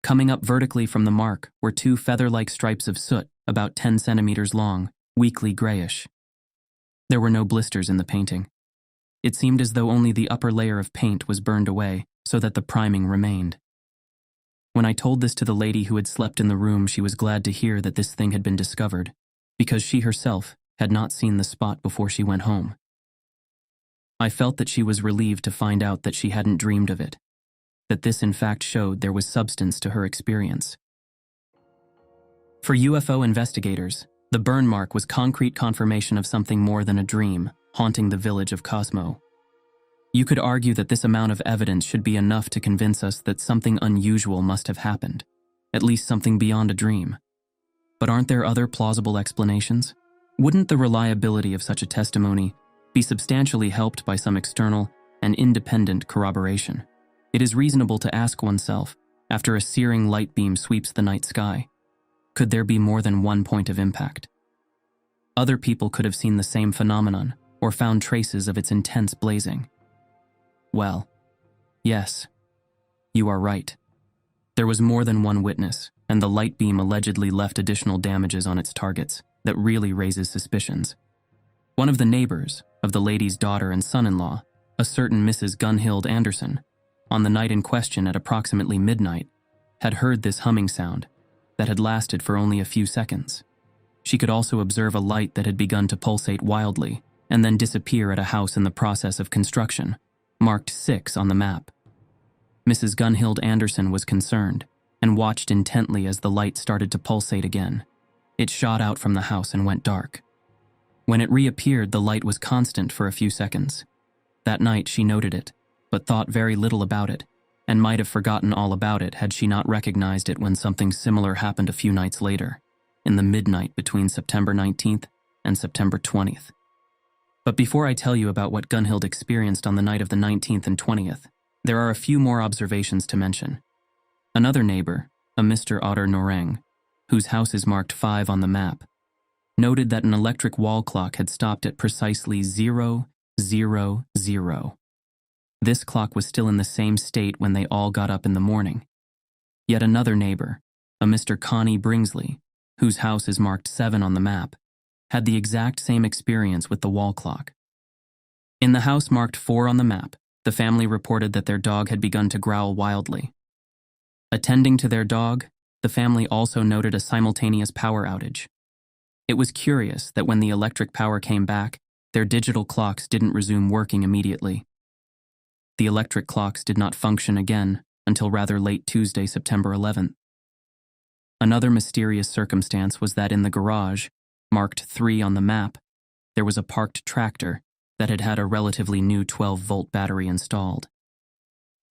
Coming up vertically from the mark were 2 feather-like stripes of soot about 10 centimeters long, weakly grayish. There were no blisters in the painting. It seemed as though only the upper layer of paint was burned away so that the priming remained. When I told this to the lady who had slept in the room, she was glad to hear that this thing had been discovered, because she herself had not seen the spot before she went home. I felt that she was relieved to find out that she hadn't dreamed of it, that this in fact showed there was substance to her experience. For UFO investigators, the burn mark was concrete confirmation of something more than a dream haunting the village of Cosmo. You could argue that this amount of evidence should be enough to convince us that something unusual must have happened, at least something beyond a dream. But aren't there other plausible explanations? Wouldn't the reliability of such a testimony be substantially helped by some external and independent corroboration? It is reasonable to ask oneself, after a searing light beam sweeps the night sky, could there be more than one point of impact? Other people could have seen the same phenomenon or found traces of its intense blazing. Well, yes, you are right. There was more than one witness, and the light beam allegedly left additional damages on its targets that really raises suspicions. One of the neighbors of the lady's daughter and son-in-law, a certain Mrs. Gunhild Anderson, on the night in question at approximately midnight, had heard this humming sound that had lasted for only a few seconds. She could also observe a light that had begun to pulsate wildly and then disappear at a house in the process of construction, marked 6 on the map. Mrs. Gunhild Anderson was concerned and watched intently as the light started to pulsate again. It shot out from the house and went dark. When it reappeared, the light was constant for a few seconds. That night she noted it, but thought very little about it, and might have forgotten all about it had she not recognized it when something similar happened a few nights later, in the midnight between September 19th and September 20th. But before I tell you about what Gunhild experienced on the night of the 19th and 20th, there are a few more observations to mention. Another neighbor, a Mr. Otter Noreng, whose house is marked 5 on the map, noted that an electric wall clock had stopped at precisely 000. This clock was still in the same state when they all got up in the morning. Yet another neighbor, a Mr. Connie Bringsley, whose house is marked 7 on the map, had the exact same experience with the wall clock. In the house marked 4 on the map, the family reported that their dog had begun to growl wildly. Attending to their dog, the family also noted a simultaneous power outage. It was curious that when the electric power came back, their digital clocks didn't resume working immediately. The electric clocks did not function again until rather late Tuesday, September 11th. Another mysterious circumstance was that in the garage, marked 3 on the map, there was a parked tractor that had had a relatively new 12-volt battery installed.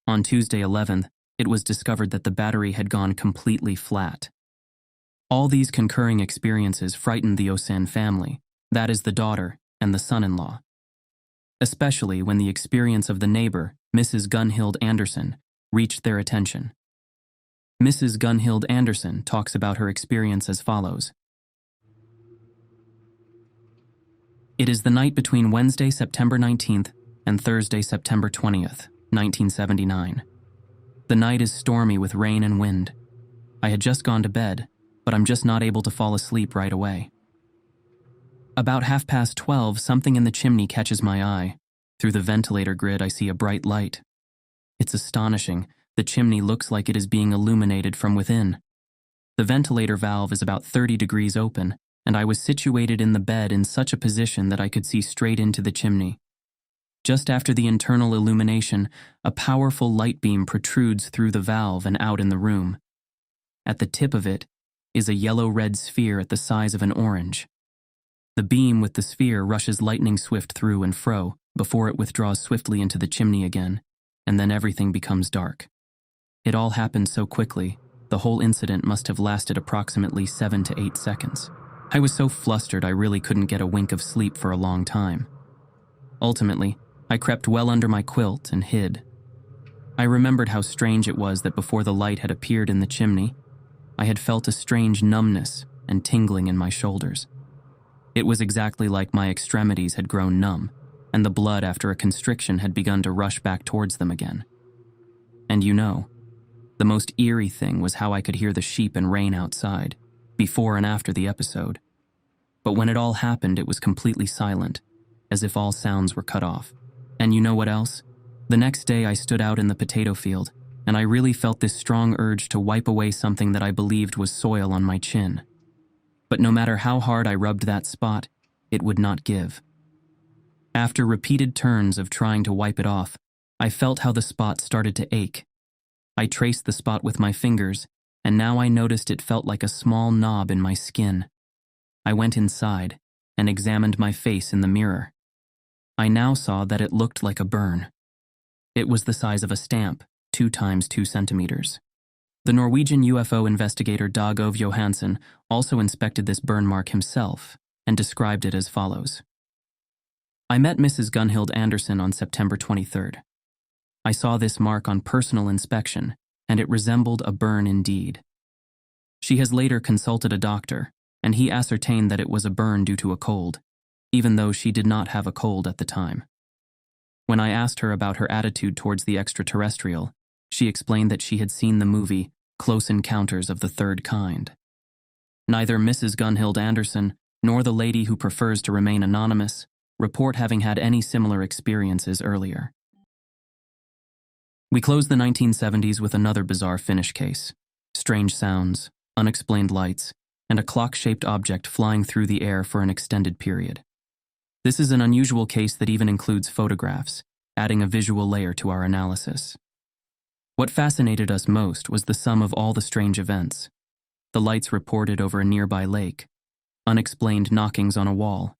On Tuesday 11th, it was discovered that the battery had gone completely flat. All these concurring experiences frightened the Osan family, that is the daughter and the son-in-law. Especially when the experience of the neighbor, Mrs. Gunhild Anderson, reached their attention. Mrs. Gunhild Anderson talks about her experience as follows. It is the night between Wednesday, September 19th and Thursday, September 20th, 1979. The night is stormy with rain and wind. I had just gone to bed, but I'm just not able to fall asleep right away. About 12:30, something in the chimney catches my eye. Through the ventilator grid, I see a bright light. It's astonishing. The chimney looks like it is being illuminated from within. The ventilator valve is about 30 degrees open, and I was situated in the bed in such a position that I could see straight into the chimney. Just after the internal illumination, a powerful light beam protrudes through the valve and out in the room. At the tip of it is a yellow-red sphere at the size of an orange. The beam with the sphere rushes lightning swift through and fro before it withdraws swiftly into the chimney again, and then everything becomes dark. It all happened so quickly, the whole incident must have lasted approximately 7 to 8 seconds. I was so flustered I really couldn't get a wink of sleep for a long time. Ultimately, I crept well under my quilt and hid. I remembered how strange it was that before the light had appeared in the chimney, I had felt a strange numbness and tingling in my shoulders. It was exactly like my extremities had grown numb, and the blood after a constriction had begun to rush back towards them again. And you know, the most eerie thing was how I could hear the sheep and rain outside, before and after the episode. But when it all happened, it was completely silent, as if all sounds were cut off. And you know what else? The next day I stood out in the potato field, and I really felt this strong urge to wipe away something that I believed was soil on my chin. But no matter how hard I rubbed that spot, it would not give. After repeated turns of trying to wipe it off, I felt how the spot started to ache. I traced the spot with my fingers, and now I noticed it felt like a small knob in my skin. I went inside and examined my face in the mirror. I now saw that it looked like a burn. It was the size of a stamp, 2 times 2 centimeters. The Norwegian UFO investigator Dag Ove Johansen also inspected this burn mark himself and described it as follows. I met Mrs. Gunhild Anderson on September 23rd. I saw this mark on personal inspection, and it resembled a burn indeed. She has later consulted a doctor, and he ascertained that it was a burn due to a cold, even though she did not have a cold at the time. When I asked her about her attitude towards the extraterrestrial, she explained that she had seen the movie Close Encounters of the Third Kind. Neither Mrs. Gunhild Anderson nor the lady who prefers to remain anonymous report having had any similar experiences earlier. We close the 1970s with another bizarre Finnish case. Strange sounds, unexplained lights, and a clock-shaped object flying through the air for an extended period. This is an unusual case that even includes photographs, adding a visual layer to our analysis. What fascinated us most was the sum of all the strange events. The lights reported over a nearby lake, unexplained knockings on a wall,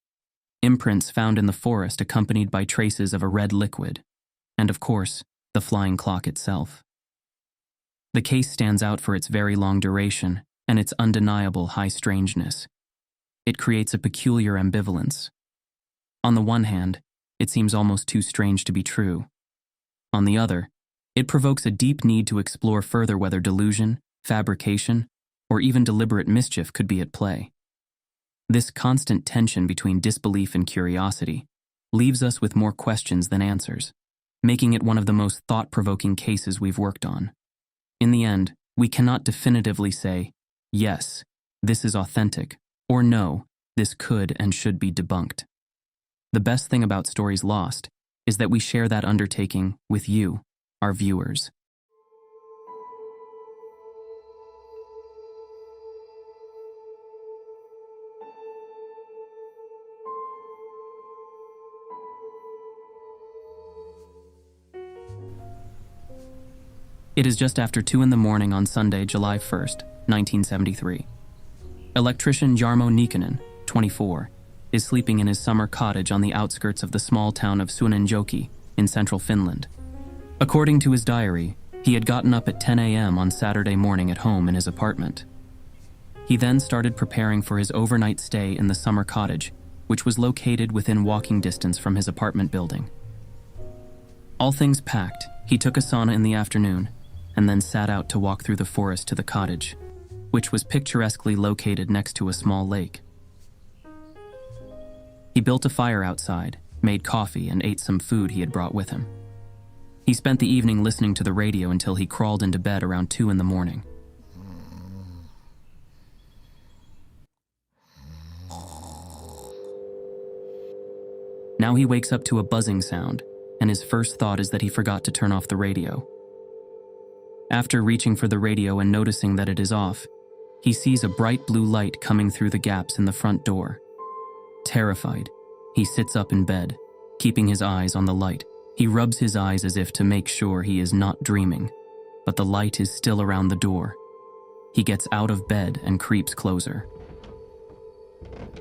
imprints found in the forest accompanied by traces of a red liquid, and of course, the flying clock itself. The case stands out for its very long duration and its undeniable high strangeness. It creates a peculiar ambivalence. On the one hand, it seems almost too strange to be true. On the other, it provokes a deep need to explore further whether delusion, fabrication, or even deliberate mischief could be at play. This constant tension between disbelief and curiosity leaves us with more questions than answers, making it one of the most thought-provoking cases we've worked on. In the end, we cannot definitively say, yes, this is authentic, or no, this could and should be debunked. The best thing about Stories Lost is that we share that undertaking with you, our viewers. It is just after 2 in the morning on Sunday, July 1st, 1973. Electrician Jarmo Nikkanen, 24, is sleeping in his summer cottage on the outskirts of the small town of Suonenjoki in central Finland. According to his diary, he had gotten up at 10 a.m. on Saturday morning at home in his apartment. He then started preparing for his overnight stay in the summer cottage, which was located within walking distance from his apartment building. All things packed, he took a sauna in the afternoon and then sat out to walk through the forest to the cottage, which was picturesquely located next to a small lake. He built a fire outside, made coffee, and ate some food he had brought with him. He spent the evening listening to the radio until he crawled into bed around 2 in the morning. Now he wakes up to a buzzing sound, and his first thought is that he forgot to turn off the radio. After reaching for the radio and noticing that it is off, he sees a bright blue light coming through the gaps in the front door. Terrified, he sits up in bed, keeping his eyes on the light. He rubs his eyes as if to make sure he is not dreaming, but the light is still around the door. He gets out of bed and creeps closer.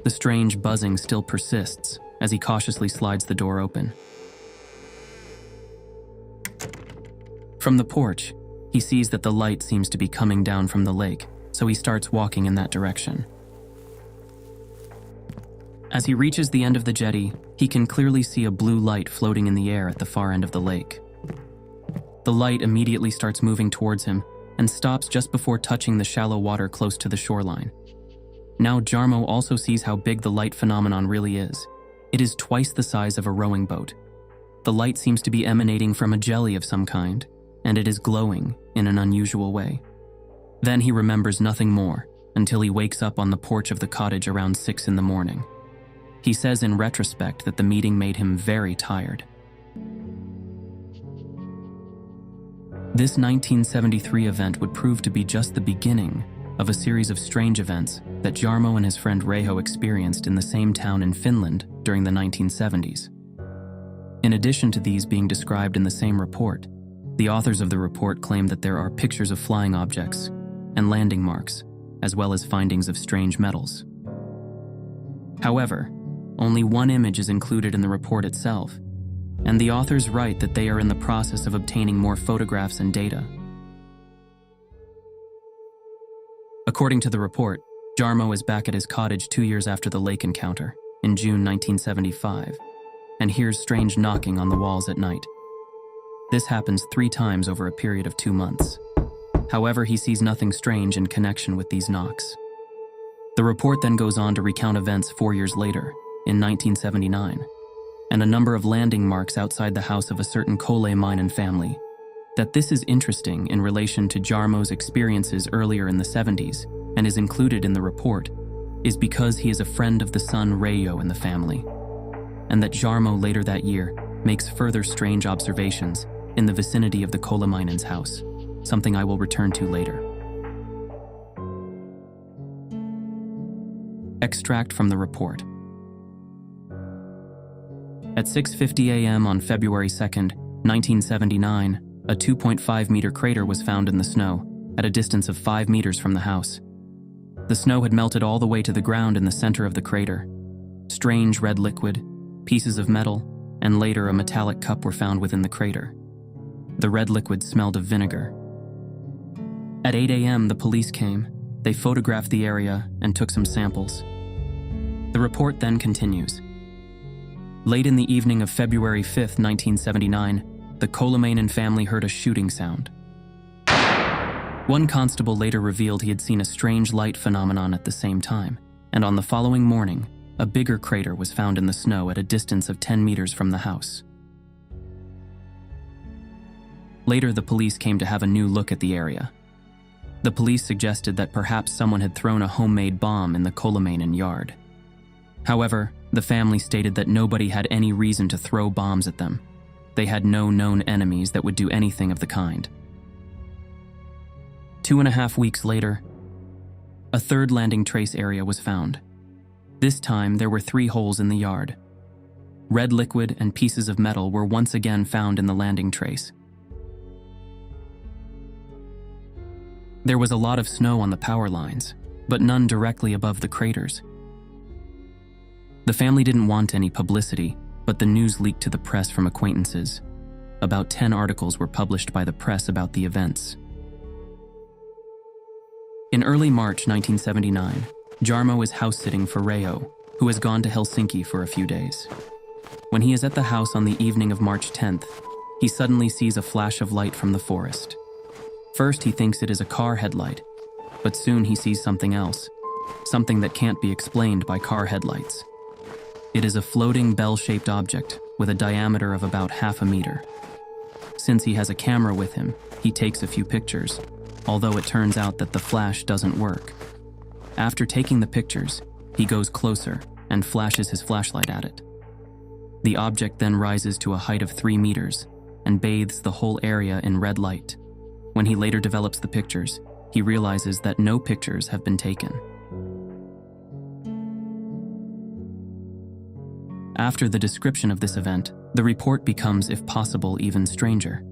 The strange buzzing still persists as he cautiously slides the door open. From the porch, he sees that the light seems to be coming down from the lake, so he starts walking in that direction. As he reaches the end of the jetty, he can clearly see a blue light floating in the air at the far end of the lake. The light immediately starts moving towards him and stops just before touching the shallow water close to the shoreline. Now Jarmo also sees how big the light phenomenon really is. It is twice the size of a rowing boat. The light seems to be emanating from a jelly of some kind, and it is glowing in an unusual way. Then he remembers nothing more until he wakes up on the porch of the cottage around 6 in the morning. He says in retrospect that the meeting made him very tired. This 1973 event would prove to be just the beginning of a series of strange events that Jarmo and his friend Reijo experienced in the same town in Finland during the 1970s. In addition to these being described in the same report, the authors of the report claim that there are pictures of flying objects and landing marks, as well as findings of strange metals. However, only one image is included in the report itself, and the authors write that they are in the process of obtaining more photographs and data. According to the report, Jarmo is back at his cottage 2 years after the lake encounter, in June 1975, and hears strange knocking on the walls at night. This happens 3 times over a period of 2 months. However, he sees nothing strange in connection with these knocks. The report then goes on to recount events 4 years later, in 1979, and a number of landing marks outside the house of a certain coal mine family. That this is interesting in relation to Jarmo's experiences earlier in the 70s and is included in the report is because he is a friend of the son Rayo in the family, and that Jarmo later that year makes further strange observations in the vicinity of the coal mine's house, something I will return to later. Extract from the report. At 6:50 a.m. on February 2nd, 1979, a 2.5-meter crater was found in the snow, at a distance of 5 meters from the house. The snow had melted all the way to the ground in the center of the crater. Strange red liquid, pieces of metal, and later a metallic cup were found within the crater. The red liquid smelled of vinegar. At 8 a.m., the police came. They photographed the area and took some samples. The report then continues. Late in the evening of February 5th, 1979, the Kolemainen family heard a shooting sound. One constable later revealed he had seen a strange light phenomenon at the same time, and on the following morning, a bigger crater was found in the snow at a distance of 10 meters from the house. Later, the police came to have a new look at the area. The police suggested that perhaps someone had thrown a homemade bomb in the Kolemainen yard. However, the family stated that nobody had any reason to throw bombs at them. They had no known enemies that would do anything of the kind. 2.5 weeks later, a third landing trace area was found. This time, there were 3 holes in the yard. Red liquid and pieces of metal were once again found in the landing trace. There was a lot of snow on the power lines, but none directly above the craters. The family didn't want any publicity, but the news leaked to the press from acquaintances. About 10 articles were published by the press about the events. In early March 1979, Jarmo is house-sitting for Rayo, who has gone to Helsinki for a few days. When he is at the house on the evening of March 10th, he suddenly sees a flash of light from the forest. First, he thinks it is a car headlight, but soon he sees something else, something that can't be explained by car headlights. It is a floating bell-shaped object with a diameter of about 0.5 meter. Since he has a camera with him, he takes a few pictures, although it turns out that the flash doesn't work. After taking the pictures, he goes closer and flashes his flashlight at it. The object then rises to a height of 3 meters and bathes the whole area in red light. When he later develops the pictures, he realizes that no pictures have been taken. After the description of this event, the report becomes, if possible, even stranger.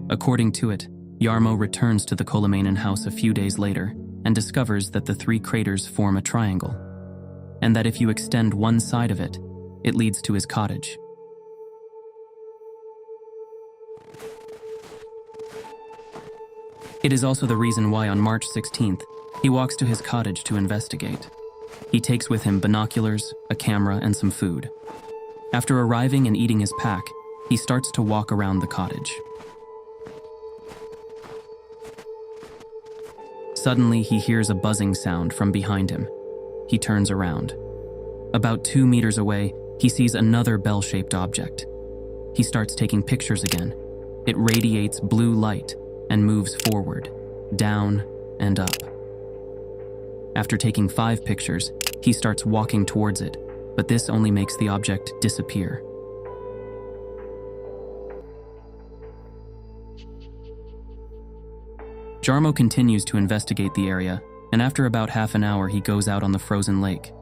According to it, Jarmo returns to the Kolemainen house a few days later and discovers that the 3 craters form a triangle, and that if you extend one side of it, it leads to his cottage. It is also the reason why on March 16th, he walks to his cottage to investigate. He takes with him binoculars, a camera, and some food. After arriving and eating his pack, he starts to walk around the cottage. Suddenly, he hears a buzzing sound from behind him. He turns around. About 2 meters away, he sees another bell-shaped object. He starts taking pictures again. It radiates blue light and moves forward, down, and up. After taking 5 pictures, he starts walking towards it, but this only makes the object disappear. Jarmo continues to investigate the area, and after about half an hour, he goes out on the frozen lake.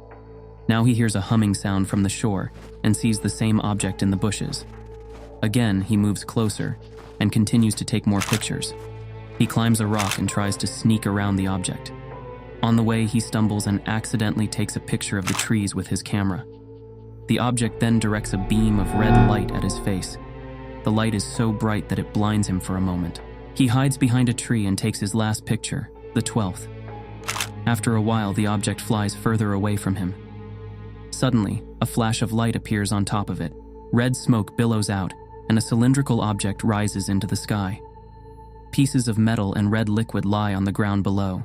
Now he hears a humming sound from the shore and sees the same object in the bushes. Again, he moves closer and continues to take more pictures. He climbs a rock and tries to sneak around the object. On the way, he stumbles and accidentally takes a picture of the trees with his camera. The object then directs a beam of red light at his face. The light is so bright that it blinds him for a moment. He hides behind a tree and takes his last picture, the 12th. After a while, the object flies further away from him. Suddenly, a flash of light appears on top of it. Red smoke billows out, and a cylindrical object rises into the sky. Pieces of metal and red liquid lie on the ground below.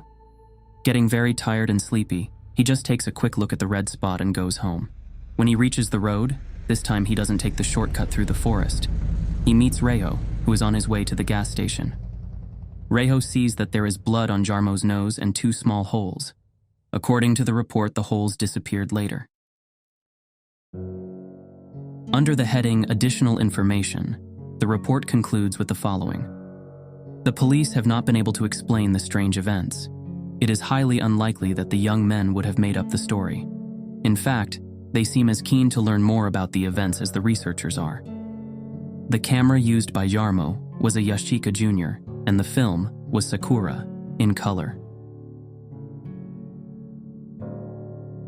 Getting very tired and sleepy, he just takes a quick look at the red spot and goes home. When he reaches the road, this time he doesn't take the shortcut through the forest. He meets Reho, who is on his way to the gas station. Reho sees that there is blood on Jarmo's nose and 2 small holes. According to the report, the holes disappeared later. Under the heading Additional Information, the report concludes with the following. The police have not been able to explain the strange events. It is highly unlikely that the young men would have made up the story. In fact, they seem as keen to learn more about the events as the researchers are. The camera used by Jarmo was a Yashica Jr., and the film was Sakura, in color.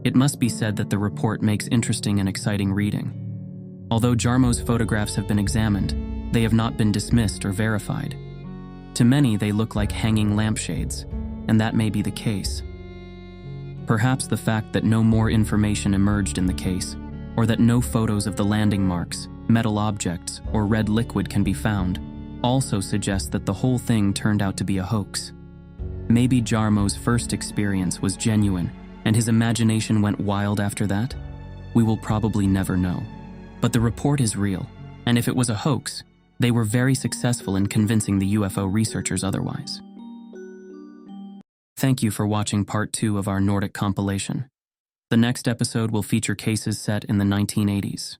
It must be said that the report makes interesting and exciting reading. Although Jarmo's photographs have been examined, they have not been dismissed or verified. To many, they look like hanging lampshades, and that may be the case. Perhaps the fact that no more information emerged in the case, or that no photos of the landing marks, metal objects, or red liquid can be found, also suggests that the whole thing turned out to be a hoax. Maybe Jarmo's first experience was genuine, and his imagination went wild after that? We will probably never know. But the report is real, and if it was a hoax, they were very successful in convincing the UFO researchers otherwise. Thank you for watching part 2 of our Nordic compilation. The next episode will feature cases set in the 1980s.